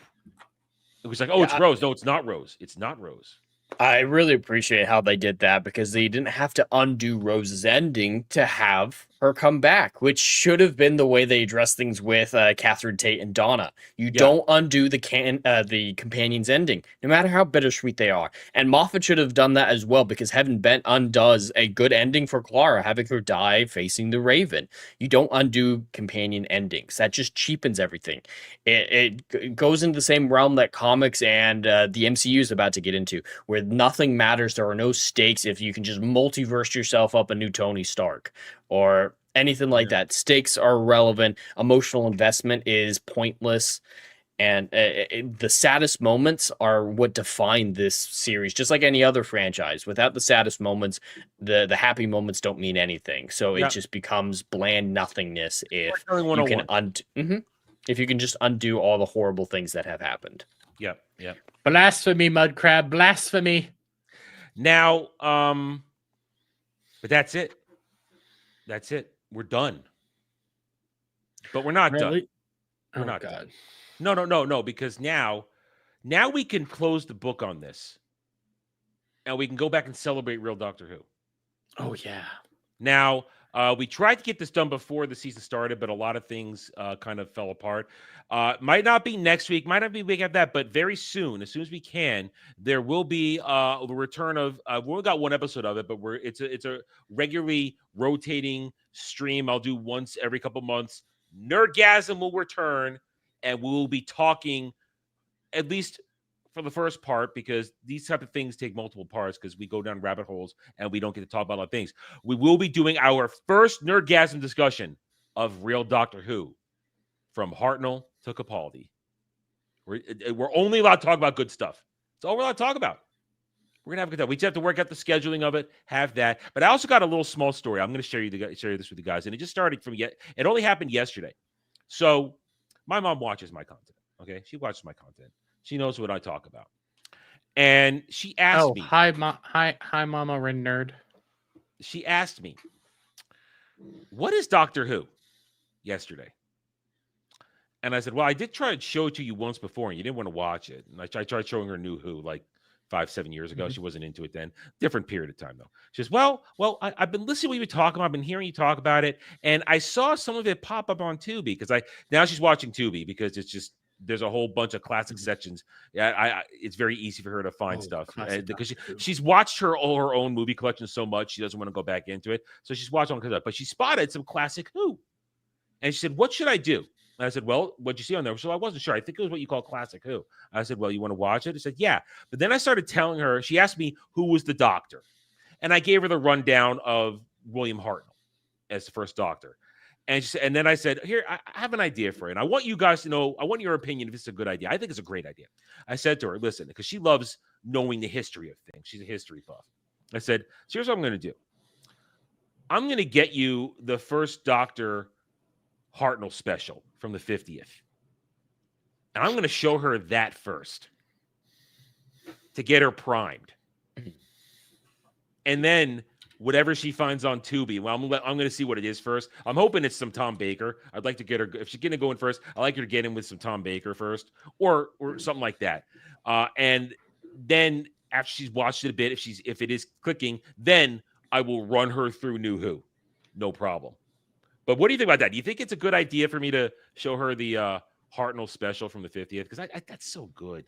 It was like, oh, it's Rose. No, it's not Rose. It's not Rose. I really appreciate how they did that because they didn't have to undo Rose's ending to have her come back, which should have been the way they addressed things with Catherine Tate and Donna. You don't undo the companion's ending, no matter how bittersweet they are. And Moffat should have done that as well because Heaven Bent undoes a good ending for Clara, having her die facing the Raven. You don't undo companion endings. That just cheapens everything. It goes into the same realm that comics and the MCU is about to get into, where nothing matters. There are no stakes if you can just multiverse yourself up a new Tony Stark or anything like that. Stakes are irrelevant. Emotional investment is pointless. And the saddest moments are what define this series, just like any other franchise. Without the saddest moments, the happy moments don't mean anything. So it just becomes bland nothingness if you can if you can just undo all the horrible things that have happened. Yep. Blasphemy, Mudcrab, blasphemy. Now, but that's it. That's it. We're done. But we're not done. We're not done. No, because now we can close the book on this. And we can go back and celebrate real Doctor Who. Oh, yeah. Now, we tried to get this done before the season started, but a lot of things kind of fell apart. Might not be next week, might not be week after that, but very soon, as soon as we can, there will be the return of. We've only got one episode of it, but it's a regularly rotating stream. I'll do once every couple months. Nerdgasm will return, and we will be talking at least for the first part, because these type of things take multiple parts because we go down rabbit holes and we don't get to talk about a lot of things. We will be doing our first Nerdgasm discussion of real Doctor Who from Hartnell to Capaldi. We're only allowed to talk about good stuff. That's all we're allowed to talk about. We're going to have a good time. We just have to work out the scheduling of it, have that. But I also got a little small story. I'm going to share this with you guys. And it just started it only happened yesterday. So my mom watches my content. Okay. She watches my content. She knows what I talk about. And she asked me. Hi, Mama Ren Nerd. She asked me, what is Doctor Who yesterday? And I said, well, I did try to show it to you once before, and you didn't want to watch it. And I tried showing her New Who like 5-7 years ago. She wasn't into it then. Different period of time, though. She says, well, I've been listening to what you were talking about. I've been hearing you talk about it. And I saw some of it pop up on Tubi because now she's watching Tubi because it's just, there's a whole bunch of classic sections. Yeah, it's very easy for her to find stuff because she's watched her own movie collection so much she doesn't want to go back into it. So she's watched on, but she spotted some classic Who, and she said, "What should I do?" And I said, "Well, what'd you see on there?" So I wasn't sure. I think it was what you call classic Who. I said, "Well, you want to watch it?" I said, "Yeah." But then I started telling her. She asked me who was the Doctor, and I gave her the rundown of William Hartnell as the first Doctor. And then I said, here, I have an idea for you. And I want you guys to know, I want your opinion if it's a good idea. I think it's a great idea. I said to her, listen, because she loves knowing the history of things. She's a history buff. I said, so here's what I'm going to do. I'm going to get you the first Dr. Hartnell special from the 50th. And I'm going to show her that first to get her primed. And then whatever she finds on Tubi, well, I'm going to see what it is first. I'm hoping it's some Tom Baker. I'd like to get her, if she's going to go in first, I'd like her to get in with some Tom Baker first or something like that. And then after she's watched it a bit, if it is clicking, then I will run her through New Who, no problem. But what do you think about that? Do you think it's a good idea for me to show her the Hartnell special from the 50th? Because that's so good.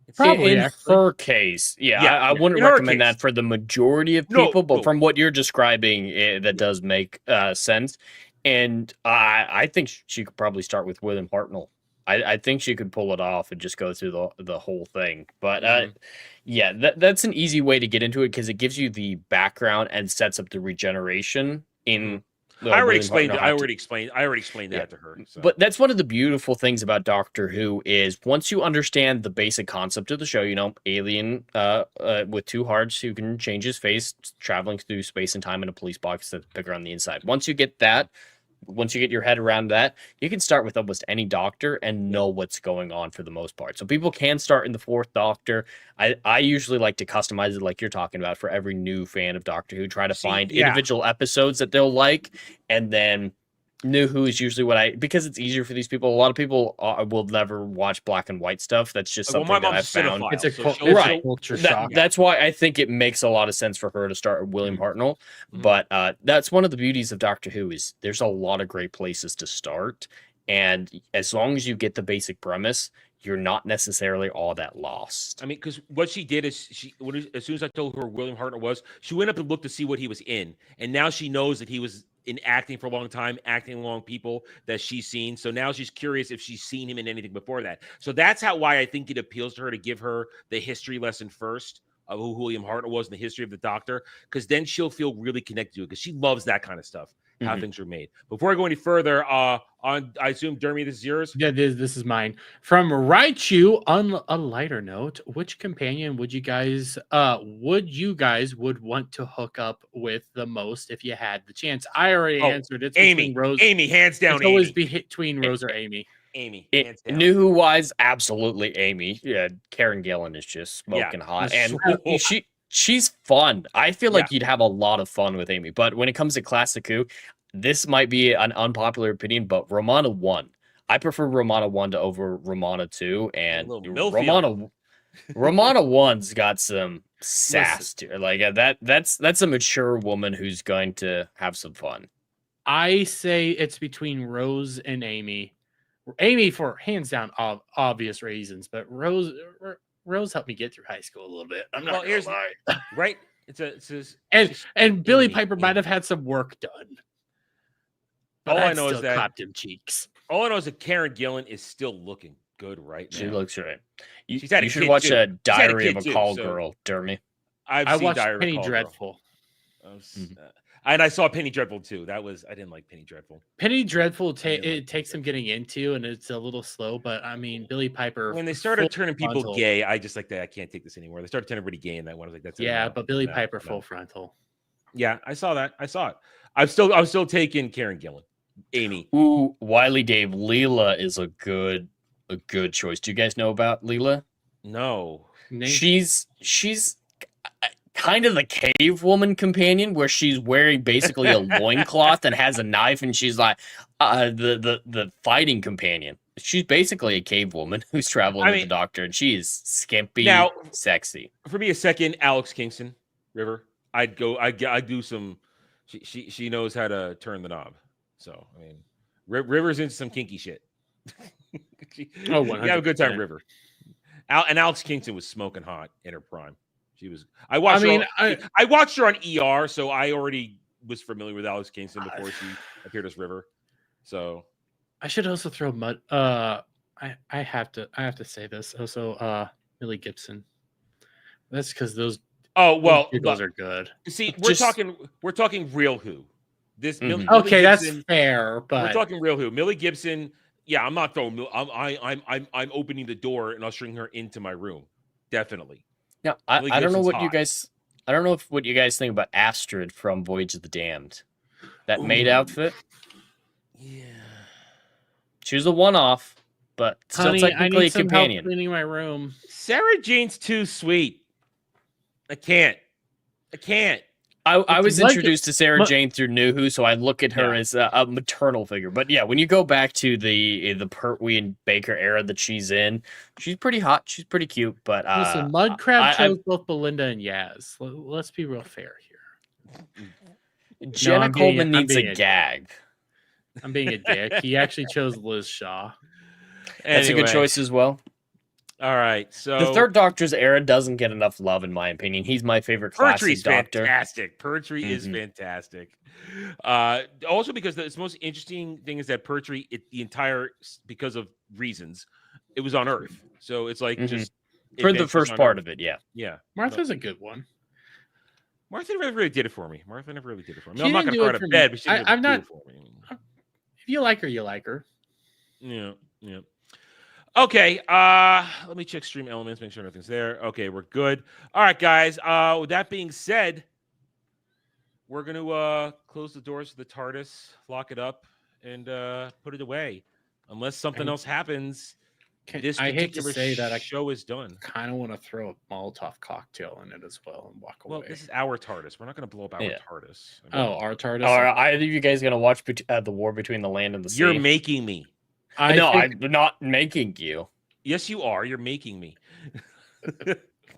It's Probably, in actually. her case, Yeah, I wouldn't in her recommend case. that for the majority of No, people, but no. from what you're describing, that does make sense. And I think she could probably start with William Hartnell. I think she could pull it off and just go through the whole thing. But yeah, that's an easy way to get into it because it gives you the background and sets up the regeneration in. I already William explained. Hartnell I had to- already explained Yeah. that to her. So. But that's one of the beautiful things about Doctor Who is once you understand the basic concept of the show, alien with two hearts who can change his face, traveling through space and time in a police box that's bigger on the inside. Once you get your head around that, you can start with almost any Doctor and know what's going on for the most part. So people can start in the Fourth Doctor. I usually like to customize it like you're talking about for every new fan of Doctor Who. Try to find individual episodes that they'll like, and then New Who is usually because it's easier for these people. A lot of people will never watch black and white stuff. That's just something my that I've mom's a found. cinephile, It's a so Right. culture shock. That's why I think it makes a lot of sense for her to start with William Hartnell. But that's one of the beauties of Doctor Who is there's a lot of great places to start. And as long as you get the basic premise, you're not necessarily all that lost. I mean, because what she did is as soon as I told her William Hartnell was, she went up and looked to see what he was in, and now she knows that he was in acting for a long time, acting along people that she's seen. So now she's curious if she's seen him in anything before that. So that's why I think it appeals to her to give her the history lesson first of who William Hartnell was in the history of the Doctor, because then she'll feel really connected to it because she loves that kind of stuff. How things are made. Before I go any further, I assume Dermy, this is yours. Yeah, this is mine. From Raichu, on a lighter note, which companion would you guys would want to hook up with the most if you had the chance? I already answered. It's Amy. between Rose. Amy, hands down. It's always Amy. between Rose or Amy. Amy, hands down. New Who wise, absolutely Amy. Yeah, Karen Gillan is just smoking hot, and she's fun. I feel like you'd have a lot of fun with Amy. But when it comes to Classic Who, this might be an unpopular opinion, but Romana 1. I prefer Romana 1 to over Romana 2, and Romana 1's got some sass to her. Like that's a mature woman who's going to have some fun. I say it's between Rose and Amy. Amy for hands down obvious reasons, but Rose helped me get through high school a little bit. I'm not gonna lie. Right. And Billy Piper might have had some work done. But all I know is that clapped him cheeks. All I know is that Karen Gillan is still looking good right now. She looks right. You had a should kid watch too. a Diary of a She's had a kid too, Call so- Girl, Dermy. I watched Diary of a Penny Call Girl. Dreadful. And I saw Penny Dreadful too. I didn't like Penny Dreadful. Penny Dreadful it takes some getting into, and it's a little slow. But I mean, Billy Piper. When they started turning people frontal. gay, I just like that. I can't take this anymore. They started turning everybody gay in that one. I was like, that's But Billy Piper full frontal. Yeah, I saw that. I saw it. I'm still taking Karen Gillan. Amy. Ooh, Wiley Dave. Leela is a good choice. Do you guys know about Leela? No. She's kind of the cave woman companion where she's wearing basically a loincloth and has a knife, and she's like the fighting companion. She's basically a cave woman who's traveling with the Doctor, and she is skimpy, sexy. For me, a second, Alex Kingston, River. I'd do some. She knows how to turn the knob. So I mean, River's into some kinky shit. You have a good time, River. And Alex Kingston was smoking hot in her prime. She was. I watched her on ER, so I already was familiar with Alex Kingston before she appeared as River. So I should also throw mud. I have to say this also. Millie Gibson. That's because those. Oh well, those are good. See, we're talking real Who. This Millie okay, Gibson, that's fair, but we're talking real Who. Millie Gibson. Yeah, I'm not throwing. I'm opening the door and ushering her into my room. Definitely. Now, I don't know what you guys. I don't know what you guys think about Astrid from Voyage of the Damned. That maid outfit. Yeah. She was a one-off, but still technically a companion. Help cleaning my room. Sarah Jane's too sweet. I can't. I was like- introduced to Sarah Jane through New Who, so I look at her as a maternal figure. But yeah, when you go back to the Pertwee and Baker era that she's in, she's pretty hot. She's pretty cute. But Listen, Mudcrab chose both Belinda and Yaz. Let's be real fair here. Jenna I'm Coleman being- I'm needs being a a gag. I'm being a dick. He actually chose Liz Shaw. That's a good Anyway, choice as well. All right, so The Third Doctor's era doesn't get enough love, in my opinion. He's my favorite classic Pertwee's Doctor. fantastic. Pertwee is Mhm. fantastic. Also, because the most interesting thing is that Pertwee, because of reasons, it was on Earth. So it's like Mhm. just For the adventures first on part Earth. of it, yeah. Yeah. Martha's a good one. Martha never really did it for me. Martha never really did it for me. She I'm not didn't going to do cry it out for of me. bed, but she didn't I'm do not- it for me. If you like her, you like her. Yeah. Okay, let me check stream elements, make sure nothing's there. Okay, we're good. All right, guys. With that being said, we're gonna close the doors to the TARDIS, lock it up, and put it away. Unless something else happens, this I hate to particular say that I show is done. kind of want to throw a Molotov cocktail in it as well and walk away. Well, this is our TARDIS. We're not gonna blow up our Yeah. TARDIS. I mean, Oh, our TARDIS. Are either of you guys going to watch the war between the land and the sea? you're making me. No, think- I'm not making you. Yes, you are. You're making me.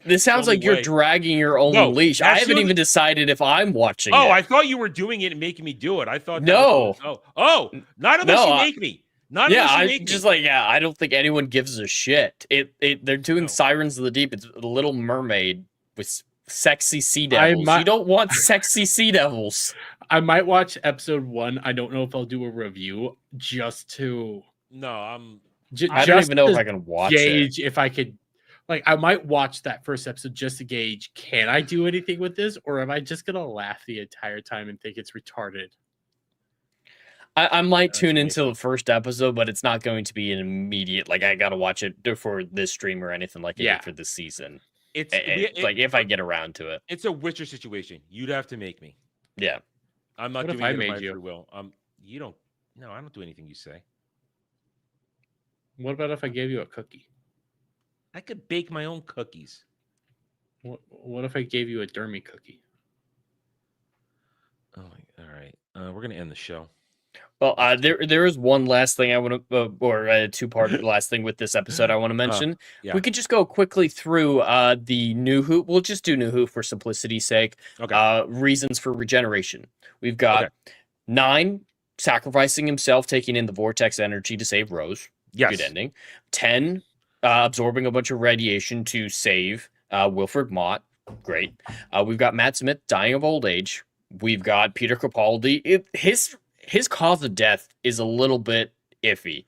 This sounds Only like you're way. dragging your own No, leash. I that's haven't the- even decided if I'm watching Oh, it. I thought you were doing it and making me do it. I thought. No. Not unless No, you I- make me. Not Yeah, unless you I make just me. I don't think anyone gives a shit. They're doing No. Sirens of the Deep. It's the Little Mermaid with sexy sea I devils. might- You don't want sexy sea devils. I might watch episode 1. I don't know if I'll do a review just to No, I'm. I don't even know if I can watch it. gauge if I could. Like, I might watch that first episode just to gauge, can I do anything with this, or am I just gonna laugh the entire time and think it's retarded? I might That's tune amazing. into the first episode, but it's not going to be an immediate. Like I gotta watch it for this stream or anything like I Yeah. did for this season. It's Like if I get around to it, it's a Witcher situation. You'd have to make me. yeah. I'm not What if doing I it of made my you? free will. You don't. No, I don't do anything you say. What about if I gave you a cookie? I could bake my own cookies. What if I gave you a Dermy cookie? Oh, all right. We're gonna end the show. Well, there is one last thing I want to, or a two-part last thing with this episode I want to mention. yeah. We could just go quickly through the New Who. We'll just do New Who for simplicity's sake. Okay. Reasons for regeneration. We've got Okay. 9 sacrificing himself, taking in the vortex energy to save Rose. Yes. Good ending. 10 absorbing a bunch of radiation to save Wilfred Mott. Great. We've got Matt Smith dying of old age. We've got Peter Capaldi. His cause of death is a little bit iffy.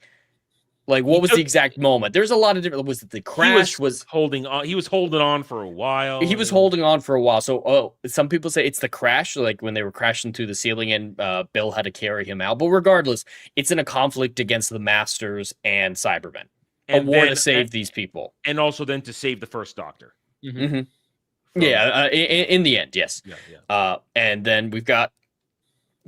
Like, what was the exact moment? There's a lot of different. Was it the crash? Was holding on? He was holding on for a while. he was holding on for a while? So, some people say it's the crash, like when they were crashing through the ceiling and Bill had to carry him out. But regardless, it's in a conflict against the Masters and Cybermen. A war to save these people, and also then to save the first Doctor. hmm from- Yeah, in the end, yes. Yeah. And then we've got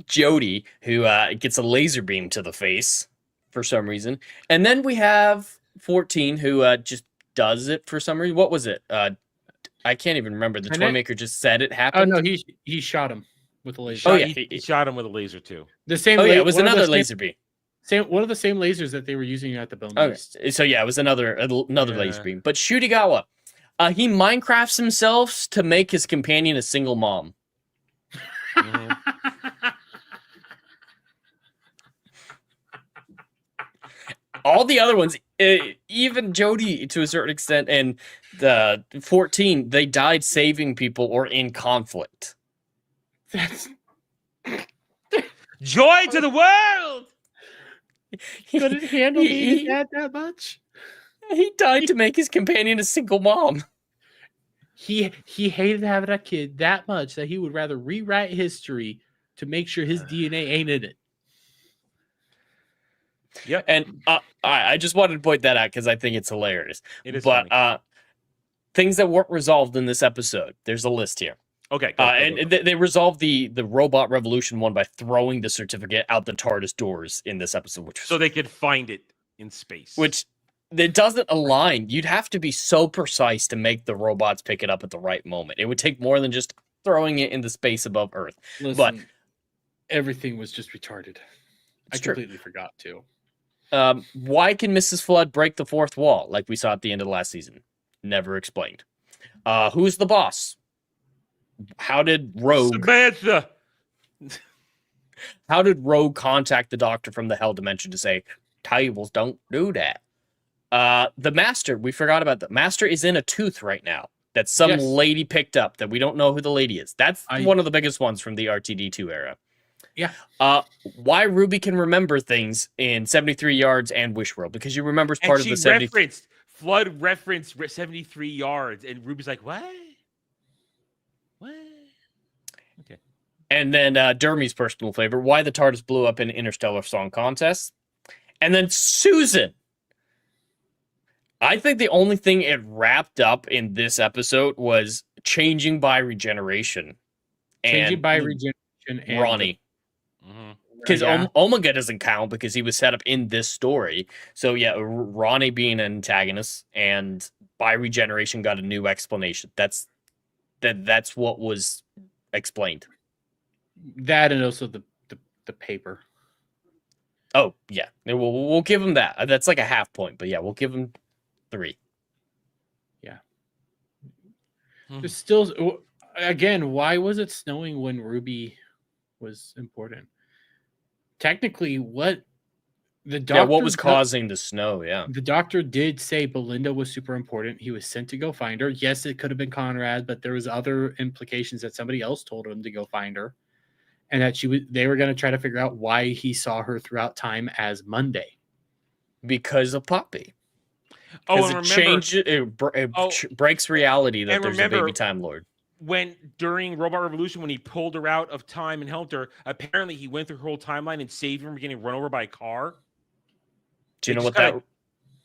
Jody, who gets a laser beam to the face for some reason. And then we have 14, who just does it for some reason. What was it? I can't even remember. The And toy then- maker just said it Oh happened. no, he shot him with a laser. Oh, yeah. He shot him with a laser too. The same. Oh, yeah, la- it was one of the another same- laser beam. One of the same lasers that they were using at the Bone Okay. Beast. So, yeah, it was another laser Yeah. beam. But Shudigawa, he Minecrafts himself to make his companion a single mom. Mhm. All the other ones, even Jody to a certain extent, and the 14, they died saving people or in conflict. That's Joy to the world. couldn't handle being He- his dad that much. He died to make his companion a single mom. He hated having a kid that much that he would rather rewrite history to make sure his DNA ain't in it. Yep. And I just wanted to point that out because I think it's hilarious. It is But funny. things that weren't resolved in this episode, there's a list here. Okay. Go, And they resolved the robot revolution one by throwing the certificate out the TARDIS doors in this episode, so they could find it in space. which it doesn't align. You'd have to be so precise to make the robots pick it up at the right moment. It would take more than just throwing it in the space above Earth. Listen, everything was just retarded. I It's true. completely forgot to. Why can Mrs. Flood break the fourth wall like we saw at the end of the last season? Never explained. Who's the boss? How did Rogue Samantha. How did Rogue contact the Doctor from the Hell Dimension to say tables don't do that? The Master, we forgot about the Master is in a tooth right now that some Yes. lady picked up that we don't know who the lady is. That's one of the biggest ones from the RTD2 era. Yeah. Why Ruby can remember things in 73 Yards and Wish World? Because you remember as part And of she the 70. Flood referenced 73 yards, and Ruby's like, what? What? Okay. And then Dermy's personal favorite, why the TARDIS blew up in Interstellar Song Contest. And then Susan. I think the only thing it wrapped up in this episode was changing by regeneration. Changing by regeneration and Ronnie. Because Omega doesn't count because he was set up in this story. So yeah, Ronnie being an antagonist and by regeneration got a new explanation. That's what was explained. That and also the paper. Oh yeah, we'll give him that. That's like a half point, but yeah, we'll give him 3. Yeah. There's still, again, why was it snowing when Ruby was important? Technically, what the doctor... Yeah, what was causing the snow, yeah. The Doctor did say Belinda was super important. He was sent to go find her. Yes, it could have been Conrad, but there was other implications that somebody else told him to go find her. And that they were going to try to figure out why he saw her throughout time as Monday. Because of Poppy. Oh, and remember, it breaks reality that there's a baby Time Lord. When during Robot Revolution, when he pulled her out of time and helped her, apparently he went through her whole timeline and saved her from getting run over by a car. Do you know what that?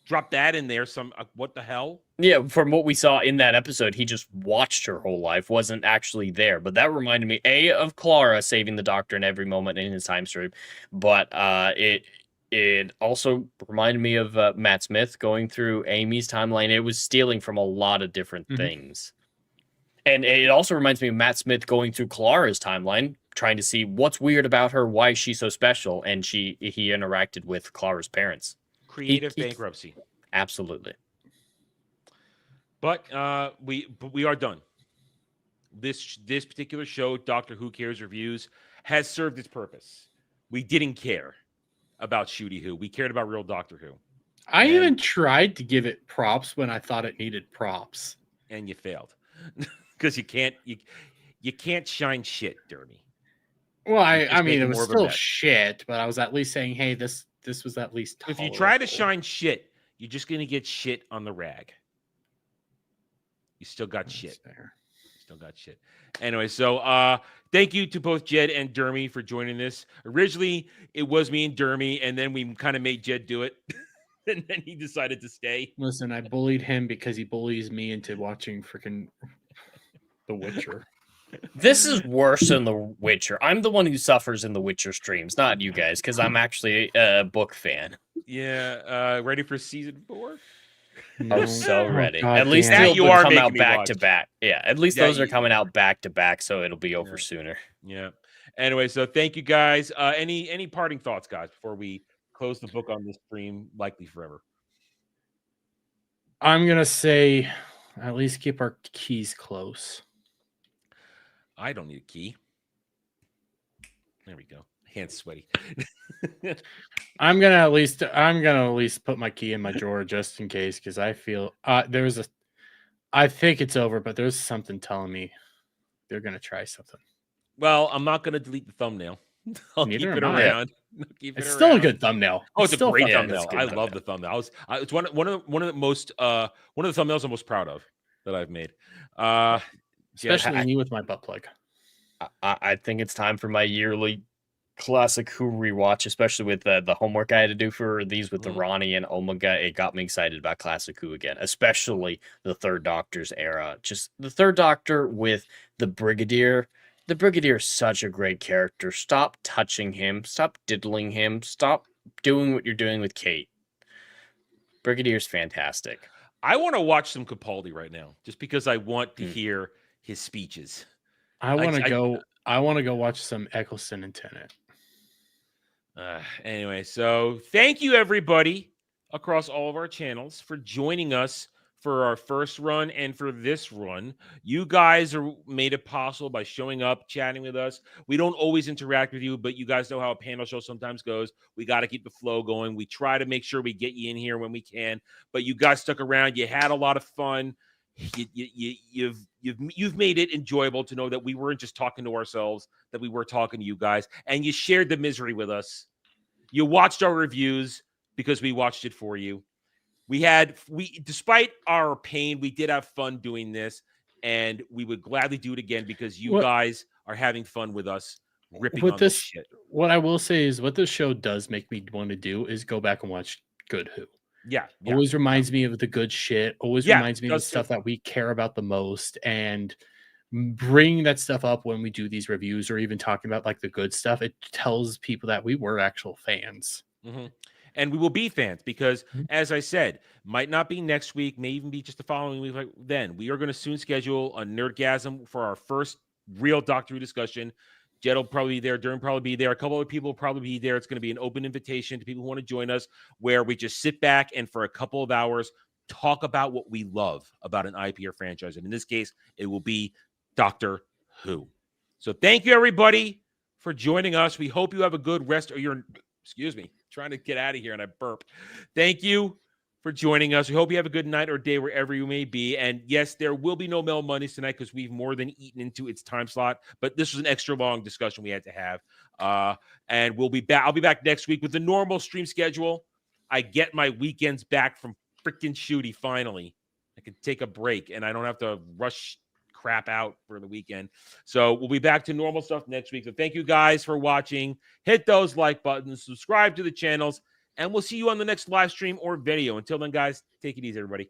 Drop that in there. What the hell? Yeah, from what we saw in that episode, he just watched her whole life, wasn't actually there. But that reminded me, of Clara saving the Doctor in every moment in his time stream, but it also reminded me of Matt Smith going through Amy's timeline. It was stealing from a lot of different things. And it also reminds me of Matt Smith going through Clara's timeline, trying to see what's weird about her, why she's so special, and he interacted with Clara's parents. Creative bankruptcy. Absolutely. But we are done. This particular show, Doctor Who Cares Reviews, has served its purpose. We didn't care about Shooty Who. We cared about real Doctor Who. I even tried to give it props when I thought it needed props. And you failed. Because you can't shine shit, Dermy. Well, I mean, it was still shit, but I was at least saying, hey, this was at least tolerable. If you try to shine shit, you're just gonna get shit on the rag. You still got shit. Still got shit. Anyway, so thank you to both Jed and Dermy for joining this. Originally, it was me and Dermy, and then we kind of made Jed do it. And then he decided to stay. Listen, I bullied him because he bullies me into watching freaking The Witcher. This is worse than The Witcher. I'm the one who suffers in The Witcher streams, not you guys, because I'm actually a book fan. Yeah, ready for season 4? No. I'm so ready. God, at least that they'll come out back to back. Yeah, at least those are coming out back to back, so it'll be over sooner. Yeah. Anyway, so thank you guys. Any parting thoughts, guys, before we close the book on this stream, likely forever? I'm gonna say, at least keep our keys close. I don't need a key. There we go. Hands sweaty. I'm gonna at least put my key in my drawer just in case, because I feel I think it's over, but there's something telling me they're gonna try something. Well, I'm not gonna delete the thumbnail. I'll keep it around. It's still a good thumbnail. Oh, it's a great thumbnail. It's a good I thumbnail. love the thumbnail. It's one of the most one of the thumbnails I'm most proud of that I've made. Especially me with my butt plug. I think it's time for my yearly Classic Who rewatch, especially with the homework I had to do for these with the Ronnie and Omega. It got me excited about Classic Who again, especially the Third Doctor's era. Just the Third Doctor with the Brigadier. The Brigadier is such a great character. Stop touching him. Stop diddling him. Stop doing what you're doing with Kate. Brigadier's fantastic. I want to watch some Capaldi right now, just because I want to hear his speeches. I want to go. I want to go watch some Eccleston and Tennant. Anyway, so thank you everybody across all of our channels for joining us for our first run and for this run. You guys are made it possible by showing up, chatting with us. We don't always interact with you, but you guys know how a panel show sometimes goes. We got to keep the flow going. We try to make sure we get you in here when we can, but you guys stuck around. You had a lot of fun. You've made it enjoyable to know that we weren't just talking to ourselves, that we were talking to you guys, and you shared the misery with us. You watched our reviews because we watched it for you. Despite our pain, we did have fun doing this, and we would gladly do it again because you guys are having fun with us ripping on this shit. What I will say is what this show does make me want to do is go back and watch Good Who. Yeah. Always reminds me of the good shit. Always reminds me of the stuff that we care about the most, and bringing that stuff up when we do these reviews or even talking about like the good stuff, it tells people that we were actual fans. Mm-hmm. And we will be fans because, as I said, might not be next week, may even be just the following week. Then we are going to soon schedule a Nerdgasm for our first real Doctor Who discussion. Jed will probably be there. Durham probably be there. A couple other people will probably be there. It's going to be an open invitation to people who want to join us, where we just sit back and for a couple of hours talk about what we love about an IP or franchise. And in this case, it will be Doctor Who. So thank you, everybody, for joining us. We hope you have a good rest of your... Excuse me, trying to get out of here and I burp. Thank you for joining us. We hope you have a good night or day wherever you may be. And yes, there will be no Mel Mondays tonight because we've more than eaten into its time slot. But this was an extra long discussion we had to have. And we'll be back. I'll be back next week with the normal stream schedule. I get my weekends back from freaking Shooty finally. I can take a break and I don't have to rush crap out for the weekend. So we'll be back to normal stuff next week. So thank you guys for watching. Hit those like buttons, subscribe to the channels, and we'll see you on the next live stream or video. Until then, guys, take it easy, everybody.